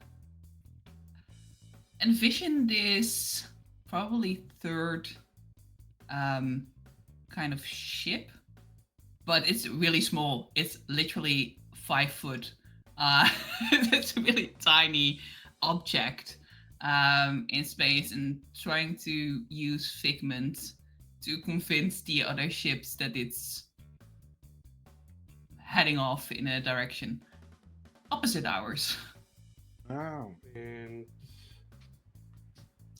envision this probably third kind of ship, but it's really small. It's literally 5 foot. It's a really tiny object in space, and trying to use Figment to convince the other ships that it's heading off in a direction opposite ours. Wow. And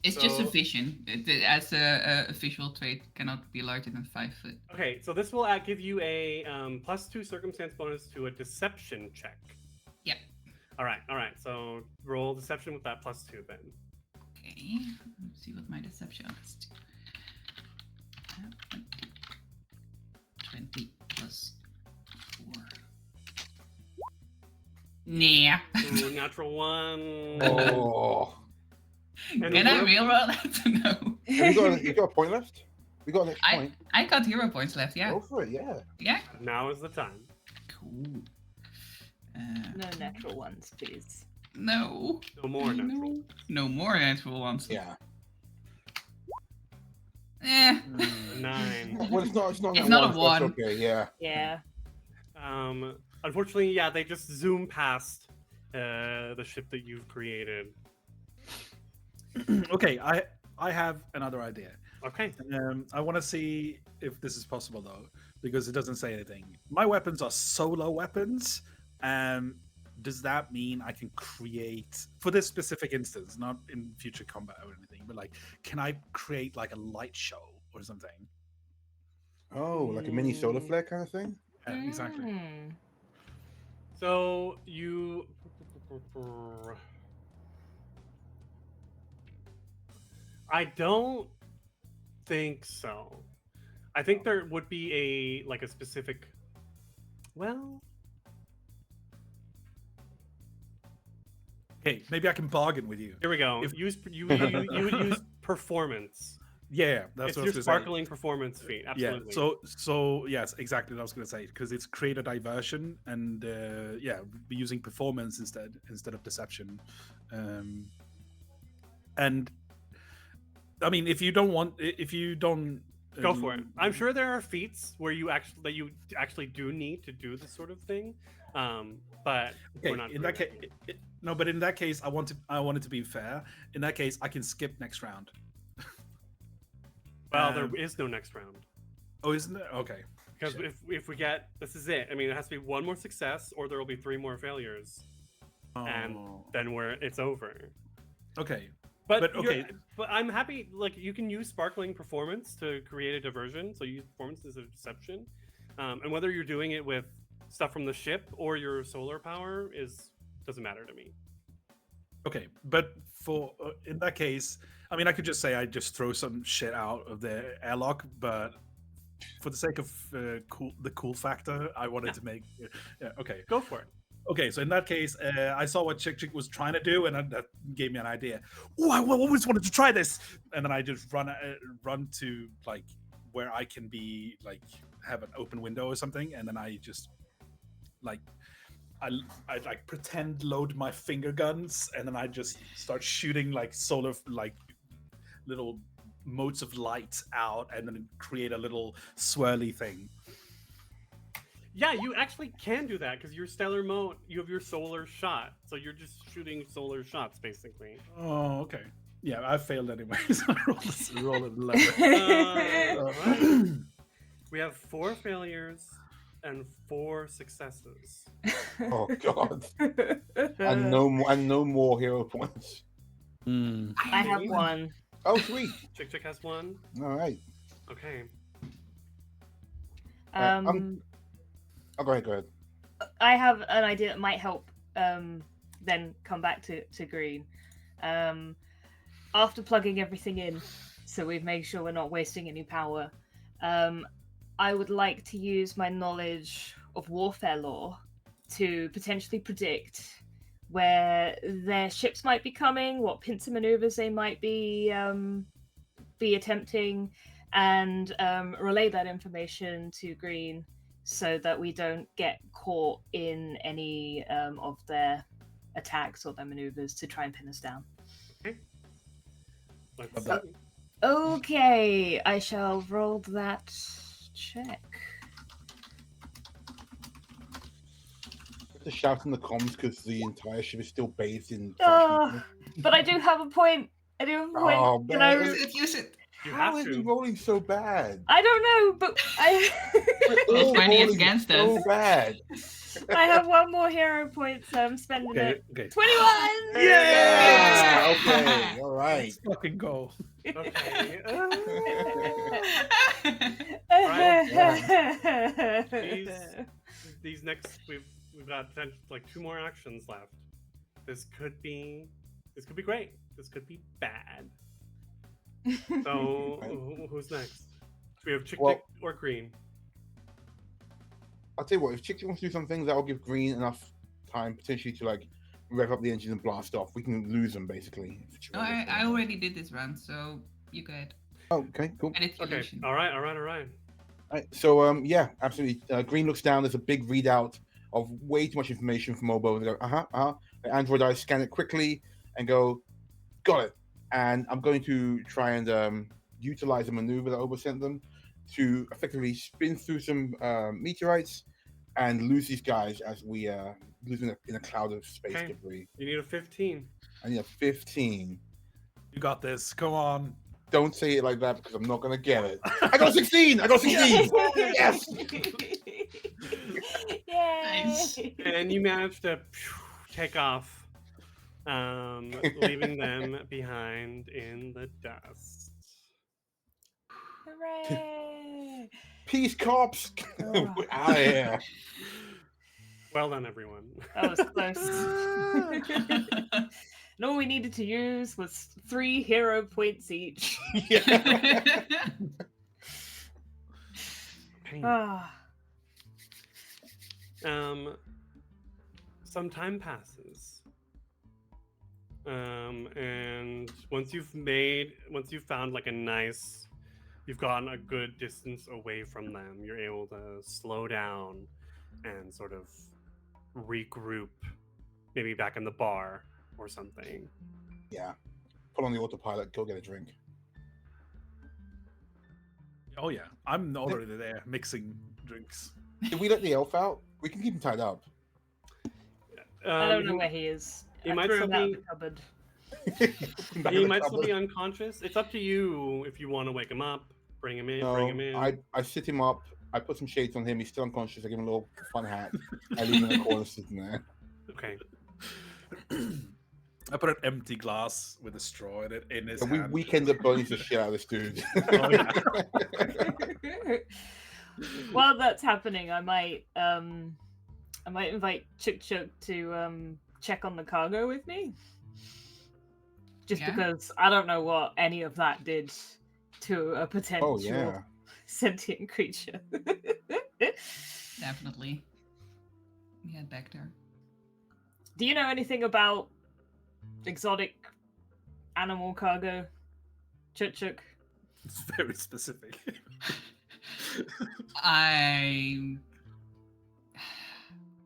It's just a So- vision. As a visual trait, cannot be larger than 5 foot. okay, so this will give you a +2 circumstance bonus to a deception check. Yeah. All right. So roll deception with that +2 then. Okay, let's see what my deception is. 20 plus 4. Nah. Ooh, natural 1. Oh. And Can I what- reroll that? No. You got a point left? We got an extra point. I got 0 points left, yeah. Go for it, yeah. Yeah. Now is the time. Cool. No natural ones, please. No. No more natural. No more natural ones. Yeah. Eh. 9. Well, it's not. It's not. It's that not a so it's one. Okay. Yeah. Yeah. Unfortunately, yeah, they just zoom past the ship that you've created. Okay, I have another idea. Okay. I want to see if this is possible though, because it doesn't say anything. My weapons are solo weapons. Does that mean I can create, for this specific instance, not in future combat or anything, but like, can I create like a light show or something? Oh, like a mini solar flare kind of thing. Yeah, exactly. Mm. So you. I don't think so. I think there would be a specific. Well, Okay, maybe I can bargain with you. here we go. If- You would use performance. Yeah, that's It's what I your was gonna say. sparkling performance feat. Absolutely. Yeah, so yes, exactly what I was going to say, because it's create a diversion and be using performance instead of deception. And I mean, if you don't Go for it. I'm sure there are feats where you actually do need to do this sort of thing, but we're not. Okay, in that doing case, it. no, but in that case, I want it to be fair. In that case, I can skip next round. Well, there is no next round Oh, isn't it? Okay. because Shit. if we get this is it. I mean, it has to be one more success, or there will be 3 more failures, and Oh, then it's over. okay. But But, you're- okay. but I'm happy. Like you can use sparkling performance to create a diversion. So you use performance as a deception, and whether you're doing it with stuff from the ship or your solar power doesn't matter to me. Okay, but for in that case, I mean, I could just say I just throw some shit out of the airlock, but for the sake of the cool factor, I wanted Yeah. to make. Yeah, okay. Go for it. Okay, so in that case, I saw what Chick was trying to do, and that gave me an idea. Oh, I always wanted to try this, and then I just run to like where I can be like have an open window or something, and then I just like I like pretend load my finger guns, and then I just start shooting like solar like little motes of light out, and then create a little swirly thing. Yeah, you actually can do that because your stellar mode, you have your solar shot, so you're just shooting solar shots basically. Oh, okay. Yeah, I failed anyway. So roll a lever. Alright. We have 4 failures and 4 successes. Oh God. And no more hero points. I have one. Oh, sweet. Chick has 1. All right. Okay. Oh, go ahead. I have an idea that might help then come back to green. After plugging everything in, so we've made sure we're not wasting any power, I would like to use my knowledge of warfare lore to potentially predict where their ships might be coming, what pincer maneuvers they might be attempting, and relay that information to green, so that we don't get caught in any of their attacks or their maneuvers to try and pin us down. Let's Love see. Okay, I shall roll that check. To shout in the comms because the entire ship is still bathed in. Oh, but I do have a point. I do have a point. Oh, Can man. I- Use it. You How have is he to. rolling so bad? I don't know, but I We're all 20 is rolling against so us. bad. I have one more hero point, so I'm spending Okay, it. okay. 21! Yeah. Yeah. Okay. All right. Let's fucking go. Okay. These next we've got like 2 more actions left. This could be great. This could be bad. So who's next? We have Chick Well- Dick or Green. I'll tell you what. If Chick wants to do something, that'll give Green enough time potentially to like rev up the engine and blast off. We can lose them basically. No, I already did this round, so you go ahead. Oh, okay, cool. Edit Okay. illusion. All right. Right, so yeah, absolutely. Green looks down. There's a big readout of way too much information from Obo, and they go, The android eyes scan it quickly and go, got it. And I'm going to try and utilize a maneuver that Obo sent them to effectively spin through some meteorites and lose these guys as we lose in a cloud of space Okay. debris. You need a 15. I need a 15. You got this. Come on. Don't say it like that because I'm not gonna get it. I got a 16. I got a 16. Yes. Nice. Yay! And you managed to take off, leaving them behind in the dust. Hooray! Peace, cops. Oh. We're out of here. Well done, everyone. That was close. And all we needed to use was 3 hero points each. Yeah. Okay. Ah. Some time passes. And once you've found like you've gotten a good distance away from them, you're able to slow down and sort of regroup, maybe back in the bar or something. Yeah. Put on the autopilot. Go get a drink. Oh yeah, I'm already there mixing drinks. Did we let the elf out? We can keep him tied up. I don't know where he is. he I might threw still him out of be- the cupboard. Back He in the might still be cupboard. unconscious. It's up to you if you want to wake him up, bring him in, bring him in. I sit him up. I put some shades on him. He's still unconscious. I give him a little fun hat. I leave him in the corner sitting there. Okay. I put an empty glass with a straw in it in his And we hand. weekend up burning the shit out of this dude. Oh, yeah. While that's happening, I might invite Chuk Chuk to check on the cargo with me. Just Yeah. because I don't know what any of that did to a potential Oh yeah. sentient creature. Definitely. We head back there. Do you know anything about exotic animal cargo, Chuk Chuk? It's very specific.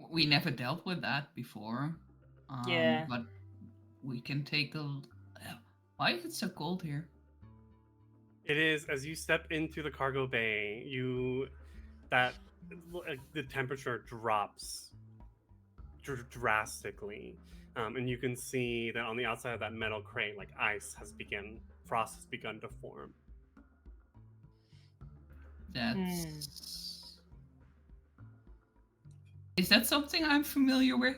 We never dealt with that before. Yeah. But we can take a. Why is it so cold here? It is as you step into the cargo bay, the temperature drops drastically, and you can see that on the outside of that metal crate, like frost has begun to form. That's. Is that something I'm familiar with?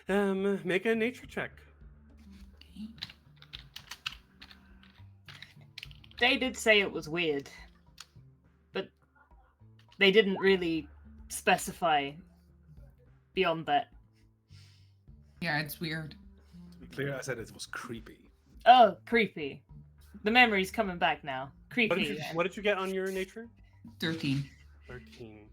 Make a nature check. Okay. They did say it was weird, but they didn't really specify beyond that. Yeah, it's weird. To be clear, I said it was creepy. Oh, creepy. The memory's coming back now. What Creepy. did you get on your nature? 13. 13.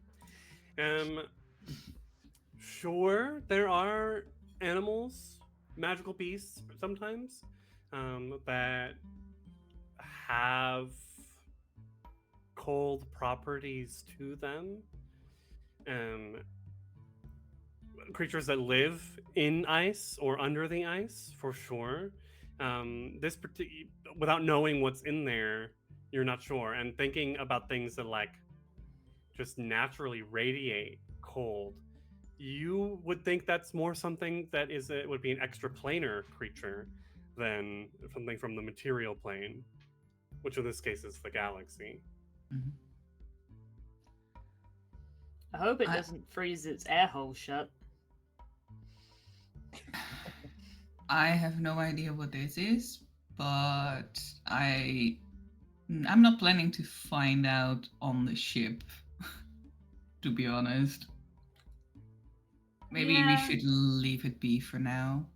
Sure, there are animals, magical beasts sometimes, that have cold properties to them. creatures that live in ice or under the ice, for sure. Without knowing what's in there, you're not sure. And thinking about things that like just naturally radiate cold, you would think that's more something that would be an extraplanar creature than something from the material plane, which in this case is the galaxy. Mhm. I hope it I- doesn't freeze its air hole shut. I have no idea what this is, but I'm not planning to find out on the ship, to be honest. Maybe we Yeah. should leave it be for now.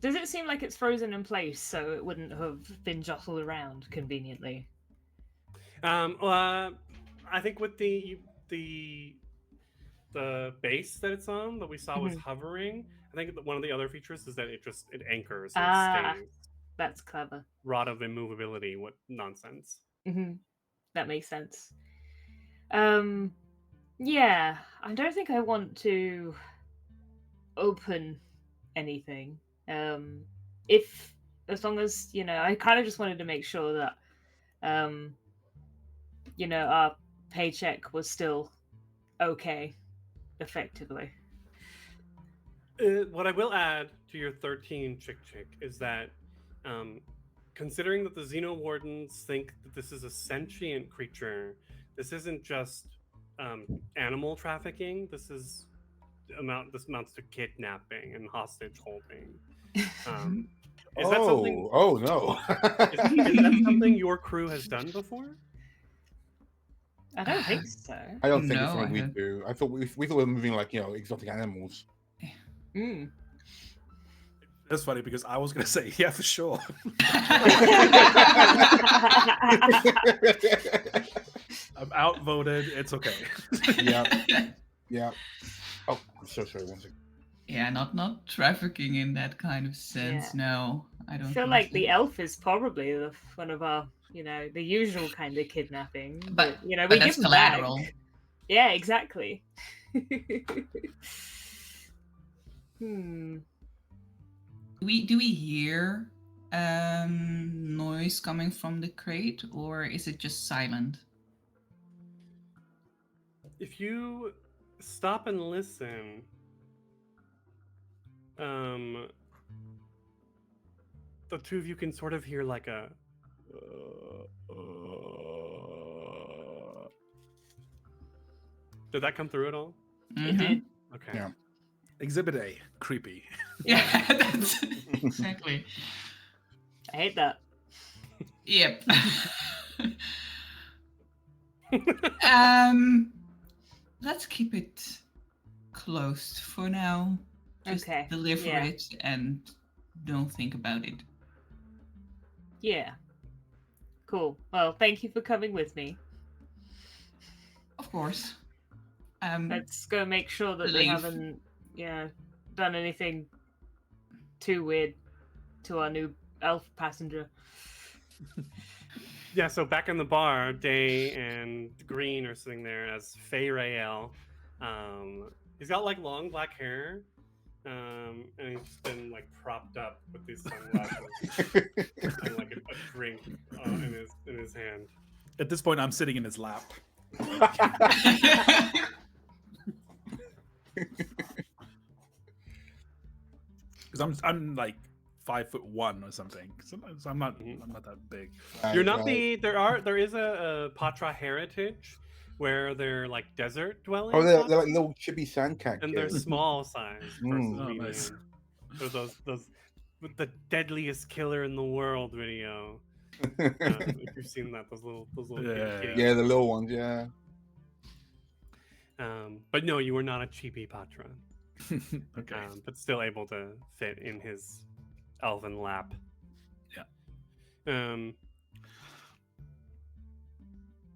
Does it seem like it's frozen in place so it wouldn't have been jostled around conveniently? I think with the base that it's on that we saw was hovering. I think one of the other features is that it anchors and Ah. stays. That's clever. Rod of immovability. What nonsense. That makes sense. Yeah, I don't think I want to open anything. If as long as I kind of just wanted to make sure that our paycheck was still okay, effectively. What I will add to your 13 chick is that considering that the Xenowardens think that this is a sentient creature, this isn't just animal trafficking. This amounts to kidnapping and hostage holding. Is that something? Oh no! Is that something your crew has done before? I don't think so. I don't think it's No, something we I do. I thought we thought we were moving like exotic animals. That's funny because I was gonna say yeah for sure. I'm outvoted. It's okay. Yeah. Oh, I'm so sorry. One second. Yeah, not trafficking in that kind of sense. Yeah. No, I don't. I feel think like so. the elf is probably one of our, the usual kind of kidnapping. But we but give that's them back. collateral. Yeah, exactly. Do we hear noise coming from the crate, or is it just silent? If you stop and listen, the two of you can sort of hear like a did that come through at all? It did. Okay. Yeah. Exhibit A, creepy. Yeah, that's exactly. I hate that. Yep. Let's keep it closed for now. Just Okay, deliver yeah. it and don't think about it. Yeah. Cool. Well, thank you for coming with me. Of course. Let's go make sure that they Leave. haven't, done anything too weird to our new elf passenger. Yeah, so back in the bar, Day and Green are sitting there as Faye Rael. He's got like long black hair, and he's just been like propped up with these sunglasses and like a drink in his hand. At this point, I'm sitting in his lap. Because I'm like 5'1" or something. So I'm not that big. You're not there is a Patra heritage where they're like desert dwellings. Oh, they're like little chibi sand cactus. And they're small size versus Oh, medium. nice. So those with the deadliest killer in the world video. If you've seen that, those little kitties. Yeah, the little ones. Yeah. But no, you were not a chibi Patra. Okay. But still able to fit in his elven lap. Yeah.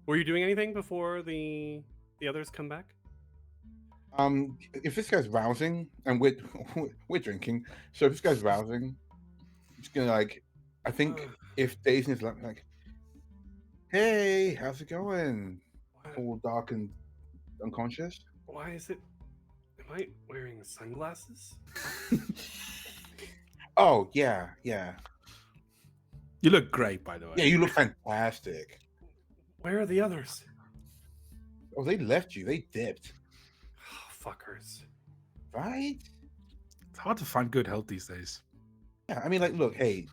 Were you doing anything before the others come back? If this guy's rousing and we're drinking, so if this guy's rousing, I'm just gonna I think if Daisy is like, hey, how's it going? All dark and unconscious. Why is it Am I wearing sunglasses? Oh yeah, yeah, You look great, by the way. yeah. You look fantastic. Where are the others? Oh, they left you. They dipped, Fuckers. right? It's hard to find good health these days. Yeah. I mean, like, look, hey,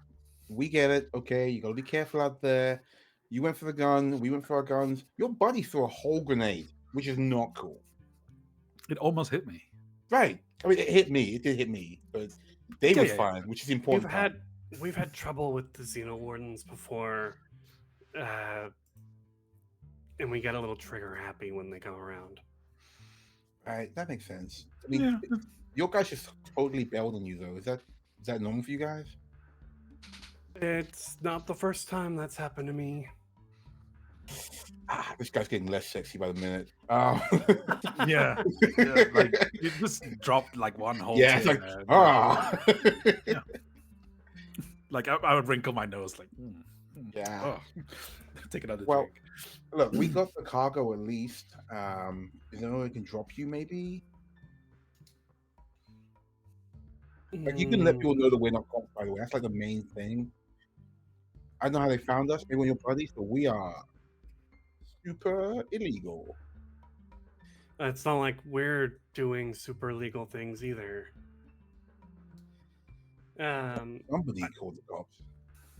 we get it. Okay, you gotta be careful out there. You went for the gun. We went for our guns. Your buddy threw a whole grenade, which is not cool. It almost hit me. Right. I mean, it hit me. It did hit me, but they Yeah, were yeah, fine, which is the important. We've had trouble with the Xenowardens before, and we get a little trigger happy when they come around. Right, that makes sense. I mean, Yeah. your guys just totally bailed on you, though. Is that normal for you guys? It's not the first time that's happened to me. This guy's getting less sexy by the minute. Yeah. Yeah, like it just dropped like one whole. Yeah, it's tear, like, man. yeah. Like I would wrinkle my nose, like, Yeah. oh. Take another Well, drink. look, we got the cargo at least. Is there no way we can drop you, maybe? Like, you can let people know that we're not cops, by the way. That's like the main thing. I don't know how they found us. Maybe when your buddies, but we are super illegal. It's not like we're doing super legal things either. Somebody called the cops.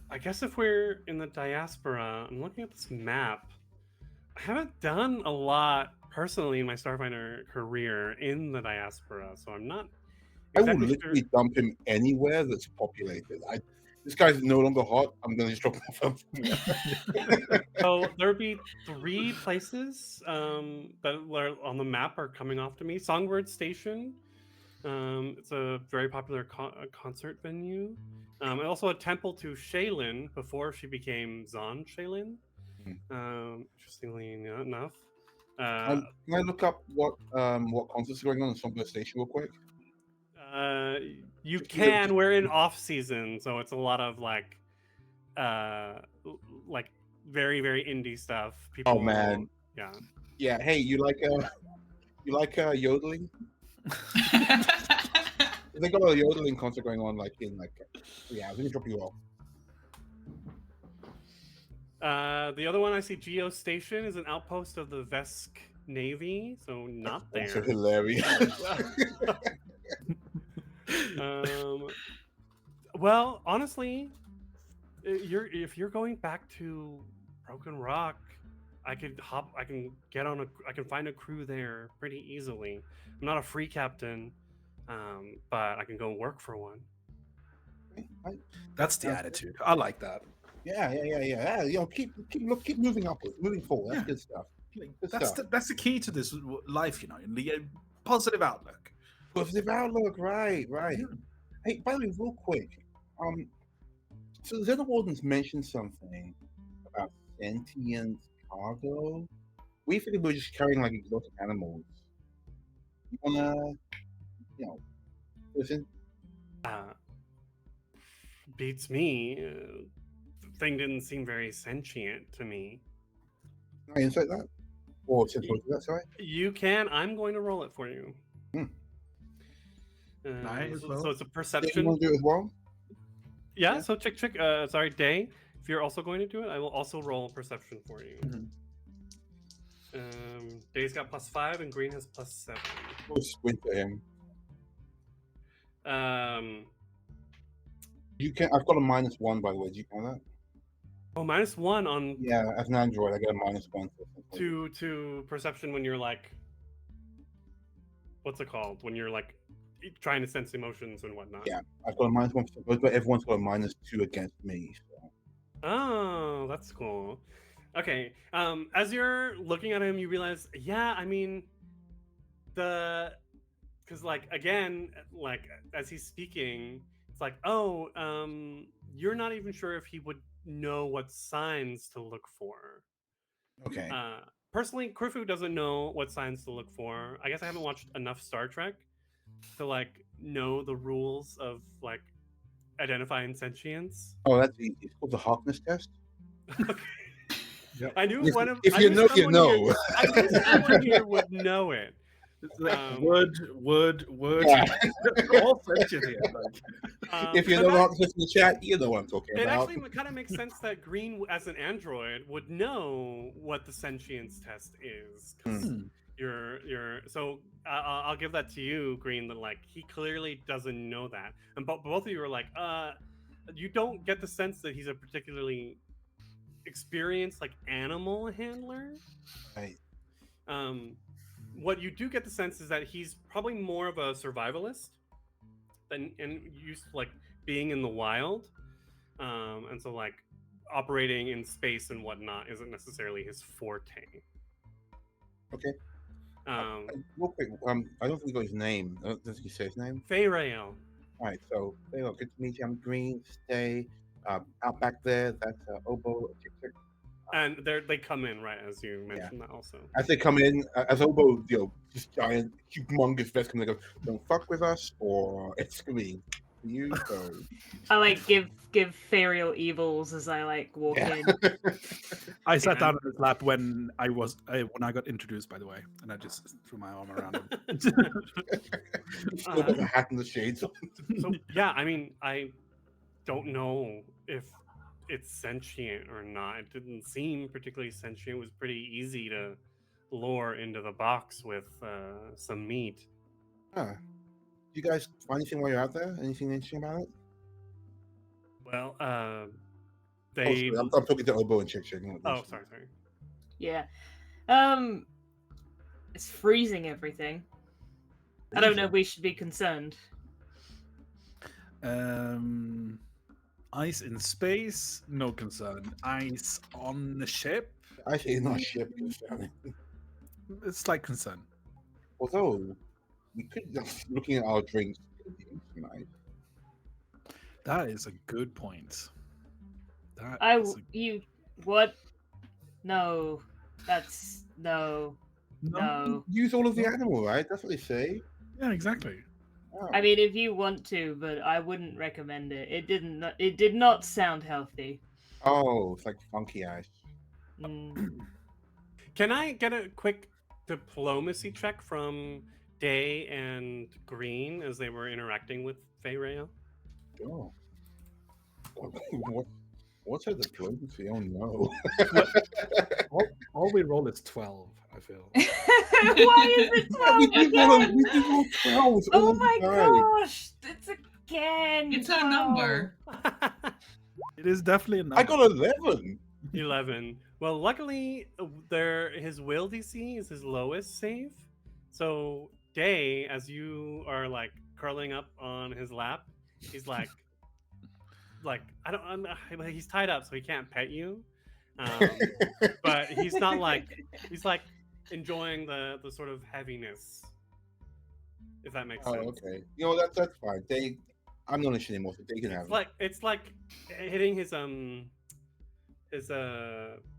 I guess if we're in the Diaspora, I'm looking at this map. I haven't done a lot personally in my Starfinder career in the Diaspora, so I'm not I will exactly literally sure. dump him anywhere that's populated. This guy's no longer hot. I'm gonna just drop him. So there would be 3 places that are on the map are coming off to me. Songbird Station. It's a very popular concert venue. And also a temple to Shaylin before she became Zon Shaylin. Interestingly enough. Can I look up what concerts are going on in Songbird Station real quick? You can. We're in off season, so it's a lot of like very very indie stuff. People. Oh man. Yeah. Yeah. Hey, you like yodeling? They got a yodeling concert going on like in 3 hours. Let me drop you off. The other one I see, Geostation, is an outpost of the Vesk Navy, so not That's there. hilarious. Well, honestly, if you're going back to Broken Rock, I can find a crew there pretty easily. I'm not a free captain, but I can go work for one. That's the attitude. I like that. Yeah. You know, keep moving upwards, moving forward. That's good stuff. That's the key to this life, you know, the positive outlook. Positive outlook, right. Yeah. Hey, by the way, real quick, so Xenowardens mentioned something about sentient cargo. We figured we were just carrying like exotic animals. You wanna, listen? Beats me. The thing didn't seem very sentient to me. Can I insert that? Or simply that, sorry? You can. I'm going to roll it for you. Nice. So it's a You perception. want to do it as well? Yeah. So check. Sorry, Day. If you're also going to do it, I will also roll perception for you. Day's got +5 and Green has +7. We'll squint at him. You can. I've got a -1, by the way. Do you count that? Oh, -1 on Yeah, as an android, I get a -1. to perception when you're like, what's it called? When you're like trying to sense emotions and whatnot. Yeah, I've got a -1 for both, but everyone's got a -2 against me. So. Oh, that's cool. Okay. As you're looking at him, you realize, yeah, I mean, because like again, like as he's speaking, it's like, oh, you're not even sure if he would know what signs to look for. Okay. Personally, Chrifu doesn't know what signs to look for. I guess I haven't watched enough Star Trek to like know the rules of like identifying sentience. Oh, that's easy. It's called the Harkness test. I knew If- one of. if I you knew know, you someone know. Here, I knew someone here would know it. It's like Um, wood. Yeah. All sentient here. Like. If you but know that- what in the chat, you know what I'm talking it about. actually kind of makes sense that Green, as an android, would know what the sentience test is. 'Cause Hmm. so I'll give that to you, Green. That like he clearly doesn't know that, and both of you are like, you don't get the sense that he's a particularly experienced like animal handler. Right. What you do get the sense is that he's probably more of a survivalist than and used to like being in the wild, and so like operating in space and whatnot isn't necessarily his forte. Okay. Um, Real quick, I don't think we got his name. Does he say his name? Feyrael. All right. So, good to meet you. I'm Green. Stay out back there. That's Obo. And they come in right as you mentioned that also. As they come in, as Obo, this giant, humongous vest comes in and goes, "Don't fuck with us, or it's gonna be you." So I like give Ferial evils as I like walk in. I sat Yeah. down in his lap when I got introduced, by the way, and I just threw my arm around him. still got the hat and the shades on. So yeah, I mean, I don't know if it's sentient or not. It didn't seem particularly sentient. It was pretty easy to lure into the box with some meat. Ah. You guys find anything while you're out there? Anything interesting about it? Well, Oh, they. sorry, I'm talking to Obo and Chick. Oh, sorry. Yeah. It's freezing everything. I don't know if we should be concerned. Ice in space, no concern. Ice on the ship, I say not ship concerning. it's slight concern. Although we could looking at our drinks tonight. That is a good point. That I is you what? No, that's no. No. Use all of the animal, right? That's what they say. Yeah, exactly. Oh. I mean, if you want to, but I wouldn't recommend it. It did not sound healthy. Oh, it's like funky ice. Mm. Can I get a quick diplomacy check from Day and Green as they were interacting with Feyrael? Oh. What's her diplomacy? Oh no. All we roll is 12, I feel. Why is it 12 again? We do roll 12s Oh all my the time. gosh! It's again. It's a number. It is definitely a number. I got 11. 11. Well, luckily, his will DC is his lowest save. So, Day, as you are like curling up on his lap, he's like, he's tied up, so he can't pet you. But he's not like, he's like enjoying the sort of heaviness, if that makes Oh, sense. okay. That's fine. I'm not interested anymore, so they can have it. It's like hitting his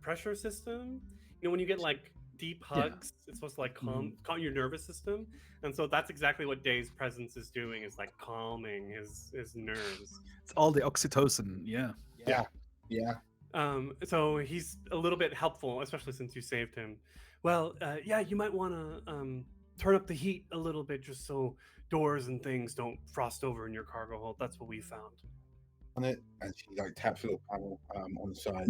pressure system. You know, when you get like deep hugs, it's supposed to like calm your nervous system, and so that's exactly what Day's presence is doing, is like calming his nerves. It's all the oxytocin, yeah. Yeah. So he's a little bit helpful, especially since you saved him. Well, yeah, you might want to turn up the heat a little bit just so doors and things don't frost over in your cargo hold. That's what we found. On it, and she like taps a little panel on the side,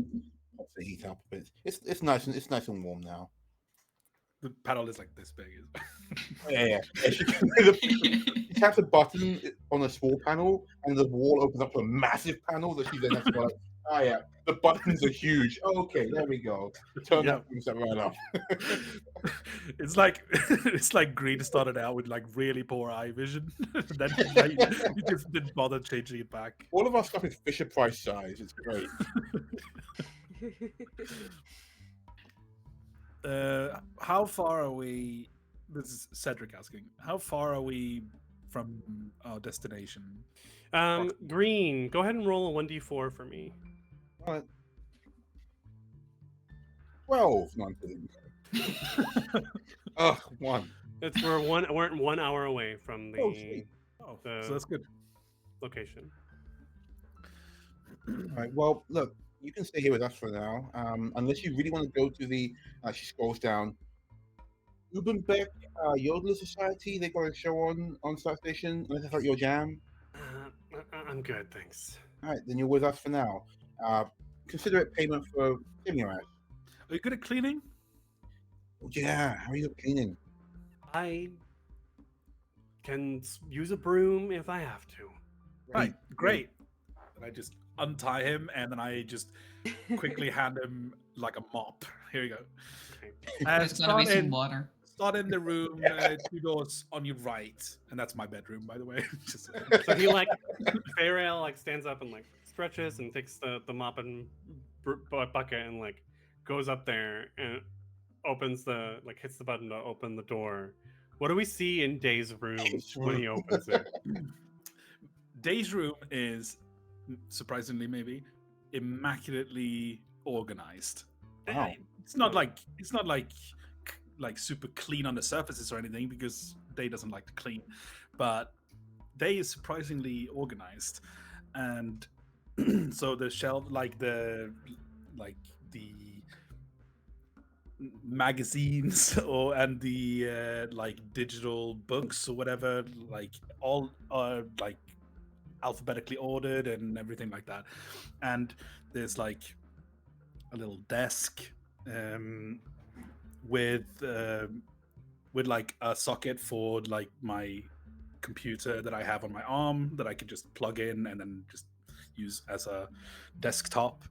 pops the heat up a bit. It's nice and warm now. The panel is like this big. Yeah. She taps a button on a small panel, and the wall opens up to a massive panel that she then has to go like, oh yeah, the buttons are huge. Oh, okay, there we go. Turn that right off. It's like Green started out with like really poor eye vision, and then you just didn't bother changing it back. All of our stuff is Fisher Price size. It's great. How far are we? This is Cedric asking. How far are we from our destination? Green, go ahead and roll a 1d4 for me. All right. 12. No, I'm kidding. Ugh, 1. We're 1 hour away from the sweet. Oh, the so that's good. location. All right. Well, look, you can stay here with us for now, unless you really want to go to the. She scrolls down. Ubenbeck Yodeler Society. They got a show on Star Station. Unless that's like your jam. I'm good, thanks. All right, then you're with us for now. Consider it payment for saving your ass. Are you good at cleaning? Yeah, how are you cleaning? I can use a broom if I have to. Right, great. And I just untie him, and then I just quickly hand him like a mop. Here you go. Okay. There's gonna be some water. Start in the room, 2 doors on your right, and that's my bedroom, by the way. Just, So he like Feyrail like stands up and like stretches and takes the mop and bucket and like goes up there and opens the like hits the button to open the door. What do we see in Day's room when he opens it? Day's room is, surprisingly maybe, immaculately organized. Wow. It's not like super clean on the surfaces or anything, because Day doesn't like to clean, but Day is surprisingly organized. And so the shelf, like the magazines and the like digital books or whatever, like all are like alphabetically ordered and everything like that. And there's like a little desk with like a socket for like my computer that I have on my arm that I could just plug in and then just use as a desktop.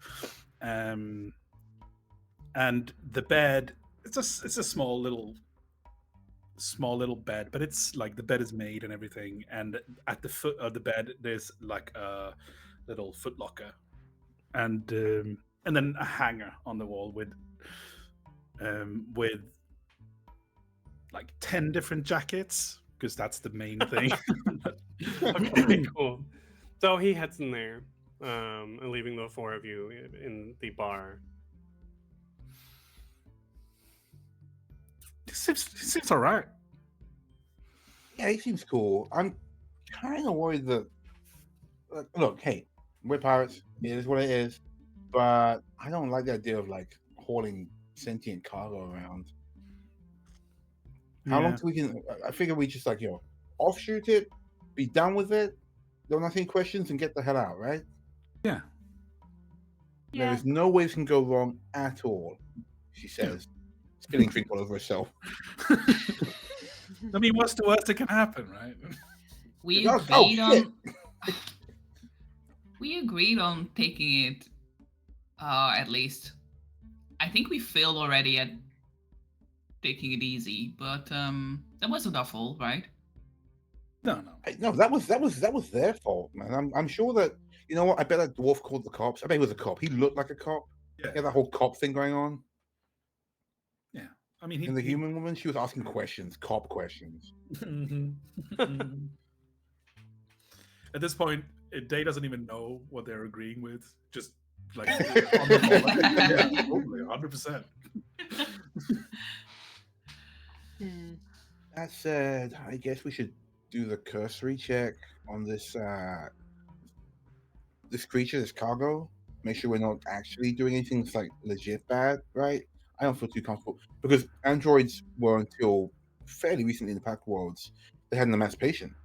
And the bed, it's a small little bed, but it's like the bed is made and everything. And at the foot of the bed, there's like a little foot locker, and then a hanger on the wall with like 10 different jackets, because that's the main thing. Okay, cool. So he heads in there, and leaving the four of you in the bar. It seems all right. Yeah, he seems cool. I'm kind of worried that. Look, hey, we're pirates. It is what it is. But I don't like the idea of like hauling sentient cargo around. How long till we can? I figure we just like offshoot it, be done with it, don't ask any questions, and get the hell out, right? Yeah. There is no way this can go wrong at all. She says, spilling drink all over herself. I mean, what's the worst that can happen, right? We Oh, agreed shit. on. We agreed on taking it. At least, I think we failed already at taking it easy, but that wasn't our fault, right? No. No, that was their fault, man. I'm sure that you know what. I bet that dwarf called the cops. I bet he was a cop. He looked like a cop. Yeah. He had that whole cop thing going on. Yeah. I mean, And the human woman, she was asking questions, cop questions. At this point, Day doesn't even know what they're agreeing with. Just like on the phone, like, yeah, totally, 100%. That said, I guess we should do the cursory check on this this creature, this cargo. Make sure we're not actually doing anything that's like legit bad, right? I don't feel too comfortable because androids were until fairly recently in the Pact Worlds, they had an emancipation.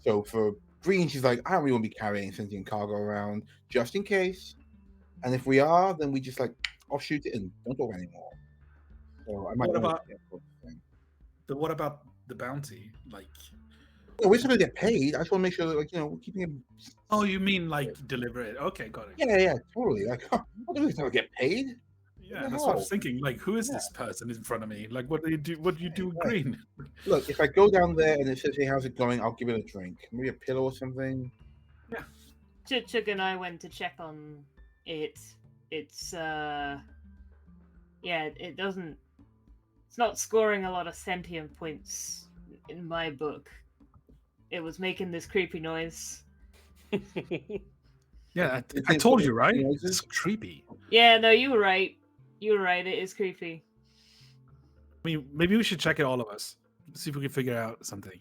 So for Green, she's like, I don't really want to be carrying sentient cargo around just in case. And if we are, then we just like offshoot it and don't talk anymore. So I might. What about the bounty? Like, we're still gonna get paid. I just want to make sure that we're keeping it. Oh, you mean like deliver it? Okay, got it. Yeah, totally. Like, what do we still get paid? Yeah, that's what I was thinking. Like, who is this person in front of me? Like, what do you do? What do you do with Green? Look, if I go down there and it says, "Hey, how's it going?" I'll give it a drink, maybe a pillow or something. Yeah. Chug and I went to check on it. It's it doesn't. It's not scoring a lot of sentient points in my book. It was making this creepy noise. Yeah, I told you, right? It's creepy. Yeah, no, you were right. You were right. It is creepy. I mean, maybe we should check it, all of us. See if we can figure out something.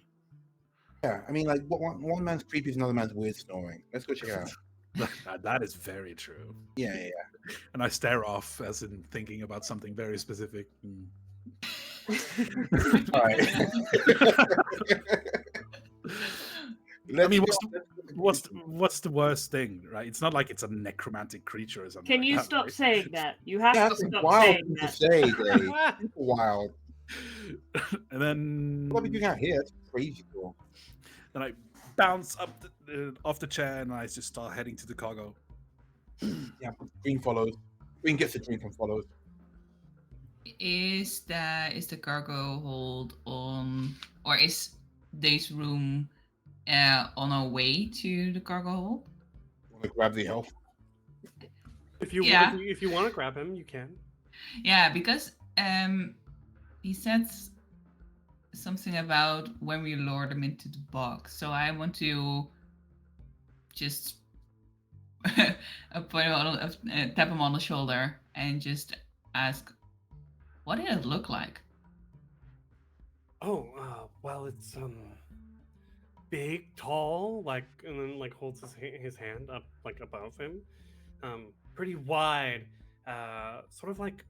Yeah, I mean, like, one man's creepy is another man's weird snoring. Let's go check it out. That is very true. Yeah. And I stare off, as in thinking about something very specific. All right. I mean, what's the worst thing, right? It's not like it's a necromantic creature or something. Can like you that, stop right? saying that? You have That's to a stop wild saying thing to that. say, Dave. Super wild. And then What are we doing out here? That's crazy cool. Then I bounce up off the chair and I just start heading to the cargo. Yeah, Green follows. Green gets a drink and follows. Is the cargo hold on, or is this room on our way to the cargo hold? Want to grab the elf? If you Yeah. if you want to grab him, you can. Yeah, because he said something about when we lure them into the box. So I want to just tap him on the shoulder and just ask, what did it look like? Oh, well, it's big, tall, like, and then like holds his hand up like above him, pretty wide, sort of like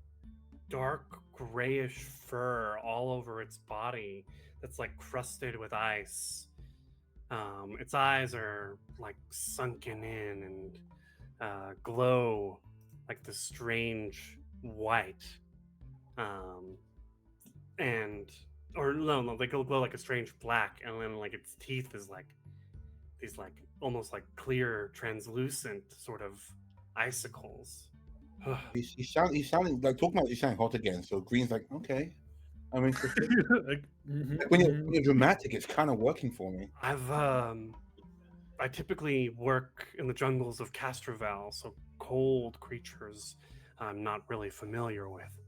dark grayish fur all over its body that's like crusted with ice. Its eyes are like sunken in and glow like this strange white. And or no, they glow like a strange black, and then like its teeth is like these like almost like clear, translucent sort of icicles. He's sounding like talking about he's sounding hot again. So Green's like, okay. I mean, Like, like when you're dramatic, it's kind of working for me. I typically work in the jungles of Castroval, so cold creatures I'm not really familiar with.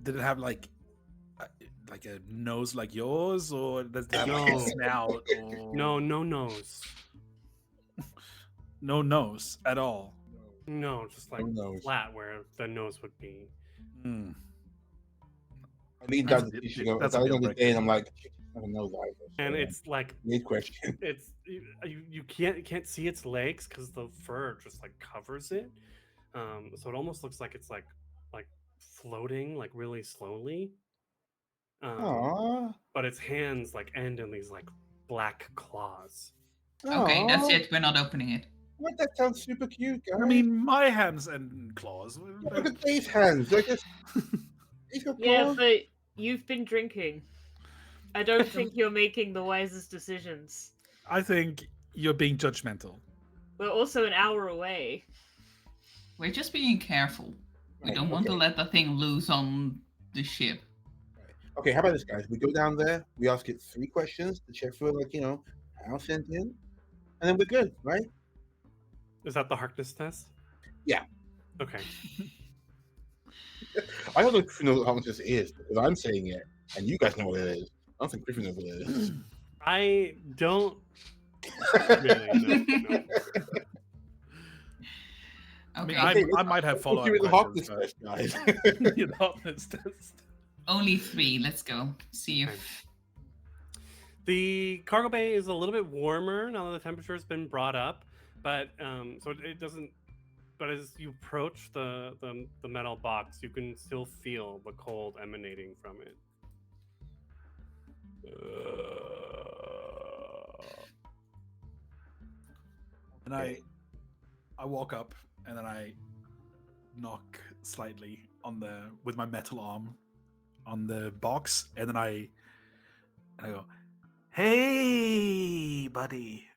Did it have like a nose like yours, or does it have like No. a snout? Or... No nose. No nose at all. No, just like No nose. flat where the nose would be. Hmm. I mean, That's that's a the issue. deal- At that's the a end deal of the breaker. day, and I'm like, I don't know why. And it's like weird question. it's you can't see its legs because the fur just like covers it. So it almost looks like it's like floating like really slowly. Aww. But its hands like end in these like black claws. Okay, that's Aw. it. We're not opening it. What? That sounds super cute, guys. I mean, my hands and claws. Yeah, look at Dave's hands. Like this. He's got Yeah, claws. but you've been drinking. I don't think you're making the wisest decisions. I think you're being judgmental. We're also an hour away. We're just being careful. We Right, don't want to okay. let the thing loose on the ship. Okay, how about this, guys? We go down there, we ask it 3 questions to check for, like, how sent in, and then we're good, right? Is that the Harkness test? Yeah. Okay. I don't know if you know what this is, because I'm saying it, and you guys know what it is. I don't think Griffin knows what it is. I don't really know. I mean, Okay, I might have Let's followed do up the Harkness questions, test, guys. but the Harkness test. only 3. Let's go. See if Okay. The cargo bay is a little bit warmer now that the temperature has been brought up, but so it doesn't. But as you approach the metal box, you can still feel the cold emanating from it. And I walk up and then I knock slightly with my metal arm on the box, and then I go, "Hey, buddy,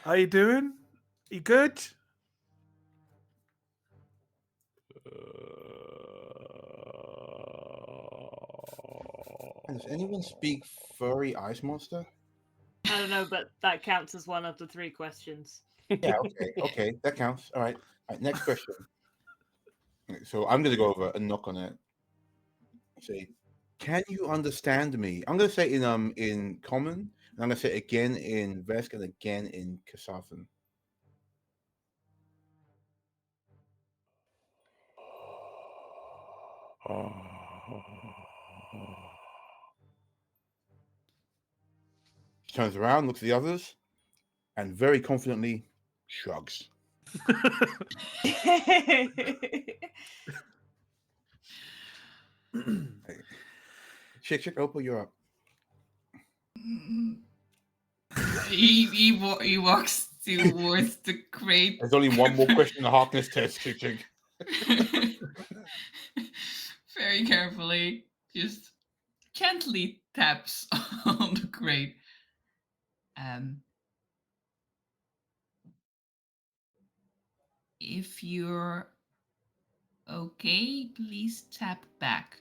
how you doing? You good?" Does anyone speak furry ice monster? I don't know, but that counts as one of the 3 questions. Yeah, okay, that counts. All right, next question. So I'm gonna go over and knock on it. Say, can you understand me? I'm gonna say in common, and I'm gonna say it again in Vesk and again in Kasathan. She turns around, looks at the others, and very confidently shrugs. Chick, Opal, you're up. He walks towards the crate. There's only one more question in the Harkness test, Chick. Very carefully, just gently taps on the crate. If you're okay, please tap back.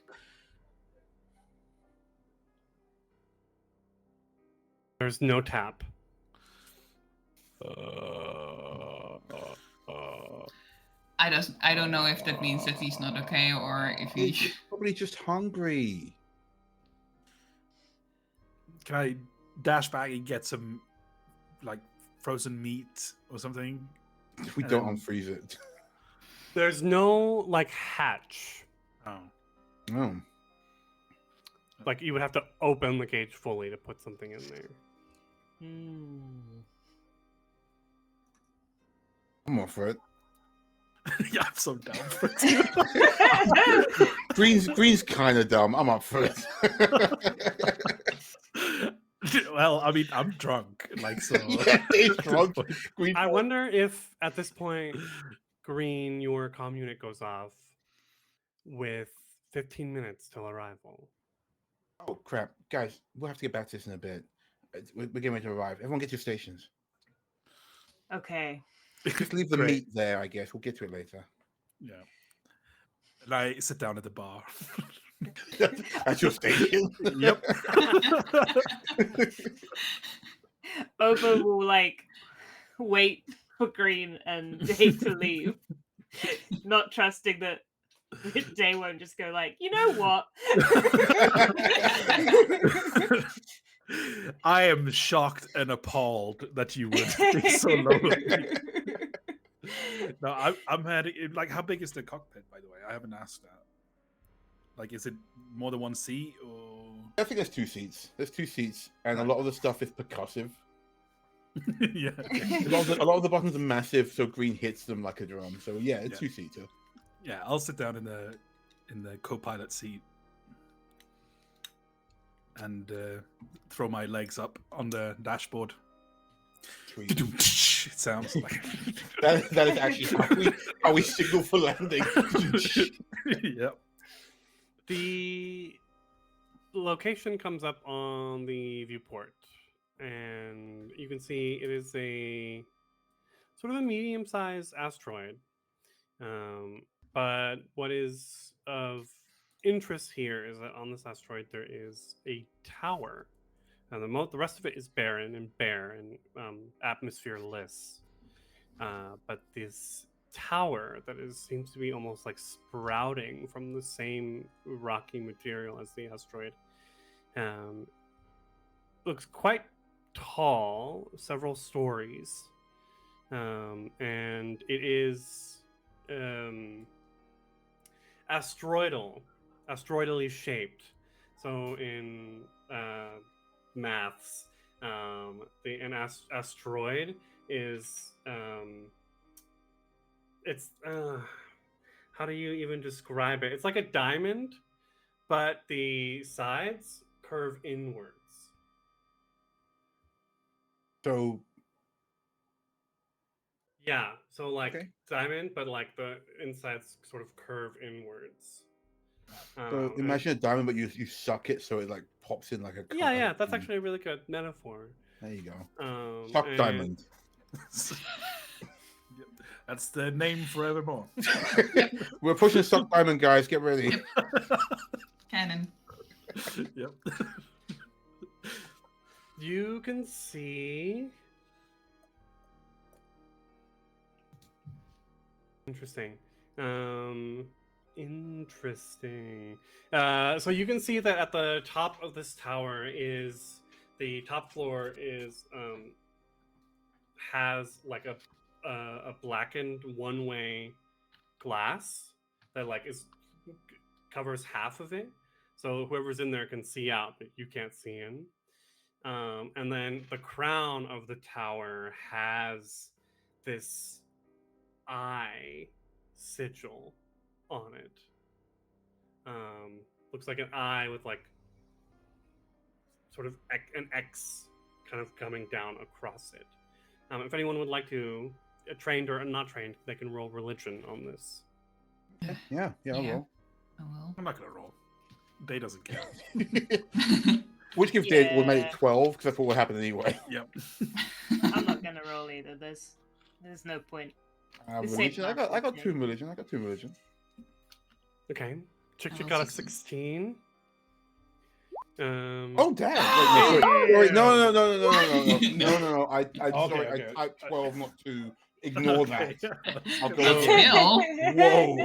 There's no tap. I don't know if that means that he's not okay or if He's he. probably just hungry. Can I dash back and get some like frozen meat or something? We don't unfreeze it. There's no like hatch. Oh. No. Like you would have to open the cage fully to put something in there. I'm off for it. Yeah, I'm so down for it. Green's kind of dumb. I'm up for it. Well, I mean, I'm drunk, like so. Yeah, he's drunk. Green. I wonder if at this point, Green, your comm unit goes off with 15 minutes till arrival. Oh crap, guys! We'll have to get back to this in a bit. We're getting ready to arrive. Everyone, get your stations. Okay. Just leave the Great. meat there. I guess we'll get to it later. Yeah. And I sit down at the bar. At your station. Yep. Obo will like wait for Green and Day to leave, not trusting that Day won't just go like, you know what? I am shocked and appalled that you would think so low. No, I'm heading. Like, how big is the cockpit, by the way? I haven't asked that. Like, is it more than one seat or? I think there's 2 seats. There's 2 seats, and a lot of the stuff is percussive. Yeah. A lot of the buttons are massive, so Green hits them like a drum. So yeah, it's 2-seater. Yeah, I'll sit down in the co-pilot seat and throw my legs up on the dashboard. Sweet. It sounds like that is actually how we signal for landing. Yep. The location comes up on the viewport, and you can see it is a sort of a medium-sized asteroid. But what is of interest here is that on this asteroid there is a tower, and the rest of it is barren and bare and atmosphere-less. But this tower that seems to be almost like sprouting from the same rocky material as the asteroid looks quite tall, several stories, and it is asteroidally shaped. So in maths, an asteroid is it's how do you even describe it? It's like a diamond, but the sides curve inwards. So Yeah, so like Okay. diamond, but like the insides sort of curve inwards. So imagine a diamond, but you suck it, so it like pops in like a. Yeah, that's actually a really good metaphor. There you go. Suck and- diamond. That's the name forevermore. We're pushing suck diamond, guys. Get ready. Cannon. Yep. You can see. Interesting. Interesting. So you can see that at the top of this tower is the top floor is has like a blackened one-way glass that like covers half of it, so whoever's in there can see out, but you can't see in. And then the crown of the tower has this eye sigil on it. looks like an eye with like sort of an X kind of coming down across it. If anyone would like to, trained or not trained, they can roll religion on this. Yeah, I Yeah. will. I will. I'm not gonna roll. Day doesn't count. Which gives Dave automatic Yeah. 12, because that's what will happen anyway. Yep. I'm not gonna roll either. There's no point. The same Religion. I got market, 2 religion. I got 2 religion. Okay. Chick Oh, got a 16. 16. Oh damn! Wait, no. I sorry, okay. I typed 12, not 2. Ignore that. I'll go Still. Whoa!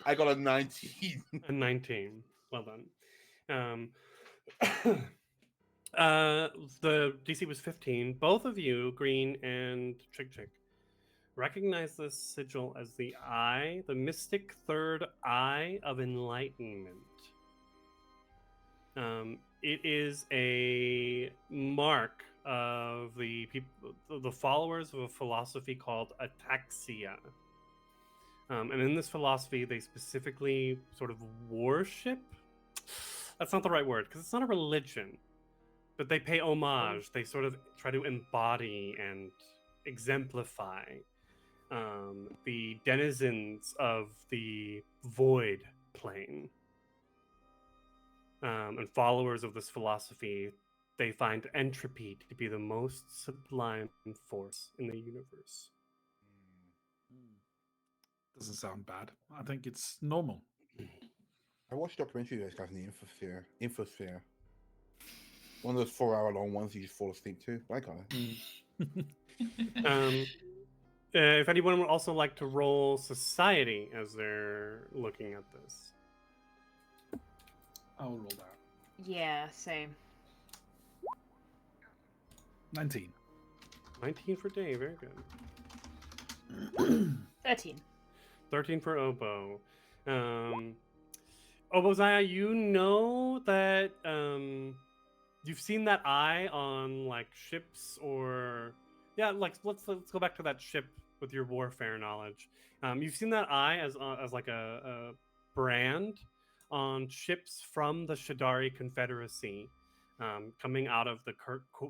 I got a 19. A 19. Well done. The DC was 15. Both of you, Green and Chick, recognize this sigil as the eye, the mystic third eye of enlightenment. It is a mark of the people, the followers of a philosophy called ataxia. And in this philosophy, they specifically sort of worship. That's not the right word, because it's not a religion. But they pay homage. They sort of try to embody and exemplify the denizens of the void plane. And followers of this philosophy, they find entropy to be the most sublime force in the universe. Doesn't sound bad. I think it's normal. I watched a documentary of those guys in the Infosphere. One of those 4-hour-long ones you just fall asleep to. I got it. If anyone would also like to roll society as they're looking at this. I'll roll that. Yeah, same. 19. 19 for Dave, very good. 13. 13 for Obo. Obozaya, you know that you've seen that eye on like ships or like let's go back to that ship with your warfare knowledge. You've seen that eye as like a brand on ships from the Shadari Confederacy, coming out of the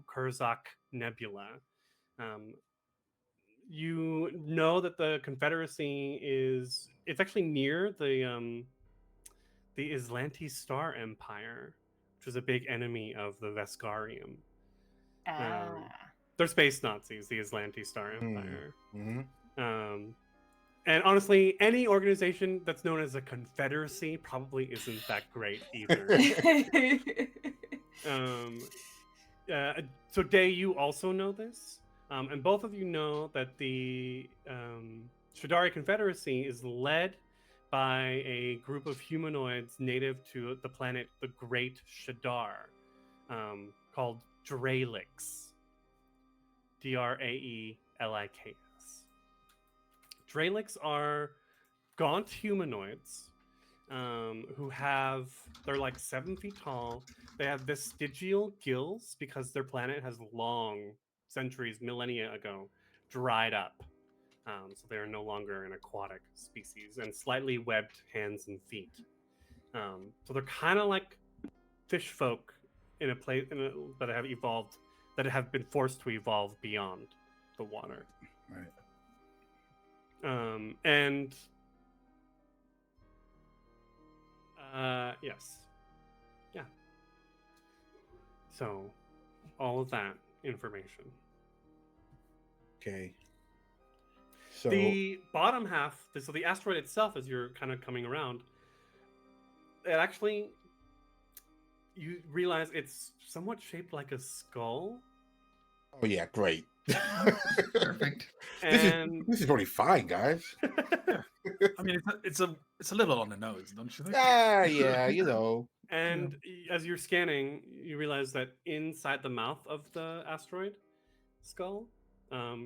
Kurzak Nebula. You know that the Confederacy it's actually near the Islanti Star Empire, which is a big enemy of the Veskarium. They're space Nazis, the Islanti Star Empire. Mm-hmm. And honestly, any organization that's known as a confederacy probably isn't that great either. So Day, you also know this, and both of you know that the Shadari Confederacy is led by a group of humanoids native to the planet the Great Shadar, called Draeliks. Draeliks. Draeliks are gaunt humanoids they're like 7 feet tall. They have vestigial gills because their planet has long, centuries, millennia ago, dried up. So they are no longer an aquatic species, and slightly webbed hands and feet. So they're kind of like fish folk in a place that have evolved, that have been forced to evolve beyond the water. Right. Yes. Yeah. So, all of that information. Okay. So The bottom half, so the asteroid itself, as you're kind of coming around, it actually, you realize it's somewhat shaped like a skull. oh yeah, great. Perfect. And This is probably fine, guys. I mean, it's a little on the nose, don't you think? Yeah, you know. And as you're scanning, you realize that inside the mouth of the asteroid skull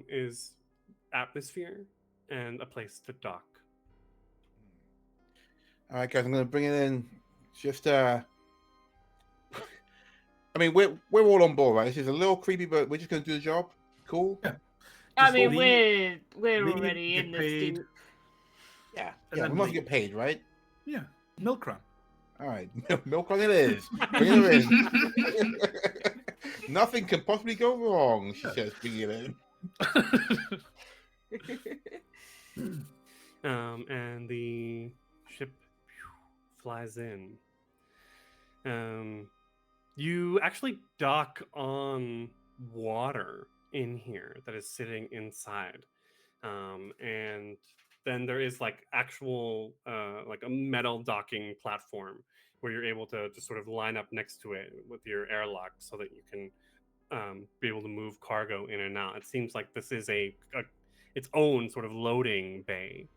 is atmosphere and a place to dock. All right, guys, I'm gonna bring it in. Just I mean, we're all on board, right? This is a little creepy, but we're just gonna do the job. Cool. Yeah. I Just mean, leave- we're leave, already get in this paid. dude. Yeah, And yeah. then We must leave. get paid, right? Yeah. Milk run. All right, milk on it is. Bring it in. Nothing can possibly go wrong, she says, bringing it in. And the ship flies in. You actually dock on water in here that is sitting inside. And then there is like actual like a metal docking platform where you're able to just sort of line up next to it with your airlock so that you can be able to move cargo in and out. It seems like this is its own sort of loading bay,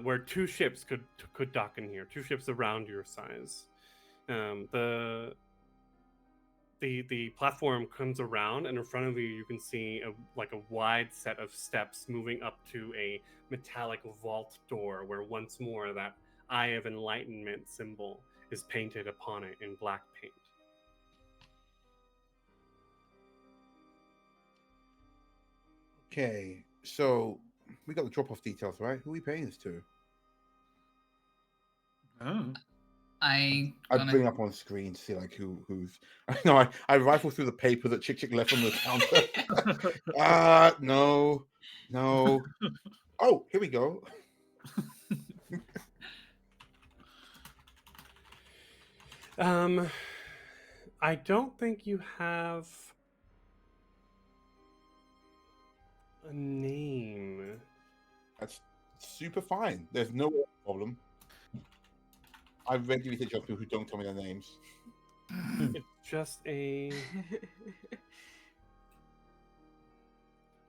where two ships could dock in here. Two ships around your size. The platform comes around, and in front of you, you can see a wide set of steps moving up to a metallic vault door, where once more that Eye of Enlightenment symbol is painted upon it in black paint. Okay, so we got the drop-off details, right? Who are we paying this to? Oh. I bring up on screen to see like who's. No, I rifle through the paper that Chick left on the counter. No. Oh, here we go. I don't think you have a name. That's super fine. There's no problem. I regularly take jobs people who don't tell me their names. It's just a.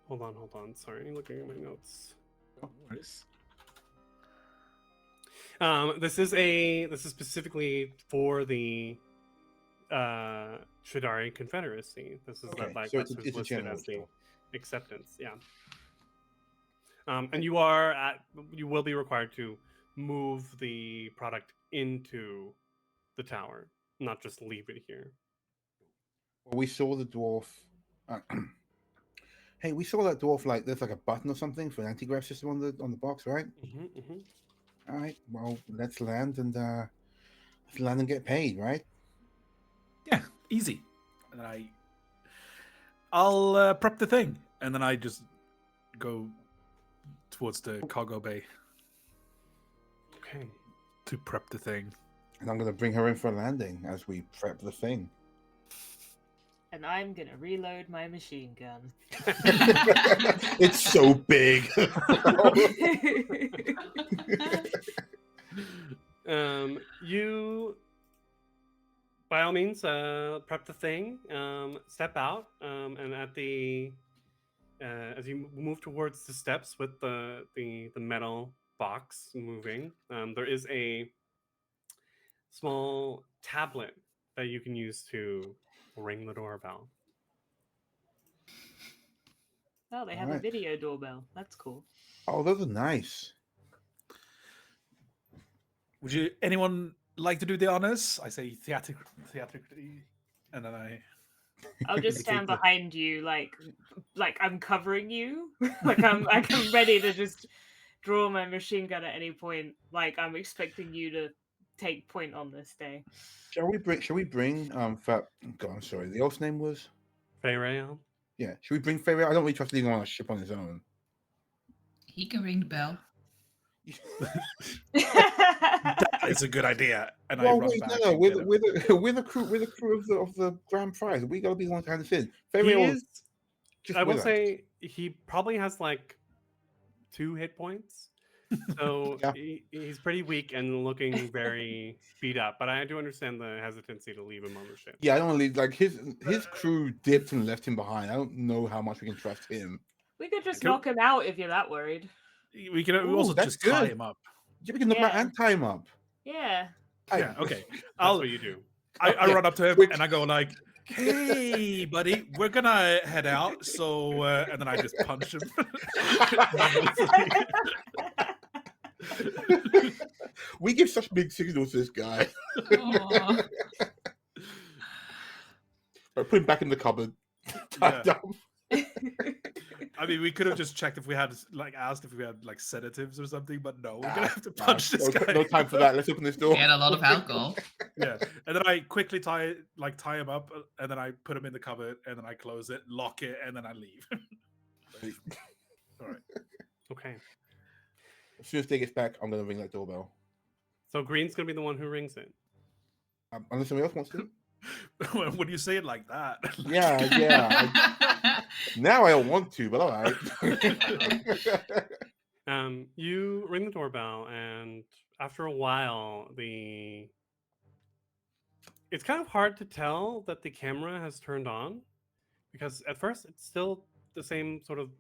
Hold on. Sorry, looking at my notes. Oh, nice. This is specifically for the Shadari Confederacy. This is Okay, like so that's it's who's a listed general as the job. acceptance. Yeah. And you will be required to move the product into the tower, not just leave it here. Well, we saw the dwarf. Hey, we saw that dwarf. Like, there's like a button or something for an anti-grav system on the box, right? All right. Well, let's land and get paid, right? Yeah, easy. And then I'll prep the thing, and then I just go towards the cargo bay Okay. to prep the thing. And I'm gonna bring her in for a landing as we prep the thing. And I'm gonna reload my machine gun. It's so big. You, by all means, prep the thing, step out, and at the as you move towards the steps with the metal box moving, there is a small tablet that you can use to ring the doorbell. Oh, they have a Alright. video doorbell. That's cool. Oh, those are nice. Would anyone like to do the honors? I say theatrically, and then I'll just stand indicate the- behind you, like I'm covering you, like I'm ready to just draw my machine gun at any point. Like I'm expecting you to take point on this day. Shall we bring God, I'm sorry. The elf's name was. Feyrael? Yeah. Should we bring Feyre? I don't really trust leaving him on a ship on his own. He can ring the bell. It's a good idea. And Well, I run wait, back. no. and We're get him. the crew of the grand prize. We gotta be the ones to hand this in. He Feyre is, just I will with us. say, he probably has like 2 hit points. So Yeah. he's pretty weak and looking very beat up. But I do understand the hesitancy to leave him on the ship. Yeah, I don't want to leave. Like his crew dipped and left him behind. I don't know how much we can trust him. We could just Can- knock him out if you're that worried. We can Ooh, also that's just tie good. him up. Yeah, we can knock him out Yeah. and tie him up. Yeah. Yeah, okay. That's what you do. I Yeah, run up to him quick. and I go like, "Hey, buddy, we're gonna head out." So, and then I just punch him. We give such big signals to this guy. Aw. Right, put him back in the cupboard. Tied up. I I mean, we could have just checked if we had asked if we had sedatives or something, but no, we're gonna Ah, have to punch this guy. No time for that. Let's open this door. He had a lot of alcohol. Yeah, and then I quickly tie him up, and then I put him in the cupboard, and then I close it, lock it, and then I leave. All right. Okay. As soon as Day gets back, I'm gonna ring that doorbell. So Green's gonna be the one who rings it. Unless somebody else wants to. When you say it like that, Yeah. Now I don't want to, but all right. You ring the doorbell, and after a while, it's kind of hard to tell that the camera has turned on, because at first it's still the same sort of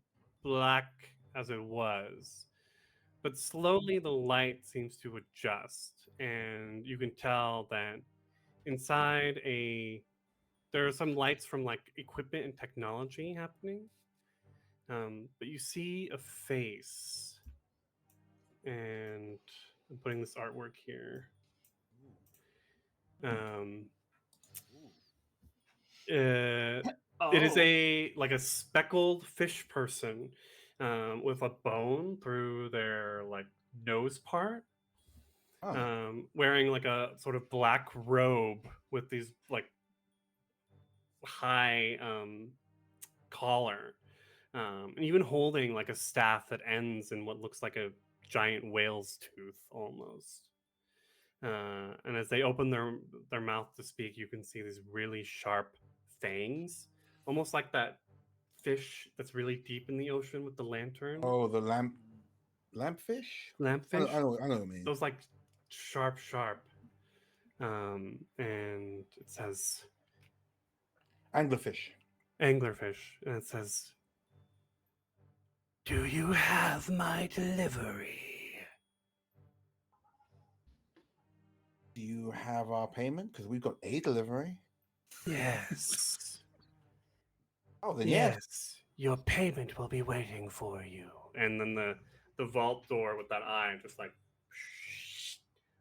black as it was, but slowly the light seems to adjust, and you can tell that inside there are some lights from equipment and technology happening. But you see a face, and I'm putting this artwork here. It is a speckled fish person with a bone through their nose part, wearing a sort of black robe with these high collar, and even holding a staff that ends in what looks like a giant whale's tooth almost. And as they open their mouth to speak, you can see these really sharp fangs, almost like that fish that's really deep in the ocean with the lantern. Oh, the lampfish. Lampfish. I know what I mean. Those sharp. And it says Anglerfish. anglerfish, and it says, "Do you have my delivery?" Do you have our payment? Because we've got a delivery. Yes. Oh, then Yes. Your payment will be waiting for you. And then the vault door with that eye just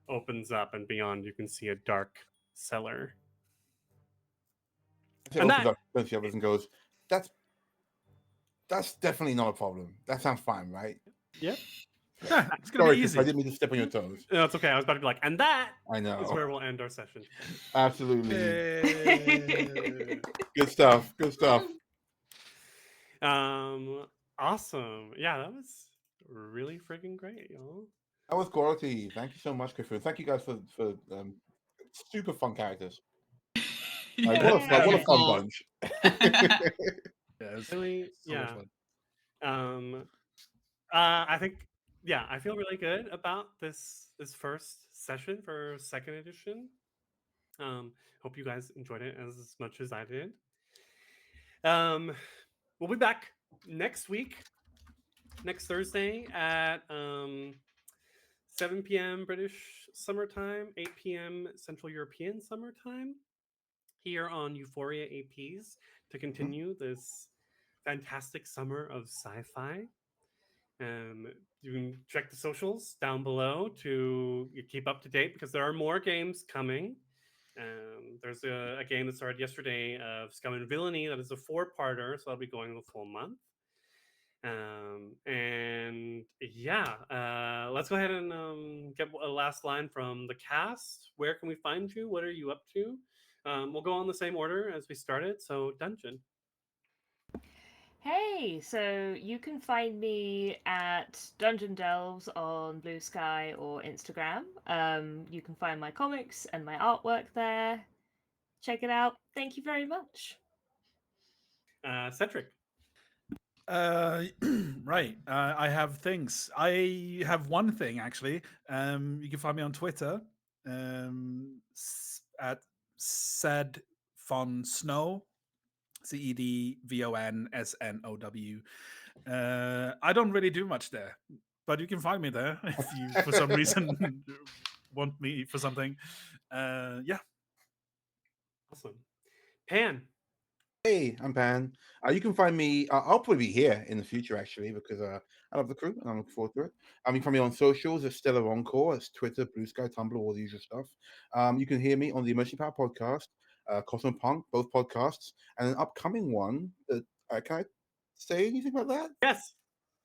opens up, and beyond you can see a dark cellar. It And opens up, turns to the others and goes, That's definitely not a problem. That sounds fine, right? Yep. it's gonna Sorry, be Chris, easy. I didn't mean to step on your toes. No, it's okay. I was about to be like, and that I is know. where we'll end our session. Absolutely. Yay. Good stuff. Good stuff. Awesome. Yeah, that was really freaking great, y'all. That was quality. Thank you so much, Chrifu. Thank you guys for super fun characters. Like, what a fun bunch. Yeah, it's Really, so much yeah. fun. I think, yeah, I feel really good about this first session for second edition. Hope you guys enjoyed it as much as I did. We'll be back next week, next Thursday at 7 p.m. British summertime, 8 p.m. Central European summertime, here on EUphoria APs to continue this fantastic summer of sci-fi. You can check the socials down below to keep up to date, because there are more games coming. There's a game that started yesterday of Scum and Villainy that is a 4-parter, so I'll be going the full month. And yeah, let's go ahead and get a last line from the cast. Where can we find you? What are you up to? We'll go on the same order as we started. So, Dungeon. Hey, so you can find me at DungeonDelves on Blue Sky or Instagram. You can find my comics and my artwork there. Check it out. Thank you very much. Cedric. Right. I have things. I have one thing actually. You can find me on Twitter at Cedvonsnow, CEDVONSNOW. I don't really do much there, but you can find me there if you, for some reason, want me for something. Yeah. Awesome. Pan. Hey, I'm Pan. You can find me. I'll probably be here in the future, actually, because I love the crew and I'm looking forward to it. You can find me on socials. It's Stellar Encore. It's Twitter, Blue Sky, Tumblr, all the usual stuff. You can hear me on the Emergency Power podcast, Cosmo Punk, both podcasts, and an upcoming one that say anything about that? Yes.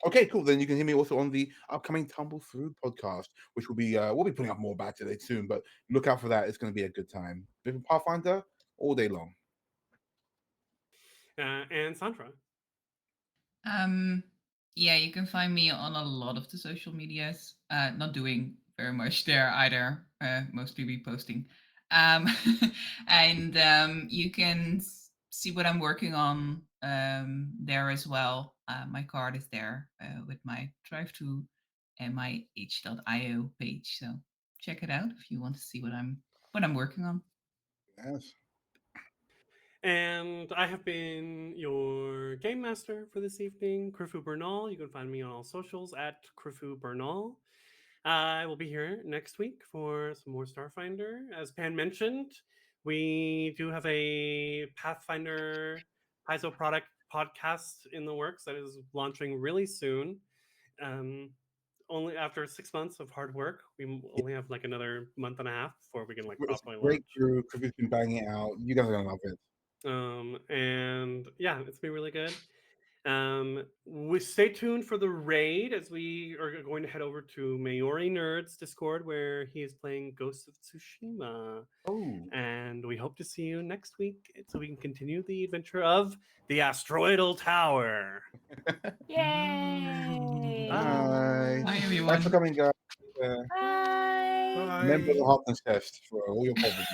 Okay, cool. Then you can hear me also on the upcoming Tumble Through podcast, which will be we'll be putting up more back today soon. But look out for that; it's going to be a good time. Different Pathfinder all day long. And Sandra. Yeah, you can find me on a lot of the social medias. Not doing very much there either. Mostly reposting. And you can see what I'm working on there as well. My card is there with my drive to and my h.io page. So check it out if you want to see what I'm working on. Yes. And I have been your game master for this evening, Chrifu Bernal. You can find me on all socials at Chrifu Bernal. I will be here next week for some more Starfinder. As Pan mentioned, we do have a Pathfinder Paizo product podcast in the works that is launching really soon. Only after 6 months of hard work, we only have like another month and a half before we can like It's properly a great launch. crew. Chris been banging it out. You guys are gonna love it. And yeah, it's been really good. We stay tuned for the raid as we are going to head over to Maori Nerds Discord where he is playing Ghost of Tsushima. Oh, And we hope to see you next week so we can continue the adventure of the Astroidal Tower. Yay! bye. Bye, everyone. Thanks for coming, guys. Bye. Bye. Remember the hotness test for all your problems.